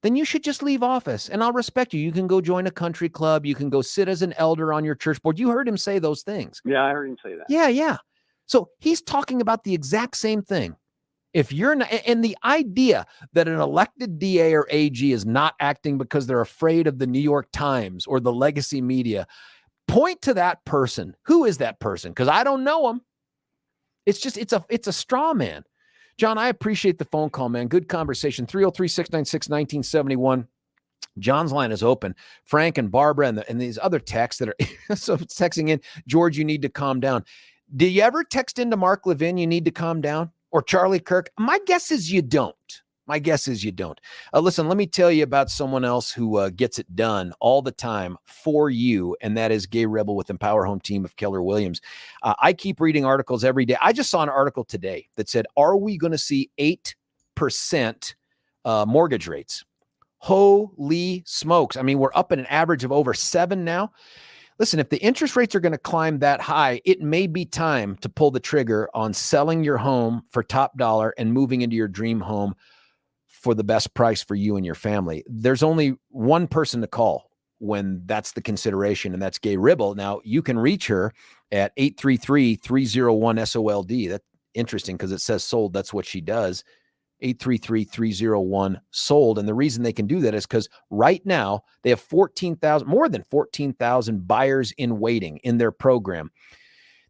then you should just leave office and I'll respect you. You can go join a country club. You can go sit as an elder on your church board. You heard him say those things. Yeah, I heard him say that. Yeah. So he's talking about the exact same thing. If you're not, and the idea that an elected DA or AG is not acting because they're afraid of the New York Times or the legacy media, point to that person. Who is that person? Because I don't know him. It's a straw man. John, I appreciate the phone call, man. Good conversation. 303-696-1971. John's line is open. Frank and Barbara and these other texts that are so texting in, George, you need to calm down. Do you ever text into Mark Levin, you need to calm down? Or Charlie Kirk? My guess is you don't. Listen, let me tell you about someone else who gets it done all the time for you, and that is Gay Rebel with Empower Home Team of Keller Williams. I keep reading articles every day. I just saw an article today that said, are we going to see 8% mortgage rates? Holy smokes. We're up at an average of over 7 now. Listen, if the interest rates are going to climb that high, it may be time to pull the trigger on selling your home for top dollar and moving into your dream home for the best price for you and your family. There's only one person to call when that's the consideration, and that's Gay Ribble. Now, you can reach her at 833-301-SOLD. That's interesting because it says sold. That's what she does. 833-301-SOLD. And the reason they can do that is because right now they have more than 14,000 buyers in waiting in their program.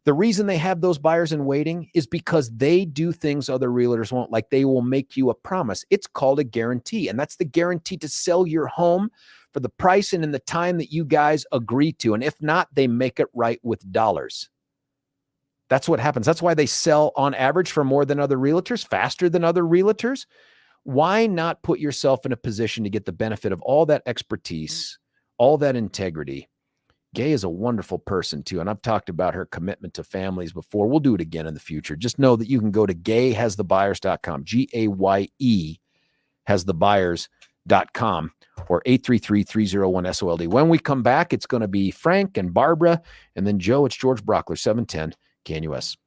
The reason they have those buyers in waiting is because they do things other realtors won't, like they will make you a promise. It's called a guarantee, and that's the guarantee to sell your home for the price and in the time that you guys agree to. And if not, they make it right with dollars. That's what happens. That's why they sell on average for more than other realtors, faster than other realtors. Why not put yourself in a position to get the benefit of all that expertise, all that integrity? Gay is a wonderful person too, and I've talked about her commitment to families before. We'll do it again in the future. Just know that you can go to gayhasthebuyers.com, GAYE hasthebuyers.com, or 833-301-SOLD. When we come back, it's going to be Frank and Barbara, and then Joe. It's George Brauchler, 710 KNUS.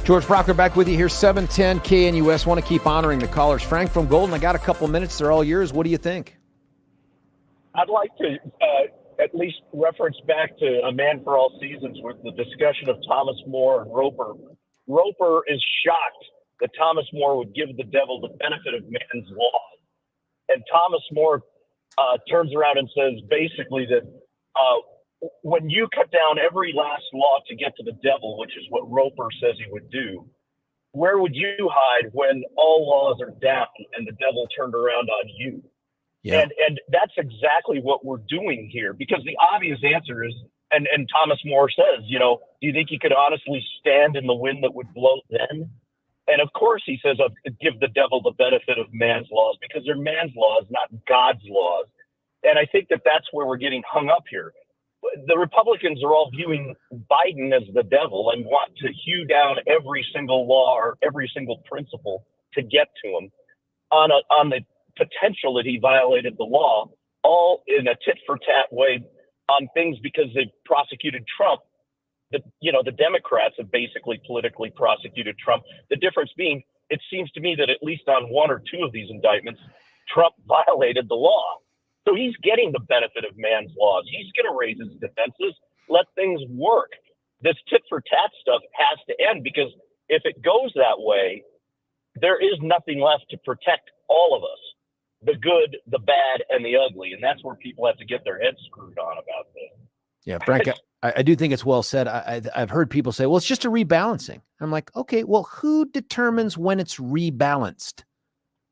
George Brauchler back with you here, 710 KNUS. Want to keep honoring the callers. Frank from Golden, I got a couple minutes. They're all yours. What do you think? I'd like to at least reference back to A Man for All Seasons with the discussion of Thomas More and Roper. Roper is shocked that Thomas More would give the devil the benefit of man's law. And Thomas More turns around and says basically that when you cut down every last law to get to the devil, which is what Roper says he would do, where would you hide when all laws are down and the devil turned around on you? Yeah. And that's exactly what we're doing here, because the obvious answer is, and Thomas More says, you know, do you think you could honestly stand in the wind that would blow then? And of course he says, give the devil the benefit of man's laws, because they're man's laws, not God's laws. And I think that that's where we're getting hung up here. The Republicans are all viewing Biden as the devil and want to hew down every single law or every single principle to get to him on the potential that he violated the law, all in a tit-for-tat way on things because they prosecuted Trump. The Democrats have basically politically prosecuted Trump. The difference being, it seems to me that at least on one or two of these indictments, Trump violated the law. So he's getting the benefit of man's laws. He's going to raise his defenses, let things work. This tit-for-tat stuff has to end, because if it goes that way, there is nothing left to protect all of us, the good, the bad, and the ugly. And that's where people have to get their heads screwed on about this. Yeah, Frank, I do think it's well said. I've heard people say, well, it's just a rebalancing. I'm like, okay, well, who determines when it's rebalanced?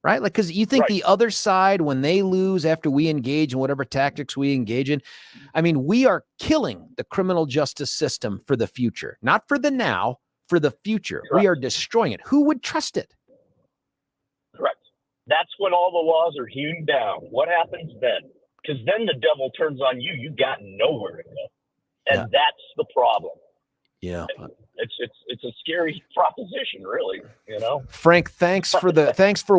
Right? Like, because you think the other side, when they lose after we engage in whatever tactics we engage in, I mean, we are killing the criminal justice system for the future, not for the now, for the future. Correct. We are destroying it. Who would trust it? Correct. That's when all the laws are hewn down. What happens then? Because then the devil turns on you. You got nowhere to go. And that's the problem. Yeah. It's a scary proposition, really, you know. Frank, thanks for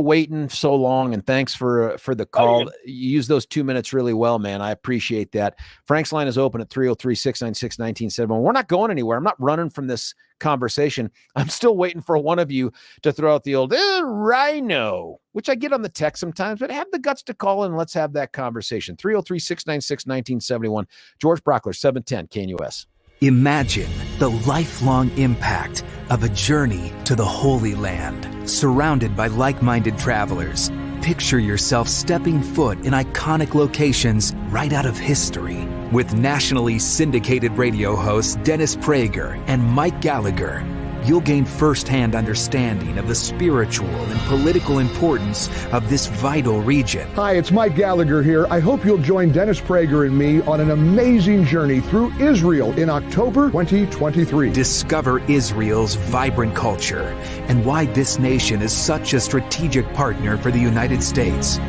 waiting so long, and thanks for the call. You used those 2 minutes really well, man. I appreciate that. Frank's line is open at 303-696-1971. We're not going anywhere. I'm not running from this conversation. I'm still waiting for one of you to throw out the old rhino, which I get on the text sometimes, but have the guts to call in and let's have that conversation. 303-696-1971. George Brauchler, 710 KNUS. Imagine the lifelong impact of a journey to the Holy Land, surrounded by like-minded travelers. Picture yourself stepping foot in iconic locations right out of history. With nationally syndicated radio hosts Dennis Prager and Mike Gallagher, you'll gain firsthand understanding of the spiritual and political importance of this vital region. Hi, it's Mike Gallagher here. I hope you'll join Dennis Prager and me on an amazing journey through Israel in October 2023. Discover Israel's vibrant culture and why this nation is such a strategic partner for the United States.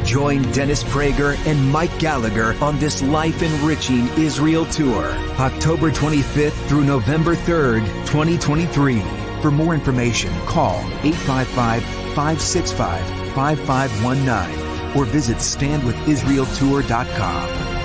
Join Dennis Prager and Mike Gallagher on this life-enriching Israel tour, October 25th through November 3rd, 2023. For more information, call 855-565-5519 or visit standwithisraeltour.com.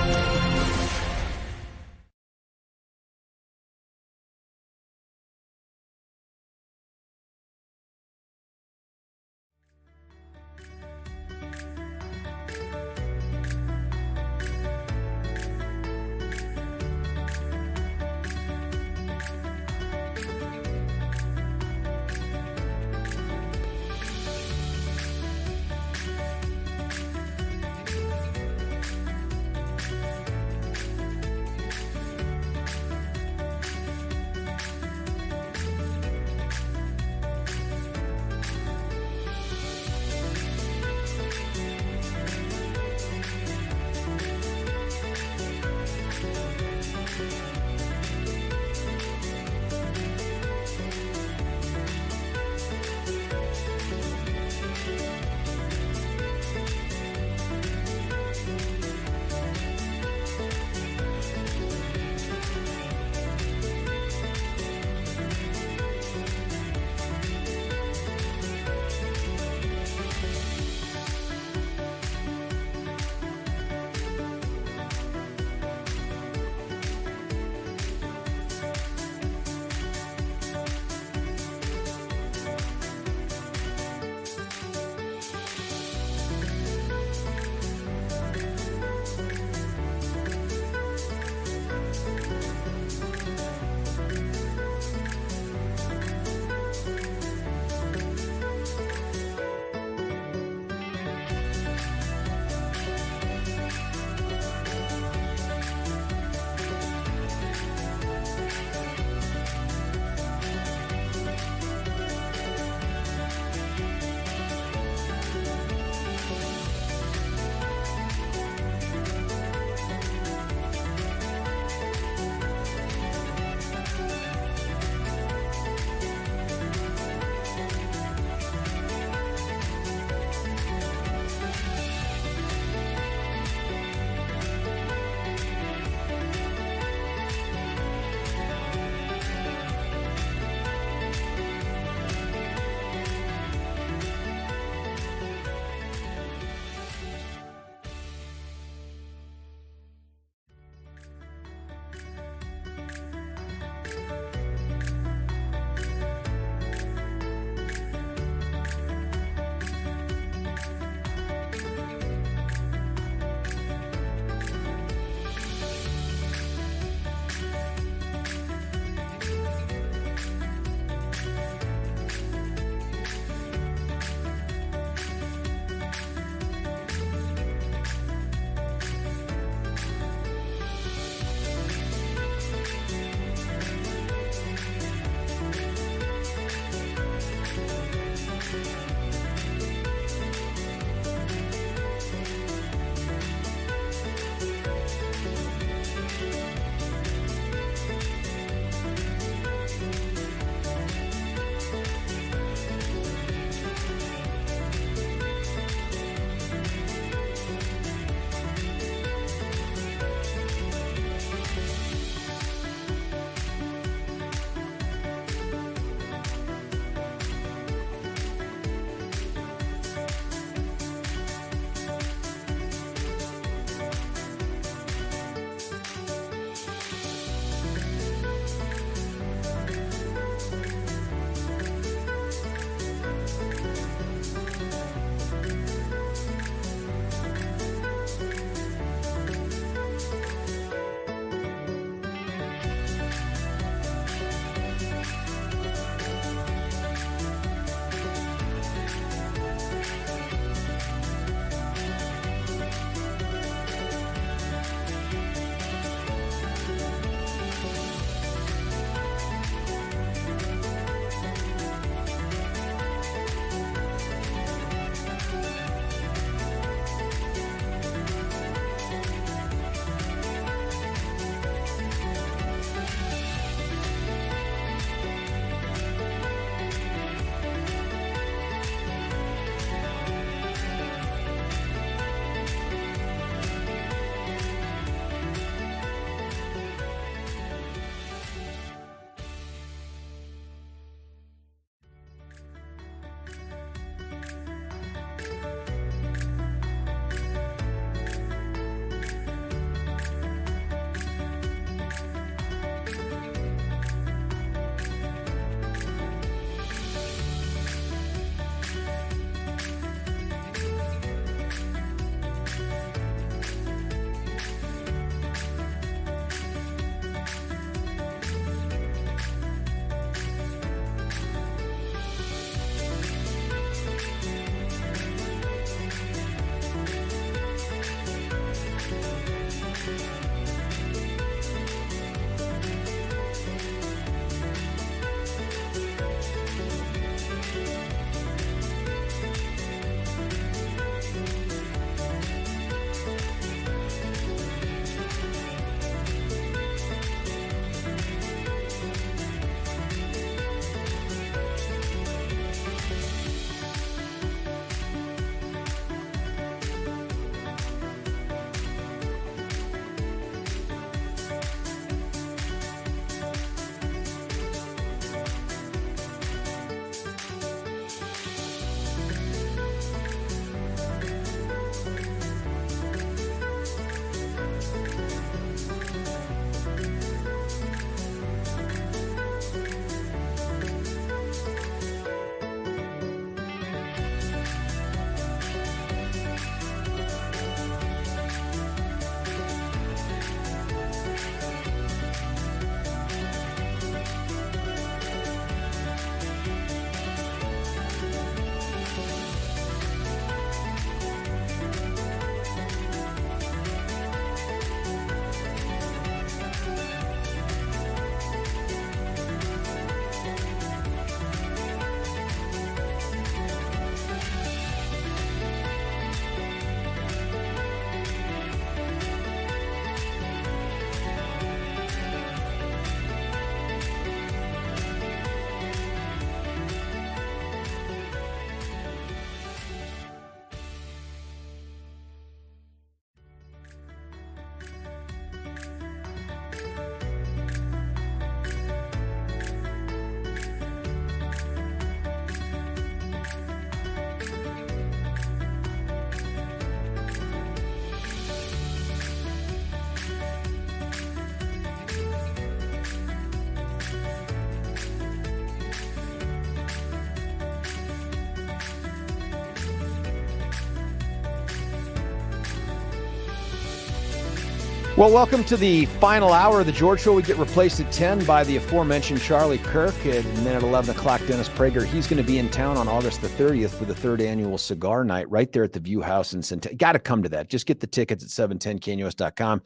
Well, welcome to the final hour of the George Show. We get replaced at 10 by the aforementioned Charlie Kirk. And then at 11 o'clock, Dennis Prager. He's going to be in town on August the 30th for the 3rd annual cigar night right there at the View House in Centennial. Got to come to that. Just get the tickets at 710knus.com.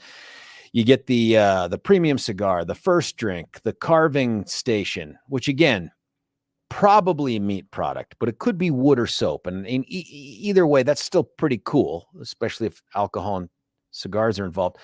You get the premium cigar, the first drink, the carving station, which again, probably a meat product, but it could be wood or soap. And either way, that's still pretty cool, especially if alcohol and cigars are involved.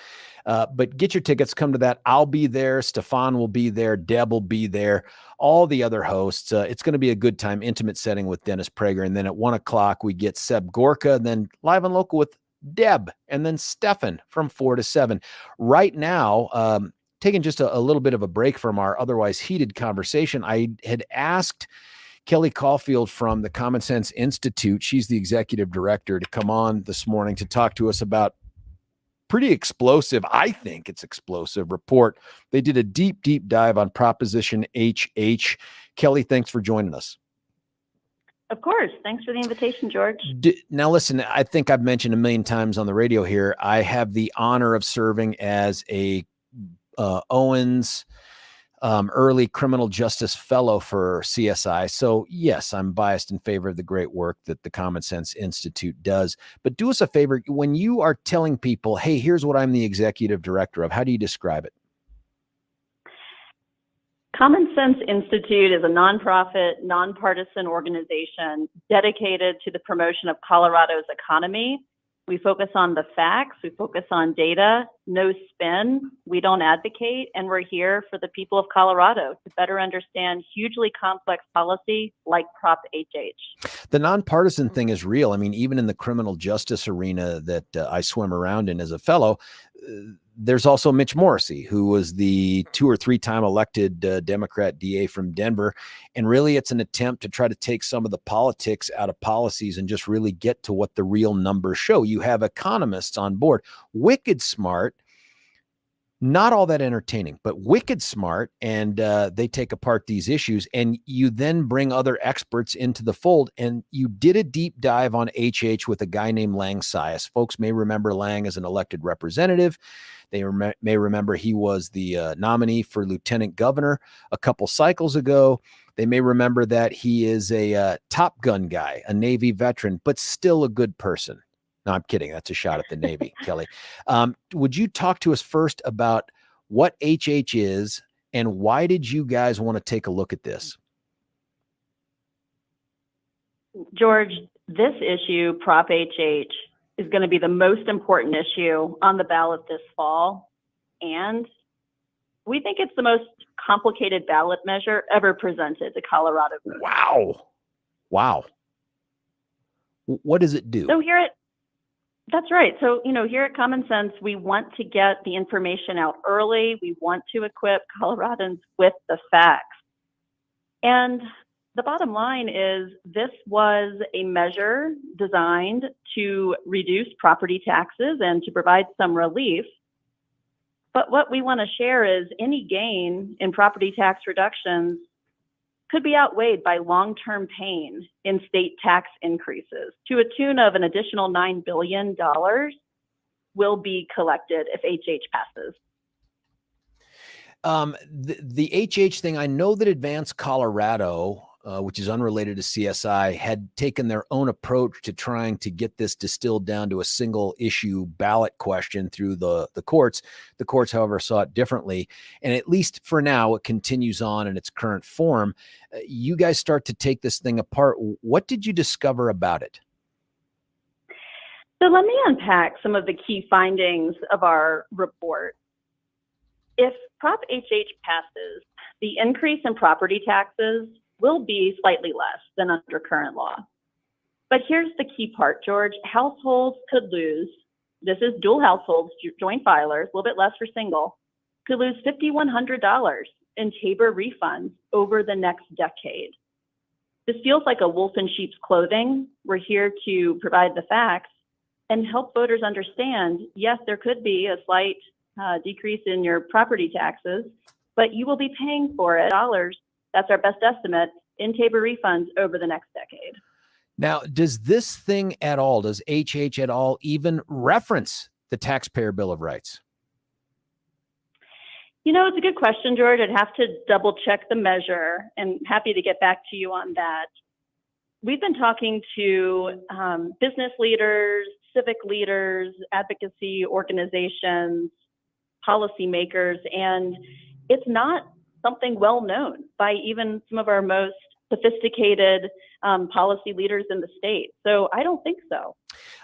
But get your tickets, come to that. I'll be there. Stefan will be there. Deb will be there. All the other hosts. It's going to be a good time, intimate setting with Dennis Prager. And then at 1 o'clock, we get Seb Gorka, and then live and local with Deb, and then Stefan from 4 to 7. Right now, taking just a little bit of a break from our otherwise heated conversation, I had asked Kelly Caufield from the Common Sense Institute, she's the executive director, to come on this morning to talk to us about pretty explosive, I think it's explosive report. They did a deep dive on Proposition HH. Kelly, thanks for joining us. Of course. Thanks for the invitation, George. Now, listen, I think I've mentioned a million times on the radio here, I have the honor of serving as a Owens early criminal justice fellow for CSI. So yes, I'm biased in favor of the great work that the Common Sense Institute does. But do us a favor, when you are telling people, hey, here's what I'm the executive director of, how do you describe it? Common Sense Institute is a nonprofit, nonpartisan organization dedicated to the promotion of Colorado's economy. We focus on the facts, we focus on data, no spin, we don't advocate, and we're here for the people of Colorado to better understand hugely complex policy like Prop HH. The nonpartisan thing is real. I mean, even in the criminal justice arena that I swim around in as a fellow, there's also Mitch Morrissey, who was the 2 or 3 time elected Democrat DA from Denver. And really, it's an attempt to try to take some of the politics out of policies and just really get to what the real numbers show. You have economists on board, wicked smart, not all that entertaining, but wicked smart. And they take apart these issues, and you then bring other experts into the fold. And you did a deep dive on HH with a guy named Lang Sias. Folks may remember Lang as an elected representative. They may remember he was the nominee for lieutenant governor a couple cycles ago. They may remember that he is a Top Gun guy, a Navy veteran, but still a good person. No, I'm kidding. That's a shot at the Navy, Kelly. Would you talk to us first about what HH is and why did you guys want to take a look at this? George, this issue, Prop HH, is going to be the most important issue on the ballot this fall. And we think it's the most complicated ballot measure ever presented to Colorado. Wow. What does it do? So that's right. So, here at Common Sense, we want to get the information out early. We want to equip Coloradans with the facts. And the bottom line is this was a measure designed to reduce property taxes and to provide some relief. But what we want to share is any gain in property tax reductions could be outweighed by long-term pain in state tax increases to a tune of an additional $9 billion will be collected if HH passes. The HH thing, I know that Advance Colorado, which is unrelated to CSI, had taken their own approach to trying to get this distilled down to a single issue ballot question through the courts. The courts, however, saw it differently. And at least for now, it continues on in its current form. You guys start to take this thing apart. What did you discover about it? So let me unpack some of the key findings of our report. If Prop HH passes, the increase in property taxes will be slightly less than under current law. But here's the key part, George. Households could lose, this is dual households, joint filers, a little bit less for single, could lose $5,100 in Tabor refunds over the next decade. This feels like a wolf in sheep's clothing. We're here to provide the facts and help voters understand, yes, there could be a slight decrease in your property taxes, but you will be paying for it dollars. That's our best estimate in Tabor refunds over the next decade. Now, does this thing at all, does HH at all even reference the Taxpayer Bill of Rights? It's a good question, George. I'd have to double check the measure, and happy to get back to you on that. We've been talking to business leaders, civic leaders, advocacy organizations, policymakers, and it's not something well known by even some of our most sophisticated policy leaders in the state. So I don't think so.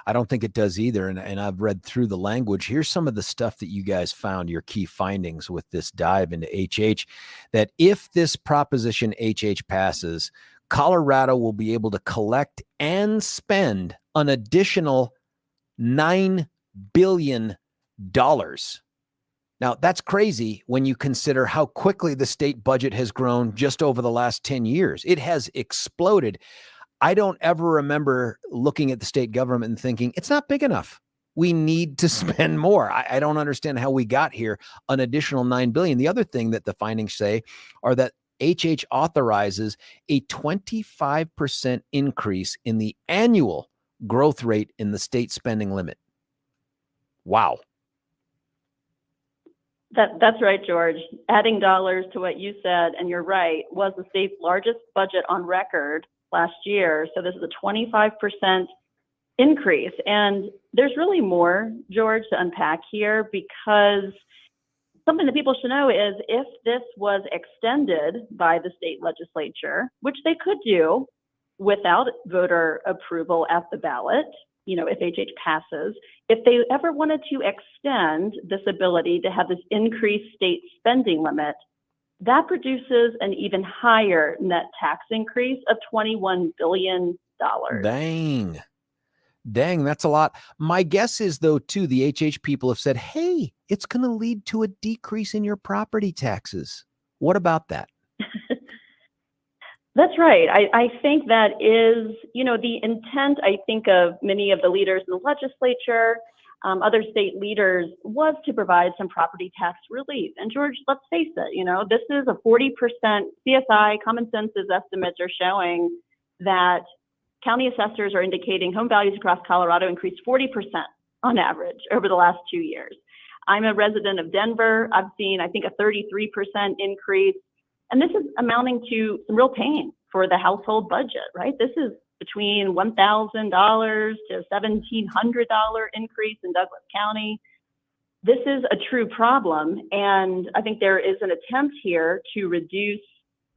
I don't think it does either. And I've read through the language. Here's some of the stuff that you guys found, your key findings with this dive into HH, that if this Proposition HH passes, Colorado will be able to collect and spend an additional $9 billion. Now, that's crazy when you consider how quickly the state budget has grown just over the last 10 years. It has exploded. I don't ever remember looking at the state government and thinking, it's not big enough. We need to spend more. I don't understand how we got here, an additional $9 billion. The other thing that the findings say are that HH authorizes a 25% increase in the annual growth rate in the state spending limit. Wow. That's right, George. Adding dollars to what you said, and you're right, was the state's largest budget on record last year. So this is a 25% increase. And there's really more, George, to unpack here, because something that people should know is if this was extended by the state legislature, which they could do without voter approval at the ballot, if HH passes, if they ever wanted to extend this ability to have this increased state spending limit, that produces an even higher net tax increase of $21 billion. Dang, that's a lot. My guess is, though, too, the HH people have said, hey, it's going to lead to a decrease in your property taxes. What about that? That's right. I think that is, the intent, I think, of many of the leaders in the legislature, other state leaders, was to provide some property tax relief. And George, let's face it, this is a 40% CSI, Common Sense's estimates are showing that county assessors are indicating home values across Colorado increased 40% on average over the last 2 years. I'm a resident of Denver. I've seen, I think, a 33% increase. And this is amounting to some real pain for the household budget, right? This is between $1,000 to $1,700 increase in Douglas County. This is a true problem. And I think there is an attempt here to reduce,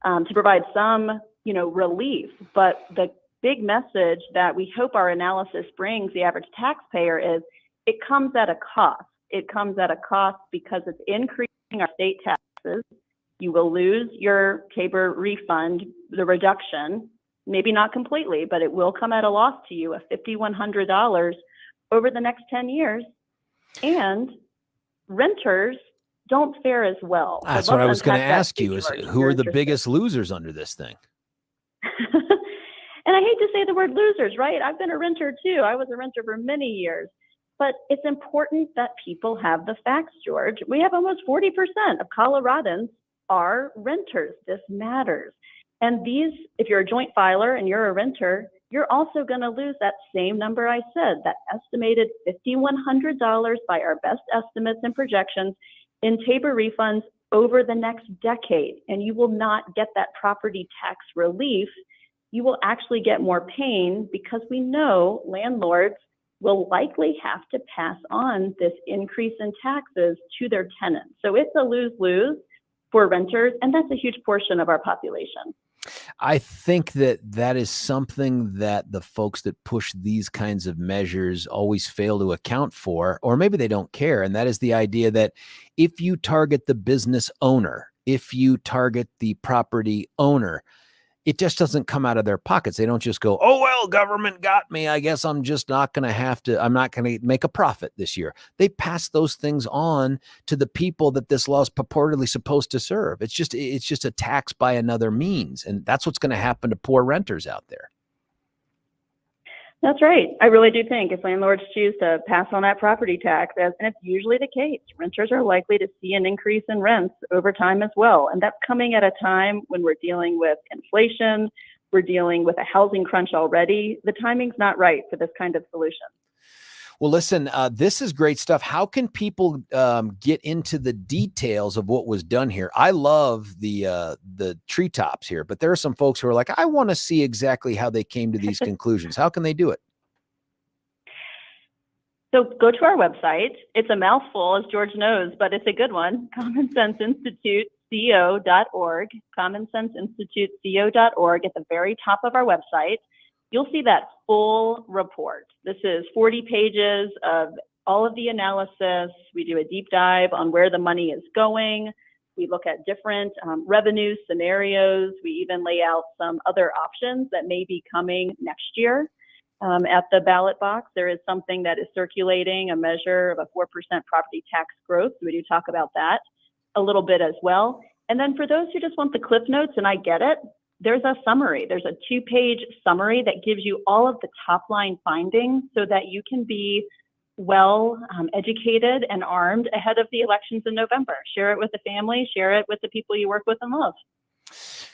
to provide some, relief. But the big message that we hope our analysis brings the average taxpayer is it comes at a cost. It comes at a cost because it's increasing our state taxes. You will lose your Tabor refund, the reduction, maybe not completely, but it will come at a loss to you of $5,100 over the next 10 years. And renters don't fare as well. That's what I was going to ask you, is who are the biggest losers under this thing? And I hate to say the word losers, right? I've been a renter too. I was a renter for many years. But it's important that people have the facts, George. We have almost 40% of Coloradans are renters. This matters. And these, if you're a joint filer and you're a renter, you're also going to lose that same number I said, that estimated $5,100 by our best estimates and projections in Tabor refunds over the next decade. And you will not get that property tax relief. You will actually get more pain because we know landlords will likely have to pass on this increase in taxes to their tenants. So it's a lose-lose for renters, and that's a huge portion of our population. I think that is something that the folks that push these kinds of measures always fail to account for, or maybe they don't care. And that is the idea that if you target the business owner, if you target the property owner, it just doesn't come out of their pockets. They don't just go, oh, well, government got me. I guess I'm just not going to I'm not going to make a profit this year. They pass those things on to the people that this law is purportedly supposed to serve. It's just a tax by another means. And that's what's going to happen to poor renters out there. That's right. I really do think if landlords choose to pass on that property tax, and it's usually the case, renters are likely to see an increase in rents over time as well. And that's coming at a time when we're dealing with inflation, we're dealing with a housing crunch already. The timing's not right for this kind of solution. Well, listen, this is great stuff. How can people get into the details of what was done here? I love the treetops here, but there are some folks who are like, I want to see exactly how they came to these conclusions. How can they do it? So go to our website. It's a mouthful, as George knows, but it's a good one. CommonSenseInstituteCO.org. CommonSenseInstituteCO.org. At the very top of our website, you'll see that full report. This is 40 pages of all of the analysis. We do a deep dive on where the money is going. We look at different revenue scenarios. We even lay out some other options that may be coming next year. At the ballot box, there is something that is circulating, a measure of a 4% property tax growth. We do talk about that a little bit as well. And then for those who just want the cliff notes, and I get it, there's a summary. There's a 2-page summary that gives you all of the top line findings so that you can be well educated and armed ahead of the elections in November. Share it with the family, share it with the people you work with and love.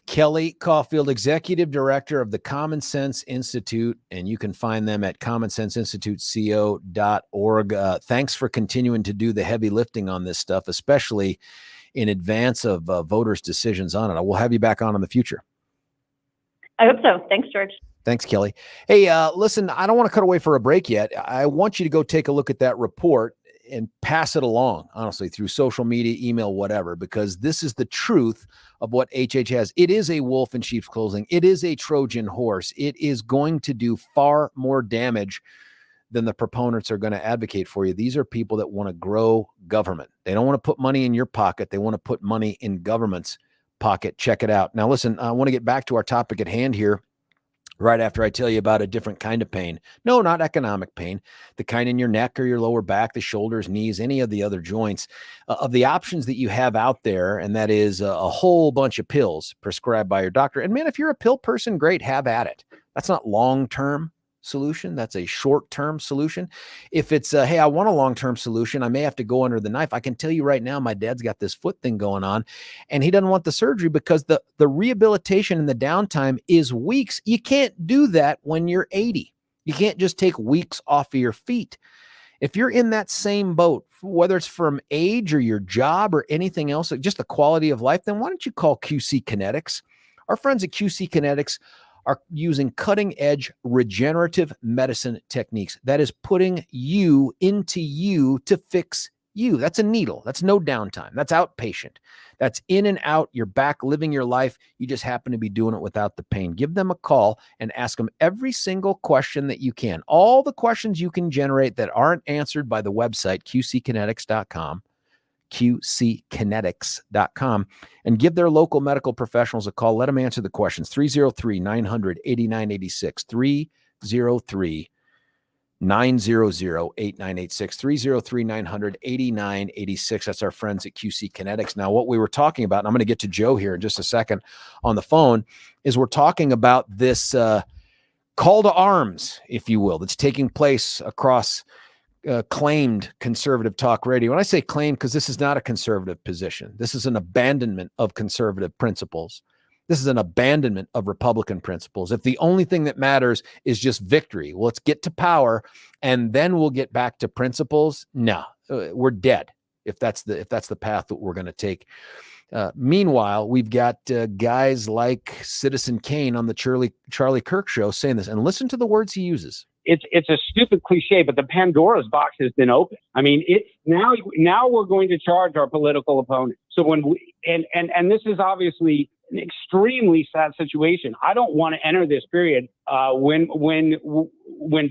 Kelly Caufield, Executive Director of the Common Sense Institute, and you can find them at commonsenseinstituteco.org. Thanks for continuing to do the heavy lifting on this stuff, especially in advance of voters' decisions on it. We'll have you back on in the future. I hope so. Thanks, George. Thanks, Kelly. Hey, listen, I don't want to cut away for a break yet. I want you to go take a look at that report and pass it along, honestly, through social media, email, whatever, because this is the truth of what HH has. It is a wolf in sheep's clothing. It is a Trojan horse. It is going to do far more damage than the proponents are going to advocate for you. These are people that want to grow government. They don't want to put money in your pocket. They want to put money in government's pocket. Check it out. Now, listen, I want to get back to our topic at hand here right after I tell you about a different kind of pain. No, not economic pain, the kind in your neck or your lower back, the shoulders, knees, any of the other joints, of the options that you have out there. And that is a whole bunch of pills prescribed by your doctor. And man, if you're a pill person, great, have at it. That's not long-term solution. That's a short-term solution. If it's hey, I want a long-term solution, I may have to go under the knife. I can tell you right now, my dad's got this foot thing going on and he doesn't want the surgery because the rehabilitation and the downtime is weeks. You can't do that when you're 80. You can't just take weeks off of your feet. If you're in that same boat, whether it's from age or your job or anything else, just the quality of life, then why don't you call QC Kinetics? Our friends at QC Kinetics are using cutting-edge regenerative medicine techniques. That is putting you into you to fix you. That's a needle. That's no downtime. That's outpatient. That's in and out. You're back living your life. You just happen to be doing it without the pain. Give them a call and ask them every single question that you can. All the questions you can generate that aren't answered by the website, qckinetics.com. qckinetics.com, and give their local medical professionals a call. Let them answer the questions. 303-900-8986, 303-900-8986, 303-900-8986. That's our friends at QC Kinetics. Now, what we were talking about, and I'm going to get to Joe here in just a second on the phone, is we're talking about this call to arms, if you will, that's taking place across claimed conservative talk radio. When I say claimed, because this is not a conservative position. This is an abandonment of conservative principles. This is an abandonment of Republican principles. If the only thing that matters is just victory, well, let's get to power and then we'll get back to principles. No, we're dead if that's the path that we're going to take. Meanwhile, we've got guys like Citizen Kane on the Charlie Kirk show saying this, and listen to the words he uses. It's a stupid cliche, but the Pandora's box has been opened. I mean, it's now we're going to charge our political opponents. So when we and this is obviously an extremely sad situation. I don't want to enter this period when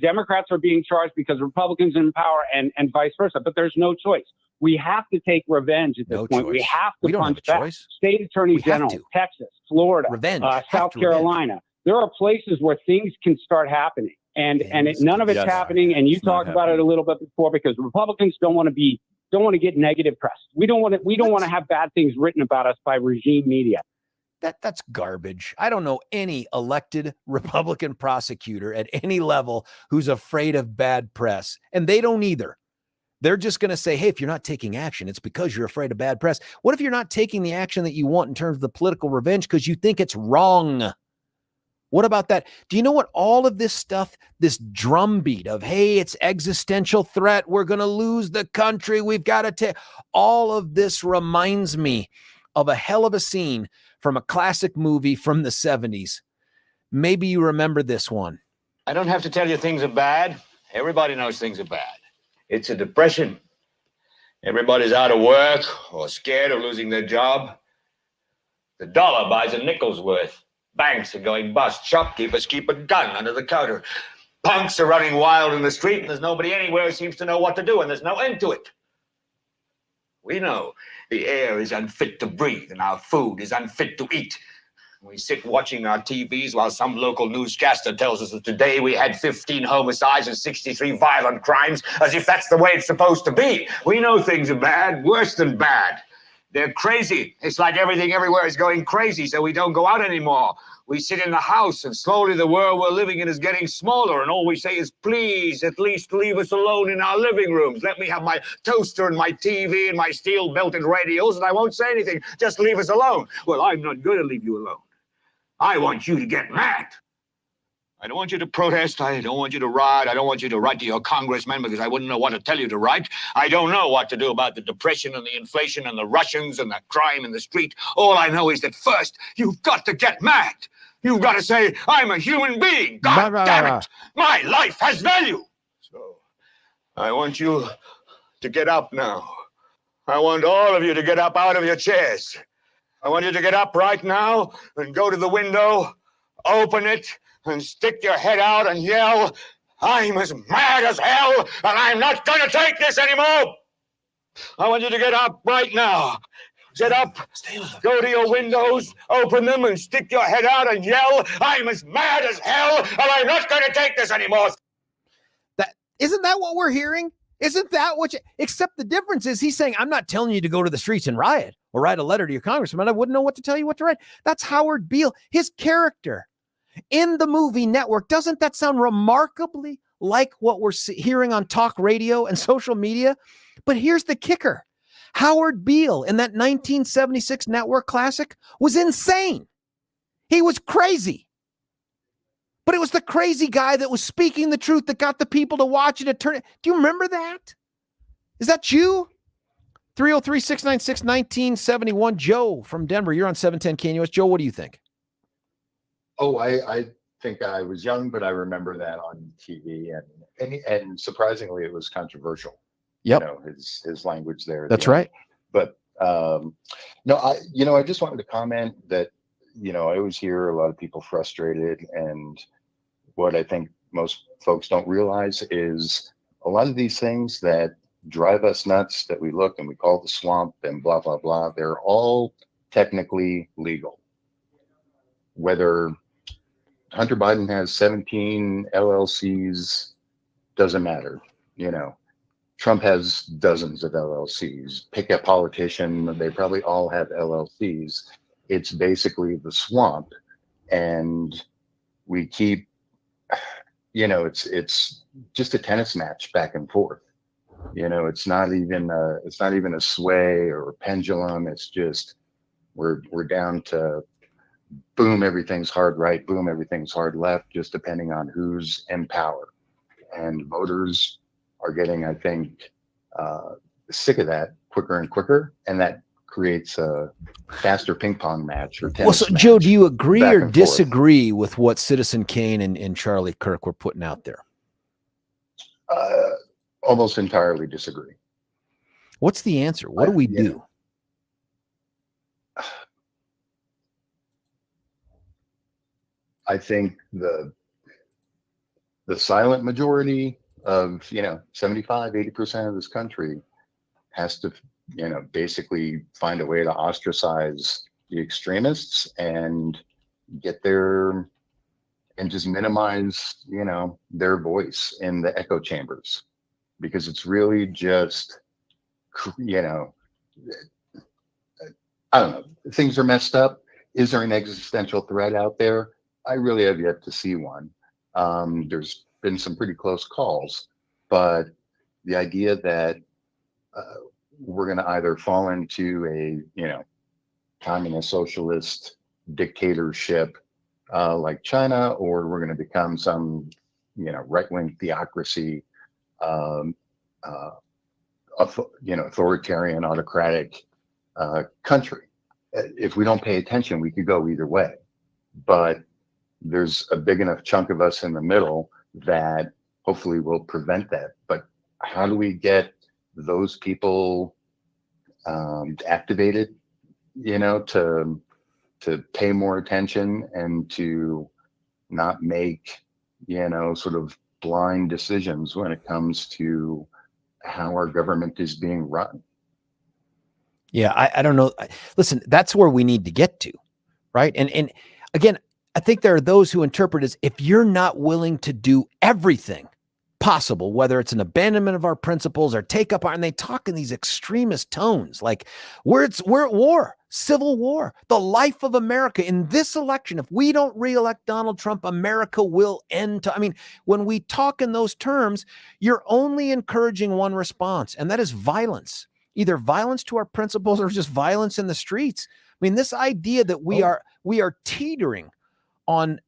Democrats are being charged because Republicans are in power and vice versa. But there's no choice. We have to take revenge at this point. We have to punch back. State attorney general, Texas, Florida, South Carolina. There are places where things can start happening. And none of it's happening. And you talked about it a little bit before, because Republicans don't want to get negative press. We don't want to have bad things written about us by regime media. That's garbage. I don't know any elected Republican prosecutor at any level who's afraid of bad press, and they don't either. They're just going to say, hey, if you're not taking action, it's because you're afraid of bad press. What if you're not taking the action that you want in terms of the political revenge because you think it's wrong? What about that? Do you know what all of this stuff, this drumbeat of, hey, it's existential threat, we're going to lose the country, we've got to take, all of this reminds me of a hell of a scene from a classic movie from the 70s. Maybe you remember this one. I don't have to tell you things are bad. Everybody knows things are bad. It's a depression. Everybody's out of work or scared of losing their job. The dollar buys a nickel's worth. Banks are going bust. Shopkeepers keep a gun under the counter. Punks are running wild in the street, and there's nobody anywhere who seems to know what to do, and there's no end to it. We know the air is unfit to breathe, and our food is unfit to eat. We sit watching our TVs while some local newscaster tells us that today we had 15 homicides and 63 violent crimes, as if that's the way it's supposed to be. We know things are bad, worse than bad. They're crazy. It's like everything everywhere is going crazy, so we don't go out anymore. We sit in the house, and slowly the world we're living in is getting smaller, and all we say is, please, at least leave us alone in our living rooms. Let me have my toaster and my TV and my steel-belted radios, and I won't say anything. Just leave us alone. Well, I'm not going to leave you alone. I want you to get mad. I don't want you to protest. I don't want you to riot. I don't want you to write to your congressman because I wouldn't know what to tell you to write. I don't know what to do about the depression and the inflation and the Russians and the crime in the street. All I know is that first, you've got to get mad. You've got to say, I'm a human being. God damn it. My life has value. So I want you to get up now. I want all of you to get up out of your chairs. I want you to get up right now and go to the window, open it, and stick your head out and yell, I'm as mad as hell, and I'm not going to take this anymore. I want you to get up right now. Get up, go to your windows, open them, and stick your head out and yell, I'm as mad as hell, and I'm not going to take this anymore. Isn't that what we're hearing? Isn't that what except the difference is he's saying, I'm not telling you to go to the streets and riot or write a letter to your congressman. I wouldn't know what to tell you what to write. That's Howard Beale, his character in the movie Network. Doesn't that sound remarkably like what we're hearing on talk radio and social media? But here's the kicker. Howard Beale in that 1976 Network classic was insane. He was crazy. But it was the crazy guy that was speaking the truth that got the people to watch it and turn it. Do you remember that? Is that you? 303-696-1971. Joe from Denver. You're on 710 KNUS. Joe, what do you think? Oh, I think I was young, but I remember that on TV, and surprisingly, it was controversial. Yep. You know, his language there. That's right. But no, I just wanted to comment that, I always hear a lot of people frustrated, and what I think most folks don't realize is a lot of these things that drive us nuts, that we look and we call the swamp and blah, blah, blah, they're all technically legal. Whether Hunter Biden has 17 LLCs, doesn't matter. Trump has dozens of LLCs. Pick a politician, they probably all have LLCs. It's basically the swamp, and we keep, it's just a tennis match back and forth. It's not even a sway or a pendulum. It's just we're down to boom, everything's hard right, boom, everything's hard left, just depending on who's in power. And voters are getting, I think, sick of that quicker and quicker, and that creates a faster ping pong match or tennis Well, so match. Joe, do you agree or forth. disagree with what Citizen Kane and Charlie Kirk were putting out there? Almost entirely disagree. What's the answer? What do we do? I think the silent majority of 75, 80% of this country has to basically find a way to ostracize the extremists and get their and just minimize their voice in the echo chambers, because it's really just I don't know, things are messed up. Is there an existential threat out there? I really have yet to see one. There's been some pretty close calls, but the idea that we're going to either fall into a communist socialist dictatorship like China, or we're going to become some, right-wing theocracy, authoritarian, autocratic country. If we don't pay attention, we could go either way. But there's a big enough chunk of us in the middle that hopefully will prevent that. But how do we get those people activated, to pay more attention and to not make, sort of blind decisions when it comes to how our government is being run? Yeah, I don't know. Listen, that's where we need to get to, right? And again, I think there are those who interpret as if you're not willing to do everything possible, whether it's an abandonment of our principles or take up our, and they talk in these extremist tones, like we're at war, civil war, the life of America in this election. If we don't reelect Donald Trump, America will end. I mean, when we talk in those terms, you're only encouraging one response, and that is violence, either violence to our principles or just violence in the streets. I mean, this idea that we are teetering on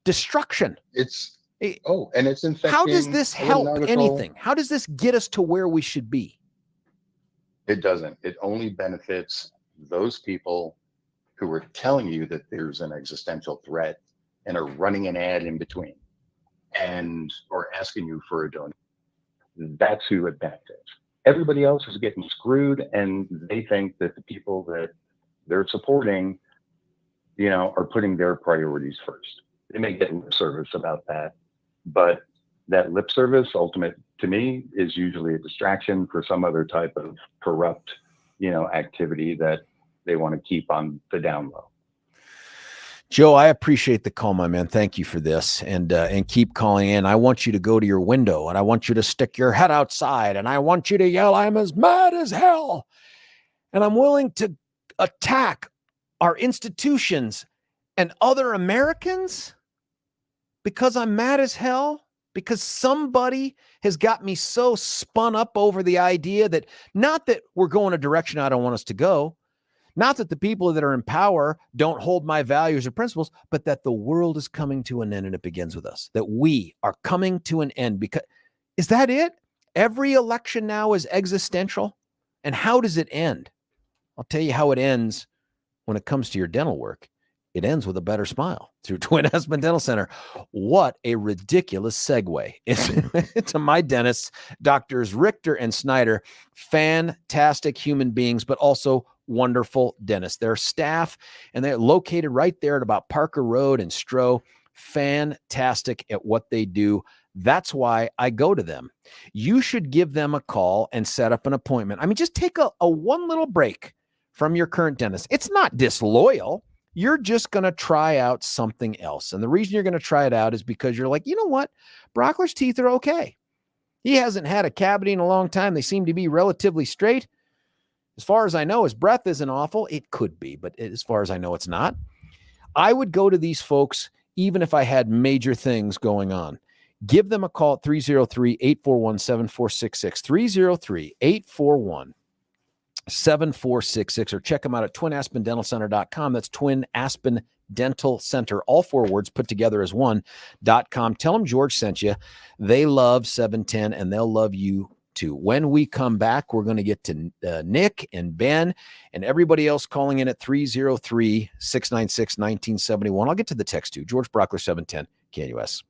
destruction. And it's infecting. How does this help anything? How does this get us to where we should be? It doesn't. It only benefits those people who are telling you that there's an existential threat and are running an ad in between or asking you for a donation. That's who it benefits. Everybody else is getting screwed, and they think that the people that they're supporting, are putting their priorities first. They may get lip service about that, but that lip service, ultimate to me, is usually a distraction for some other type of corrupt, activity that they want to keep on the down low. Joe, I appreciate the call, my man. Thank you for this, and keep calling in. I want you to go to your window, and I want you to stick your head outside, and I want you to yell, "I'm as mad as hell," and I'm willing to attack our institutions and other Americans because I'm mad as hell, because somebody has got me so spun up over the idea that not that we're going a direction I don't want us to go, not that the people that are in power don't hold my values or principles, but that the world is coming to an end and it begins with us, that we are coming to an end. Because is that it? Every election now is existential. And how does it end? I'll tell you how it ends when it comes to your dental work. It ends with a better smile through Twin Aspen Dental Center. What a ridiculous segue into my dentists, Doctors Richter and Snyder, fantastic human beings, but also wonderful dentists. Their staff, and they're located right there at about Parker Road and Stroh, fantastic at what they do. That's why I go to them. You should give them a call and set up an appointment. I mean, just take a one little break from your current dentist. It's not disloyal. You're just going to try out something else. And the reason you're going to try it out is because you're like, you know what? Brauchler's teeth are okay. He hasn't had a cavity in a long time. They seem to be relatively straight. As far as I know, his breath isn't awful. It could be, but as far as I know, it's not. I would go to these folks even if I had major things going on. Give them a call at 303-841-7466, 303-841-7466, or check them out at twinaspendentalcenter.com. That's Twin Aspen Dental Center, all four words put together as one.com. Tell them George sent you. They love 710 and they'll love you too. When we come back, we're going to get to Nick and Ben and everybody else calling in at 303-696-1971. I'll get to the text too. George Brauchler, 710 KNUS.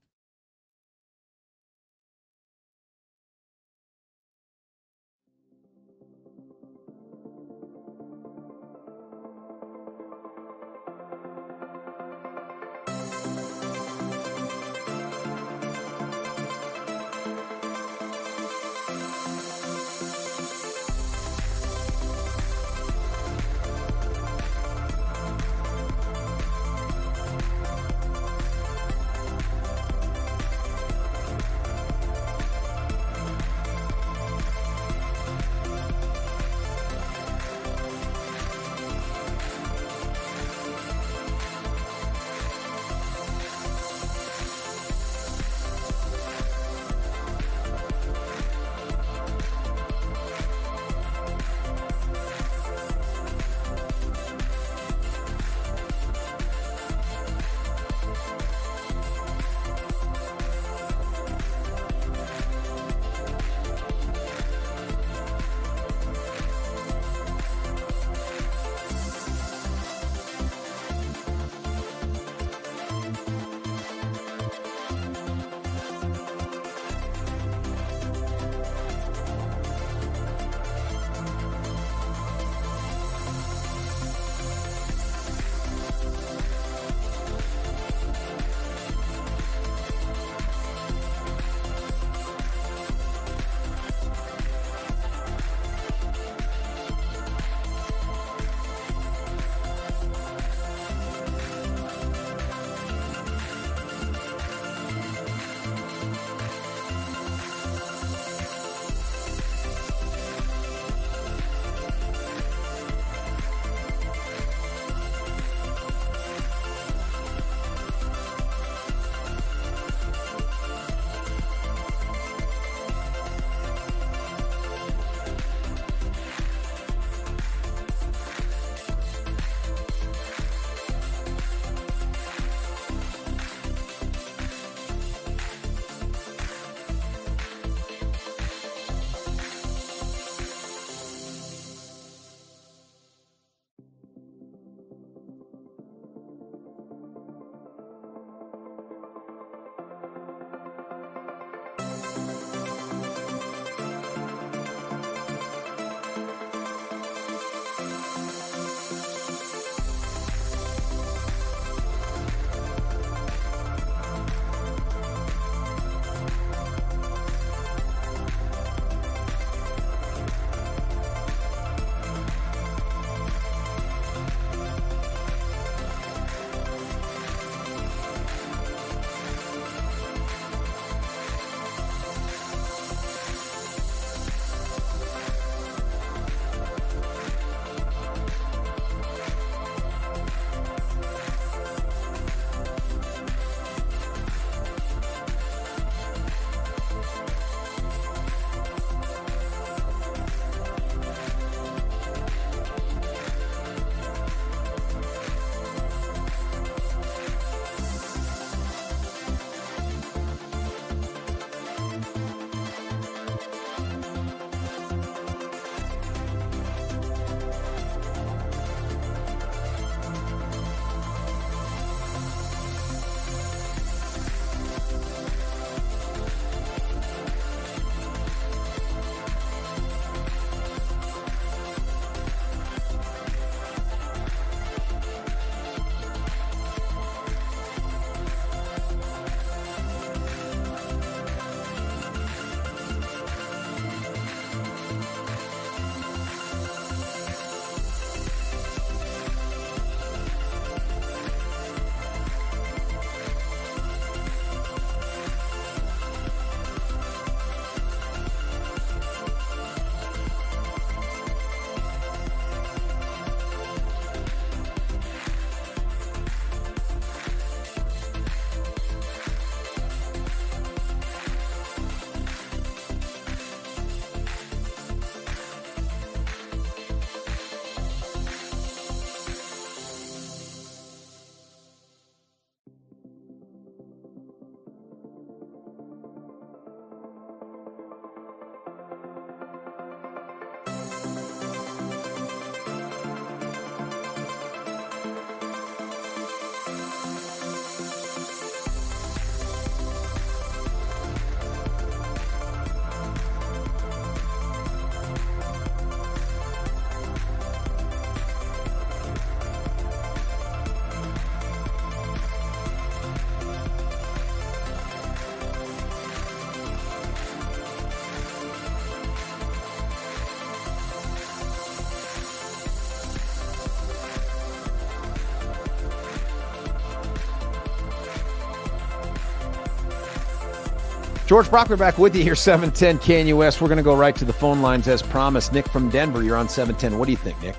George Brauchler back with you here, 710 KNUS. We're going to go right to the phone lines as promised. Nick from Denver, you're on 710. What do you think, Nick?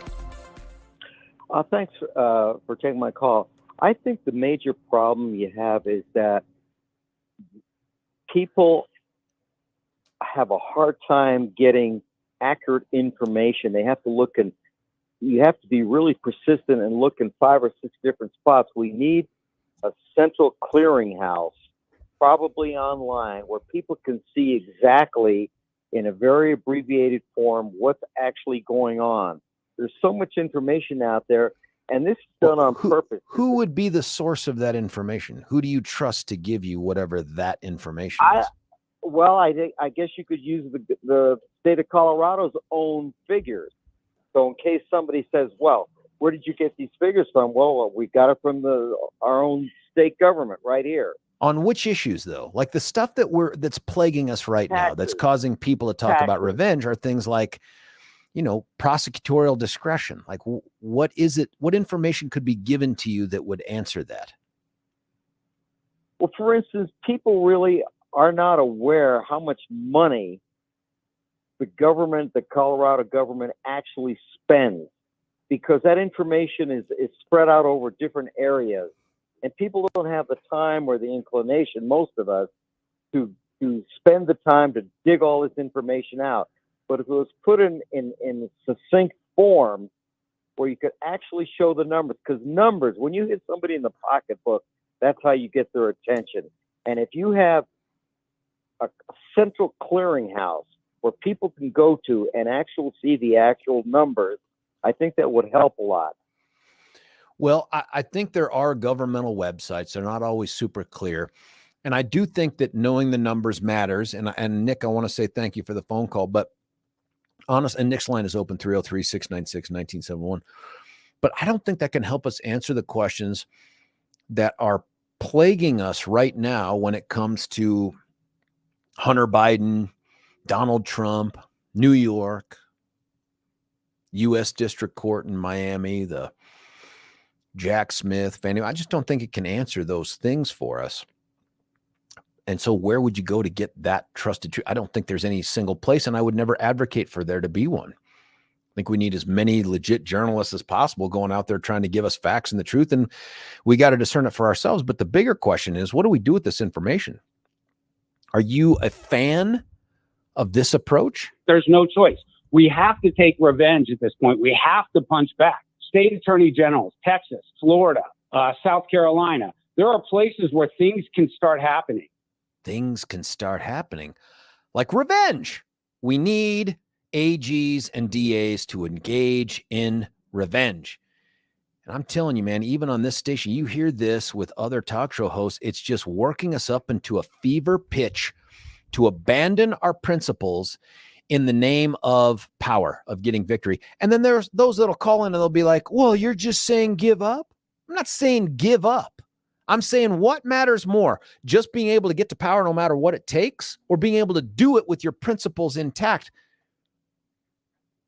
Thanks for taking my call. I think the major problem you have is that people have a hard time getting accurate information. They have to look and you have to be really persistent and look in 5 or 6 different spots. We need a central clearinghouse, probably online, where people can see exactly in a very abbreviated form what's actually going on. There's so much information out there, and this is done on purpose. Who would be the source of that information? Who do you trust to give you whatever that information is? Well, I guess you could use the state of Colorado's own figures. So in case somebody says, well, where did you get these figures from? Well, we got it from our own state government right here. On which issues, though? Like the stuff that's plaguing us right now, that's causing people to talk about revenge, are things like, prosecutorial discretion. Like, what is it? What information could be given to you that would answer that? Well, for instance, people really are not aware how much money the Colorado government actually spends, because that information is spread out over different areas. And people don't have the time or the inclination, most of us, to spend the time to dig all this information out. But if it was put in succinct form where you could actually show the numbers, because numbers, when you hit somebody in the pocketbook, that's how you get their attention. And if you have a central clearinghouse where people can go to and actually see the actual numbers, I think that would help a lot. Well, I think there are governmental websites. They're not always super clear. And I do think that knowing the numbers matters. And Nick, I want to say thank you for the phone call. But and Nick's line is open, 303-696-1971. But I don't think that can help us answer the questions that are plaguing us right now when it comes to Hunter Biden, Donald Trump, New York, U.S. District Court in Miami, the Jack Smith, Fannie. I just don't think it can answer those things for us. And so where would you go to get that trusted truth? I don't think there's any single place, and I would never advocate for there to be one. I think we need as many legit journalists as possible going out there trying to give us facts and the truth, and we got to discern it for ourselves. But the bigger question is, what do we do with this information? Are you a fan of this approach? There's no choice. We have to take revenge at this point. We have to punch back. State attorney generals, Texas, Florida, South Carolina. There are places where things can start happening. Things can start happening, like revenge. We need AGs and DAs to engage in revenge. And I'm telling you, man, even on this station, you hear this with other talk show hosts. It's just working us up into a fever pitch to abandon our principles in the name of power, of getting victory. And then there's those that'll call in and they'll be like, well, you're just saying give up. I'm not saying give up. I'm saying what matters more, just being able to get to power no matter what it takes, or being able to do it with your principles intact.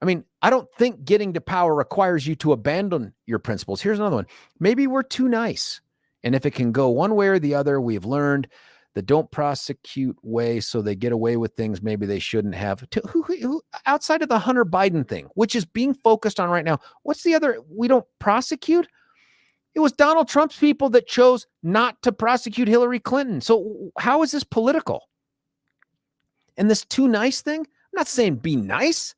I mean, I don't think getting to power requires you to abandon your principles. Here's another one. Maybe we're too nice. And if it can go one way or the other, we've learned the don't prosecute way, so they get away with things maybe they shouldn't have. Who outside of the Hunter Biden thing, which is being focused on right now, what's the other? We don't prosecute? It was Donald Trump's people that chose not to prosecute Hillary Clinton. So how is this political? And this too nice thing, I'm not saying be nice.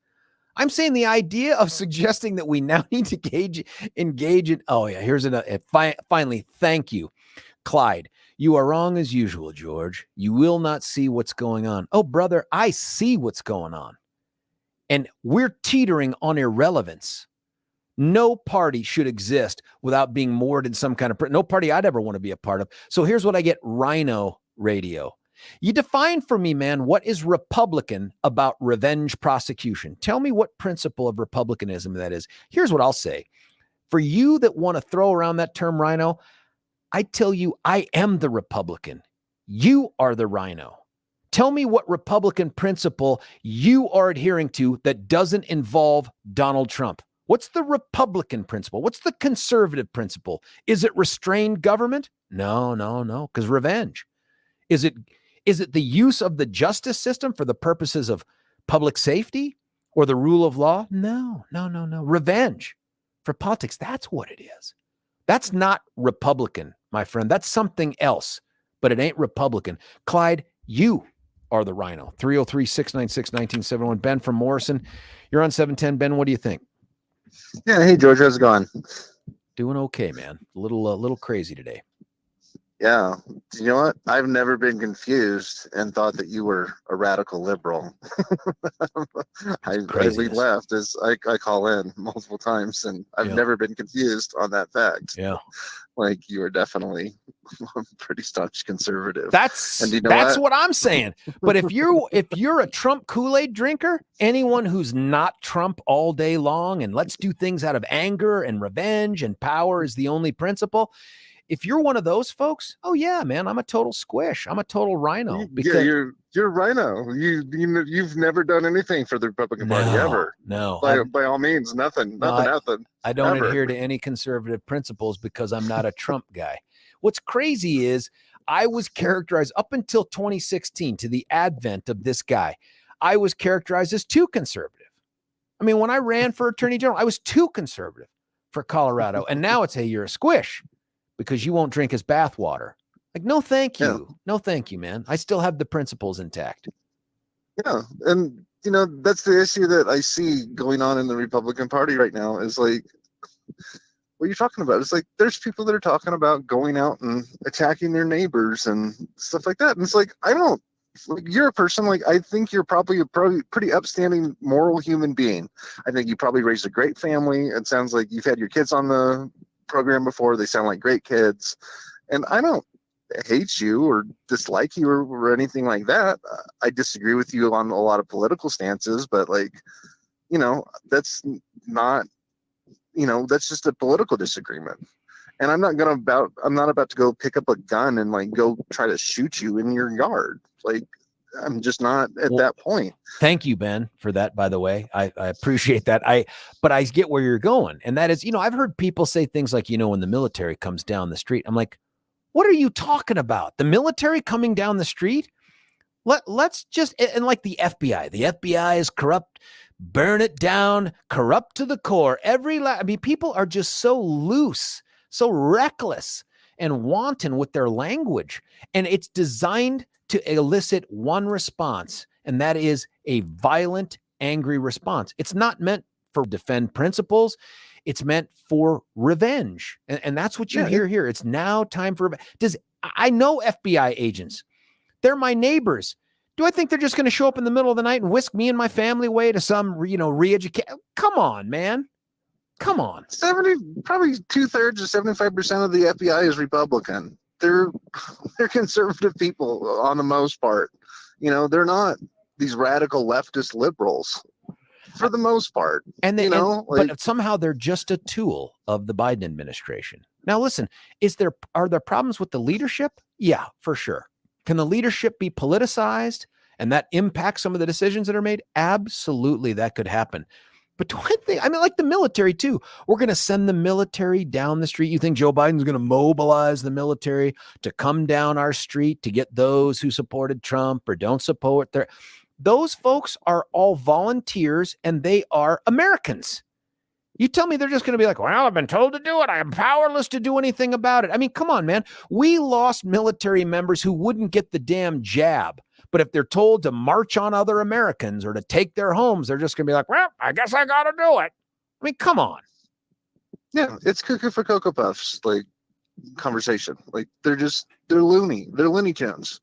I'm saying the idea of suggesting that we now need to engage in. Oh yeah, here's another. Finally, thank you, Clyde. You are wrong as usual, George. You will not see what's going on. Oh, brother, I see what's going on. And we're teetering on irrelevance. No party should exist without being moored in some kind of, no party I'd ever want to be a part of. So here's what I get, Rhino Radio. You define for me, man, what is Republican about revenge prosecution? Tell me what principle of Republicanism that is. Here's what I'll say. For you that want to throw around that term, Rhino, I tell you, I am the Republican. You are the Rhino. Tell me what Republican principle you are adhering to that doesn't involve Donald Trump. What's the Republican principle? What's the conservative principle? Is it restrained government? No, because revenge. Is Is it the use of the justice system for the purposes of public safety or the rule of law? No. Revenge for politics. That's what it is. That's not Republican, my friend. That's something else, but it ain't Republican. Clyde, you are the rhino. 303-696-1971. Ben from Morrison. You're on 710. Ben, what do you think? Yeah. Hey, George, how's it going? Doing okay, man. A little crazy today. Yeah. You know what? I've never been confused and thought that you were a radical liberal. I lead left as I call in multiple times, and I've never been confused on that fact. Yeah. Like, you are definitely a pretty staunch conservative. That's and you know that's what I'm saying. But if you're a Trump Kool-Aid drinker, anyone who's not Trump all day long and let's do things out of anger and revenge and power is the only principle. If you're one of those folks, oh yeah, man, I'm a total squish. I'm a total rhino. Because you're a rhino. You've never done anything for the Republican Party ever. No. By all means, nothing. I don't ever. adhere to any conservative principles because I'm not a Trump guy. What's crazy is I was characterized up until 2016, to the advent of this guy, I was characterized as too conservative. I mean, when I ran for attorney general, I was too conservative for Colorado. And now it's, hey, you're a squish because you won't drink his bathwater. Like, no, thank you. Yeah. No, thank you, man. I still have the principles intact. Yeah. And, that's the issue that I see going on in the Republican Party right now is like, what are you talking about? It's like, there's people that are talking about going out and attacking their neighbors and stuff like that. And it's like, you're a person, like, I think you're probably a pretty upstanding, moral human being. I think you probably raised a great family. It sounds like you've had your kids on the program before. They sound like great kids. And I don't hate you or dislike you or anything like that. I disagree with you on a lot of political stances, but that's not, that's just a political disagreement. And I'm not about to go pick up a gun and like go try to shoot you in your yard. Like, I'm just not at that point. Thank you, Ben, for that, by the way. I appreciate that. But I get where you're going. And that is, I've heard people say things like, when the military comes down the street, I'm like, what are you talking about? The military coming down the street? Let's just, and like the FBI is corrupt, burn it down, corrupt to the core. People are just so loose, so reckless and wanton with their language. And it's designed to elicit one response, and that is a violent, angry response. It's not meant for defend principles. It's meant for revenge. And that's what you hear here. It's now time for I know FBI agents. They're my neighbors. Do I think they're just going to show up in the middle of the night and whisk me and my family away to some, re-educate? Come on, man. Come on. Probably 2/3 or 75% of the FBI is Republican. They're conservative people on the most part. They're not these radical leftist liberals for the most part. And but somehow they're just a tool of the Biden administration. Now, listen, are there problems with the leadership? Yeah, for sure. Can the leadership be politicized and that impact some of the decisions that are made? Absolutely, that could happen. But do I think, like the military too, we're going to send the military down the street. You think Joe Biden's going to mobilize the military to come down our street to get those who supported Trump or don't support those folks are all volunteers and they are Americans. You tell me they're just going to be like, well, I've been told to do it. I am powerless to do anything about it. Come on, man. We lost military members who wouldn't get the damn jab. But if they're told to march on other Americans or to take their homes, they're just going to be like, well, I guess I got to do it. Come on. Yeah, it's cuckoo for Cocoa Puffs, like, conversation. Like, they're loony. They're Looney Tunes.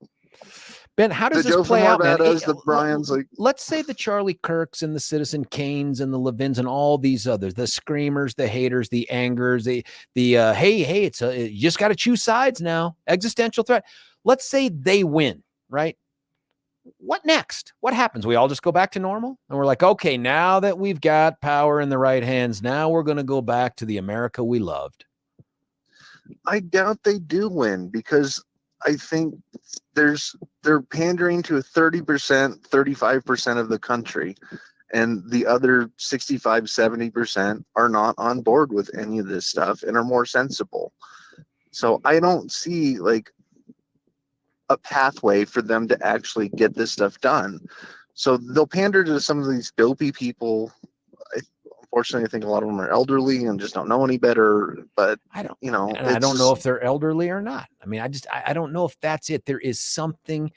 Ben, how does this play out, man? The Brian's, let's say the Charlie Kirks and the Citizen Kanes and the Levins and all these others, the screamers, the haters, the angers, hey, you just got to choose sides now. Existential threat. Let's say they win, right? What next? What happens? We all just go back to normal? And we're like, okay, now that we've got power in the right hands, now we're going to go back to the America we loved. I doubt they do win because I think they're pandering to 30%, 35% of the country, and the other 65, 70% are not on board with any of this stuff and are more sensible. So I don't see a pathway for them to actually get this stuff done. So they'll pander to some of these dopey people. Unfortunately, I think a lot of them are elderly and just don't know any better. But I don't, you know, and I don't know if they're elderly or not. I mean, I don't know if that's it. There is something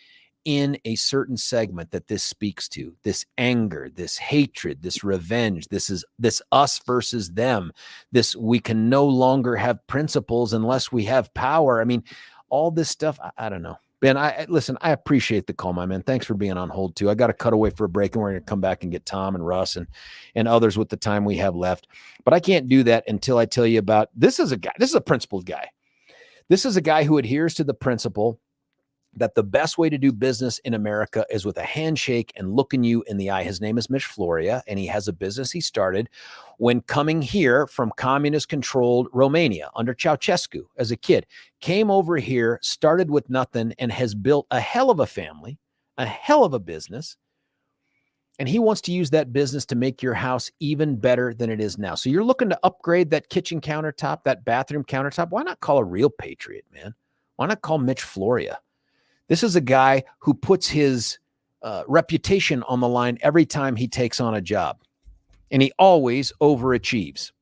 in a certain segment that this speaks to, this anger, this hatred, this revenge. This is this us versus them. This, we can no longer have principles unless we have power. I mean, all this stuff. I don't know. Ben, listen, I appreciate the call, my man. Thanks for being on hold too. I got to cut away for a break, and we're going to come back and get Tom and Russ and others with the time we have left. But I can't do that until I tell you about, this is a guy, this is a principled guy. This is a guy who adheres to the principle that the best way to do business in America is with a handshake and looking you in the eye. His name is Mitch Floria, and he has a business he started when coming here from communist-controlled Romania under Ceausescu as a kid. Came over here, started with nothing, and has built a hell of a family, a hell of a business. And he wants to use that business to make your house even better than it is now. So you're looking to upgrade that kitchen countertop, that bathroom countertop. Why not call a real patriot, man? Why not call Mitch Floria? This is a guy who puts his reputation on the line every time he takes on a job, and he always overachieves.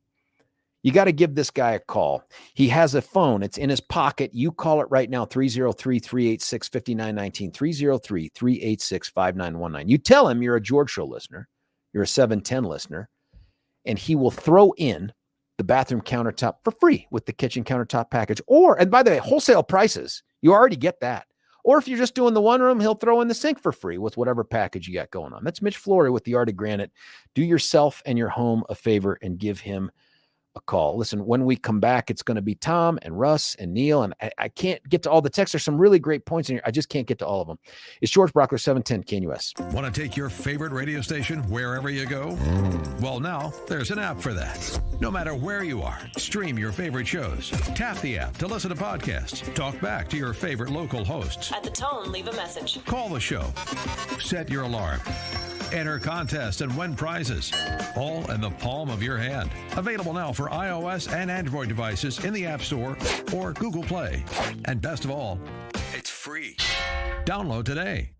You got to give this guy a call. He has a phone. It's in his pocket. You call it right now, 303-386-5919, 303-386-5919. You tell him you're a George Show listener, you're a 710 listener, and he will throw in the bathroom countertop for free with the kitchen countertop package. Or, and by the way, wholesale prices, you already get that. Or if you're just doing the one room, he'll throw in the sink for free with whatever package you got going on. That's Mitch Flory with the Art of Granite. Do yourself and your home a favor and give him a call. Listen, when we come back, it's going to be Tom and Russ and Neil, and I can't get to all the texts. There's some really great points in here. I just can't get to all of them. It's George Brauchler, 710 KNUS. Want to take your favorite radio station wherever you go? Well, now there's an app for that. No matter where you are, stream your favorite shows. Tap the app to listen to podcasts. Talk back to your favorite local hosts. At the tone, leave a message. Call the show. Set your alarm. Enter contests and win prizes, all in the palm of your hand. Available now for iOS and Android devices in the App Store or Google Play. And best of all, it's free. Download today.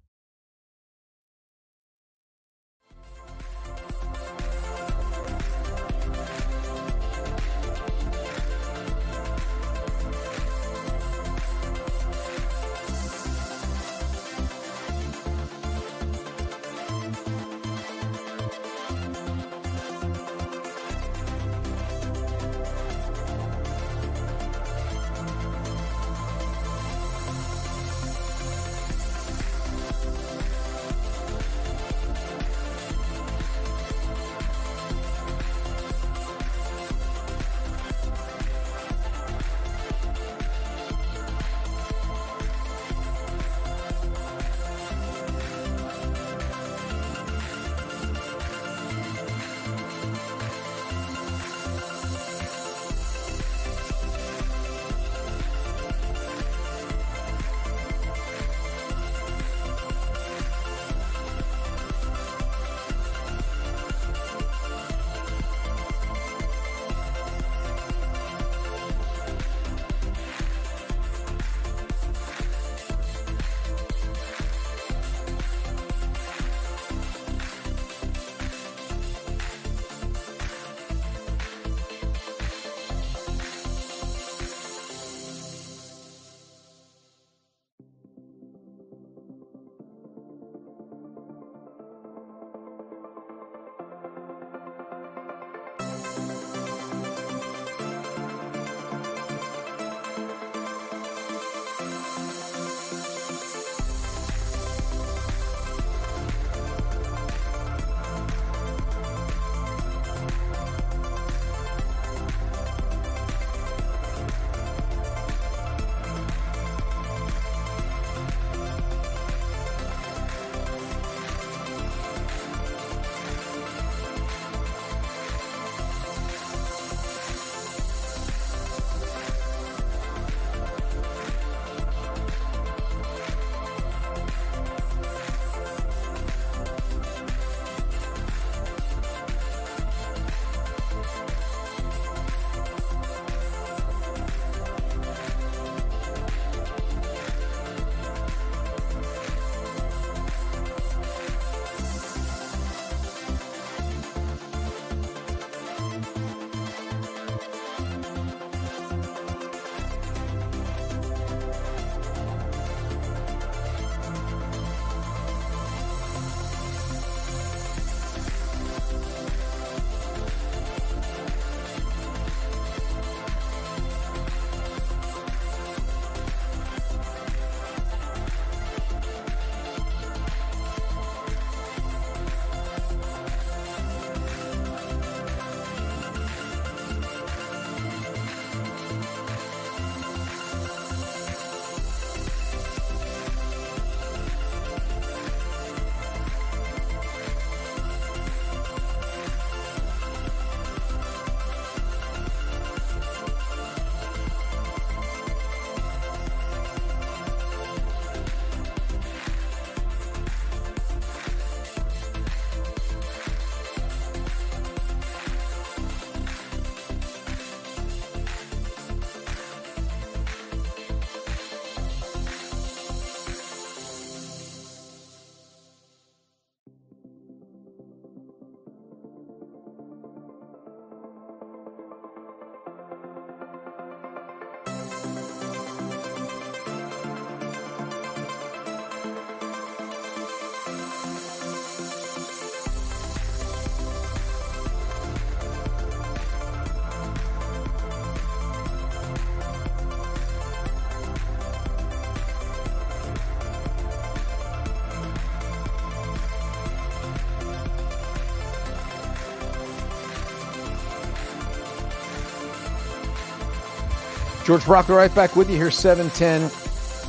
George Brauchler right back with you here, 710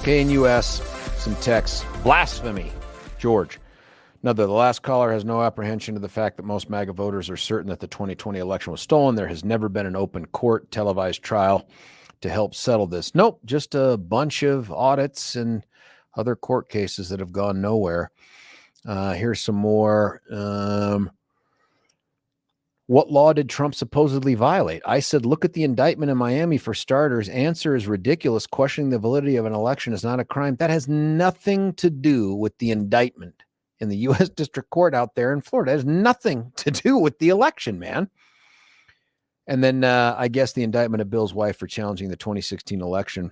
KNUS. Some texts. Blasphemy, George. Another, the last caller has no apprehension of the fact that most MAGA voters are certain that the 2020 election was stolen. There has never been an open court televised trial to help settle this. Nope, just a bunch of audits and other court cases that have gone nowhere. Here's some more. What law did Trump supposedly violate? I said, look at the indictment in Miami for starters. Answer is ridiculous. Questioning the validity of an election is not a crime. That has nothing to do with the indictment in the U.S. District Court out there in Florida. It has nothing to do with the election, man. And then I guess the indictment of Bill's wife for challenging the 2016 election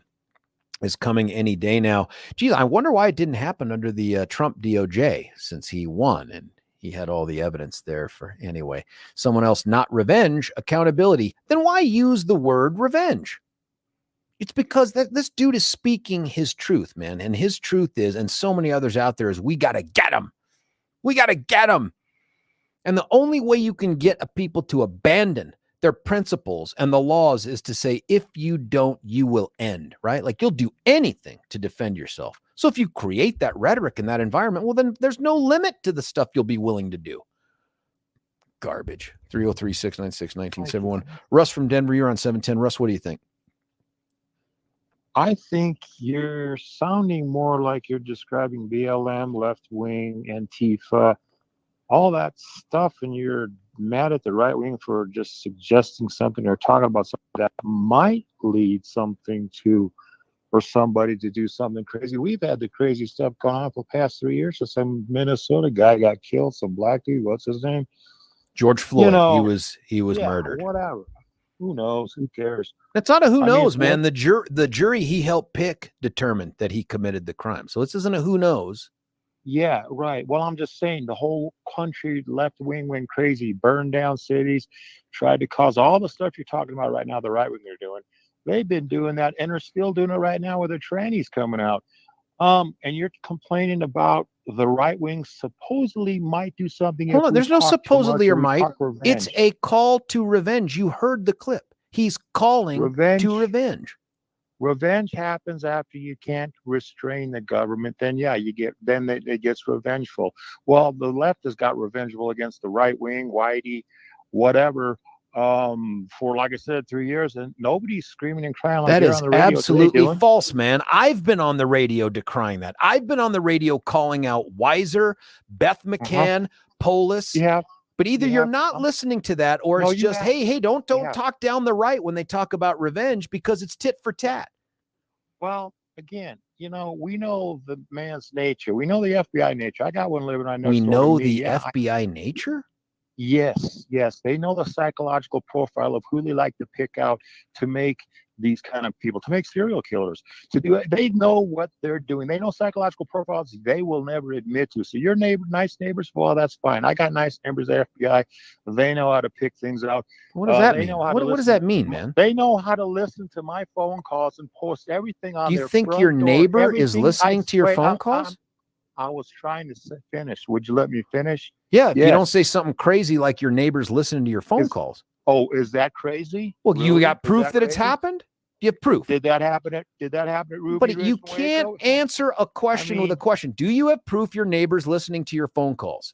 is coming any day now. Geez, I wonder why it didn't happen under the Trump DOJ, since he won and he had all the evidence there for anyway. Someone else, not revenge, accountability. Then why use the word revenge? It's because this dude is speaking his truth, man. And his truth is, and so many others out there, is we got to get him. We got to get him. And the only way you can get a people to abandon their principles and the laws is to say, if you don't, you will end, right? Like you'll do anything to defend yourself. So if you create that rhetoric in that environment, well, then there's no limit to the stuff you'll be willing to do. Garbage. 303-696-1971. Russ from Denver, you're on 710. Russ, what do you think? I think you're sounding more like you're describing BLM, left wing, Antifa, all that stuff, and you're mad at the right wing for just suggesting something or talking about something that might lead something to, or somebody to do something crazy. We've had the crazy stuff going on for the past 3 years. So some Minnesota guy got killed, some black dude, what's his name? George Floyd. He was murdered. Whatever. Who knows? Who cares? That's not a who knows, man. The jury he helped pick determined that he committed the crime. So this isn't a who knows. Yeah, right. Well, I'm just saying the whole country, left wing went crazy, burned down cities, tried to cause all the stuff you're talking about right now, the right wing are doing. They've been doing that and are still doing it right now with their trannies coming out. And you're complaining about the right wing supposedly might do something. Hold on, there's no supposedly or might. It's a call to revenge. You heard the clip. He's calling to revenge. Revenge happens after you can't restrain the government. Then it gets revengeful. Well, the left has got revengeful against the right wing, Whitey, whatever, for, like I said, 3 years, and nobody's screaming and crying like that they're is on the radio. absolutely false, man. I've been on the radio decrying that. I've been on the radio calling out Weiser, Beth McCann, Polis. Yeah. But either you're not listening to that, or it's just, hey, don't talk down the right when they talk about revenge, because it's tit for tat. Well, again, we know the man's nature. We know the FBI nature. I got one living right next door to me. We know the FBI nature? Yes. They know the psychological profile of who they like to pick out to make these kind of people, to make serial killers, to do it. They know what they're doing. They know psychological profiles they will never admit to. So your nice neighbors, well, that's fine. I got nice neighbors at FBI. They know how to pick things out. What does that mean? What does that mean, man? They know how to listen to my phone calls and post everything on their Do you think your neighbor is listening to your phone calls? I was trying to finish. Would you let me finish? Yeah, if you don't say something crazy like your neighbor's listening to your phone calls. Oh, is that crazy? Well, really? You got proof that it's happened? Do you have proof? Did that happen at Ruby? But you can't answer a question with a question. Do you have proof your neighbor's listening to your phone calls?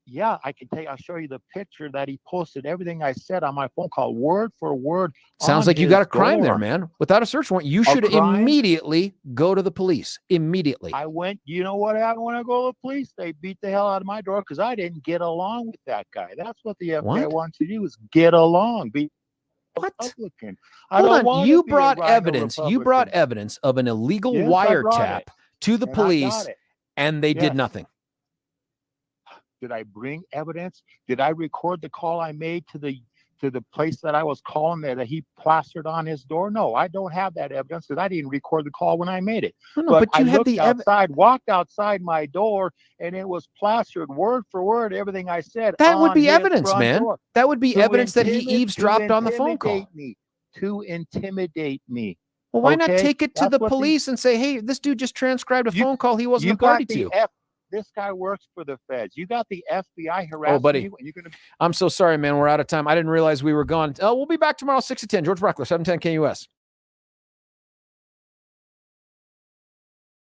Yeah, I can I'll show you the picture that he posted, everything I said on my phone call, word for word. Sounds like you got a crime there, man. Without a search warrant, you should immediately go to the police. Immediately. I went, you know what happened when I go to the police? They beat the hell out of my door because I didn't get along with that guy. That's what the FBI wants to do, is get along. What? Republican. Hold on. You brought evidence. You brought evidence of an illegal wiretap to the police, and they did nothing. Did I bring evidence? Did I record the call I made to the place that I was calling that he plastered on his door? No, I don't have that evidence because I didn't record the call when I made it. No, but you had the walked outside my door, and it was plastered word for word, everything I said. That would be evidence, man. That would be evidence that he eavesdropped on the phone call. To intimidate me. Well, why not take it to the police and say, hey, this dude just transcribed a phone call he wasn't a party to? this guy works for the feds. You got the FBI harassing buddy. you, and you're gonna. I'm so sorry, man. We're out of time. I didn't realize we were gone. We'll be back tomorrow, 6 to 10. George Brauchler, 710 KUS.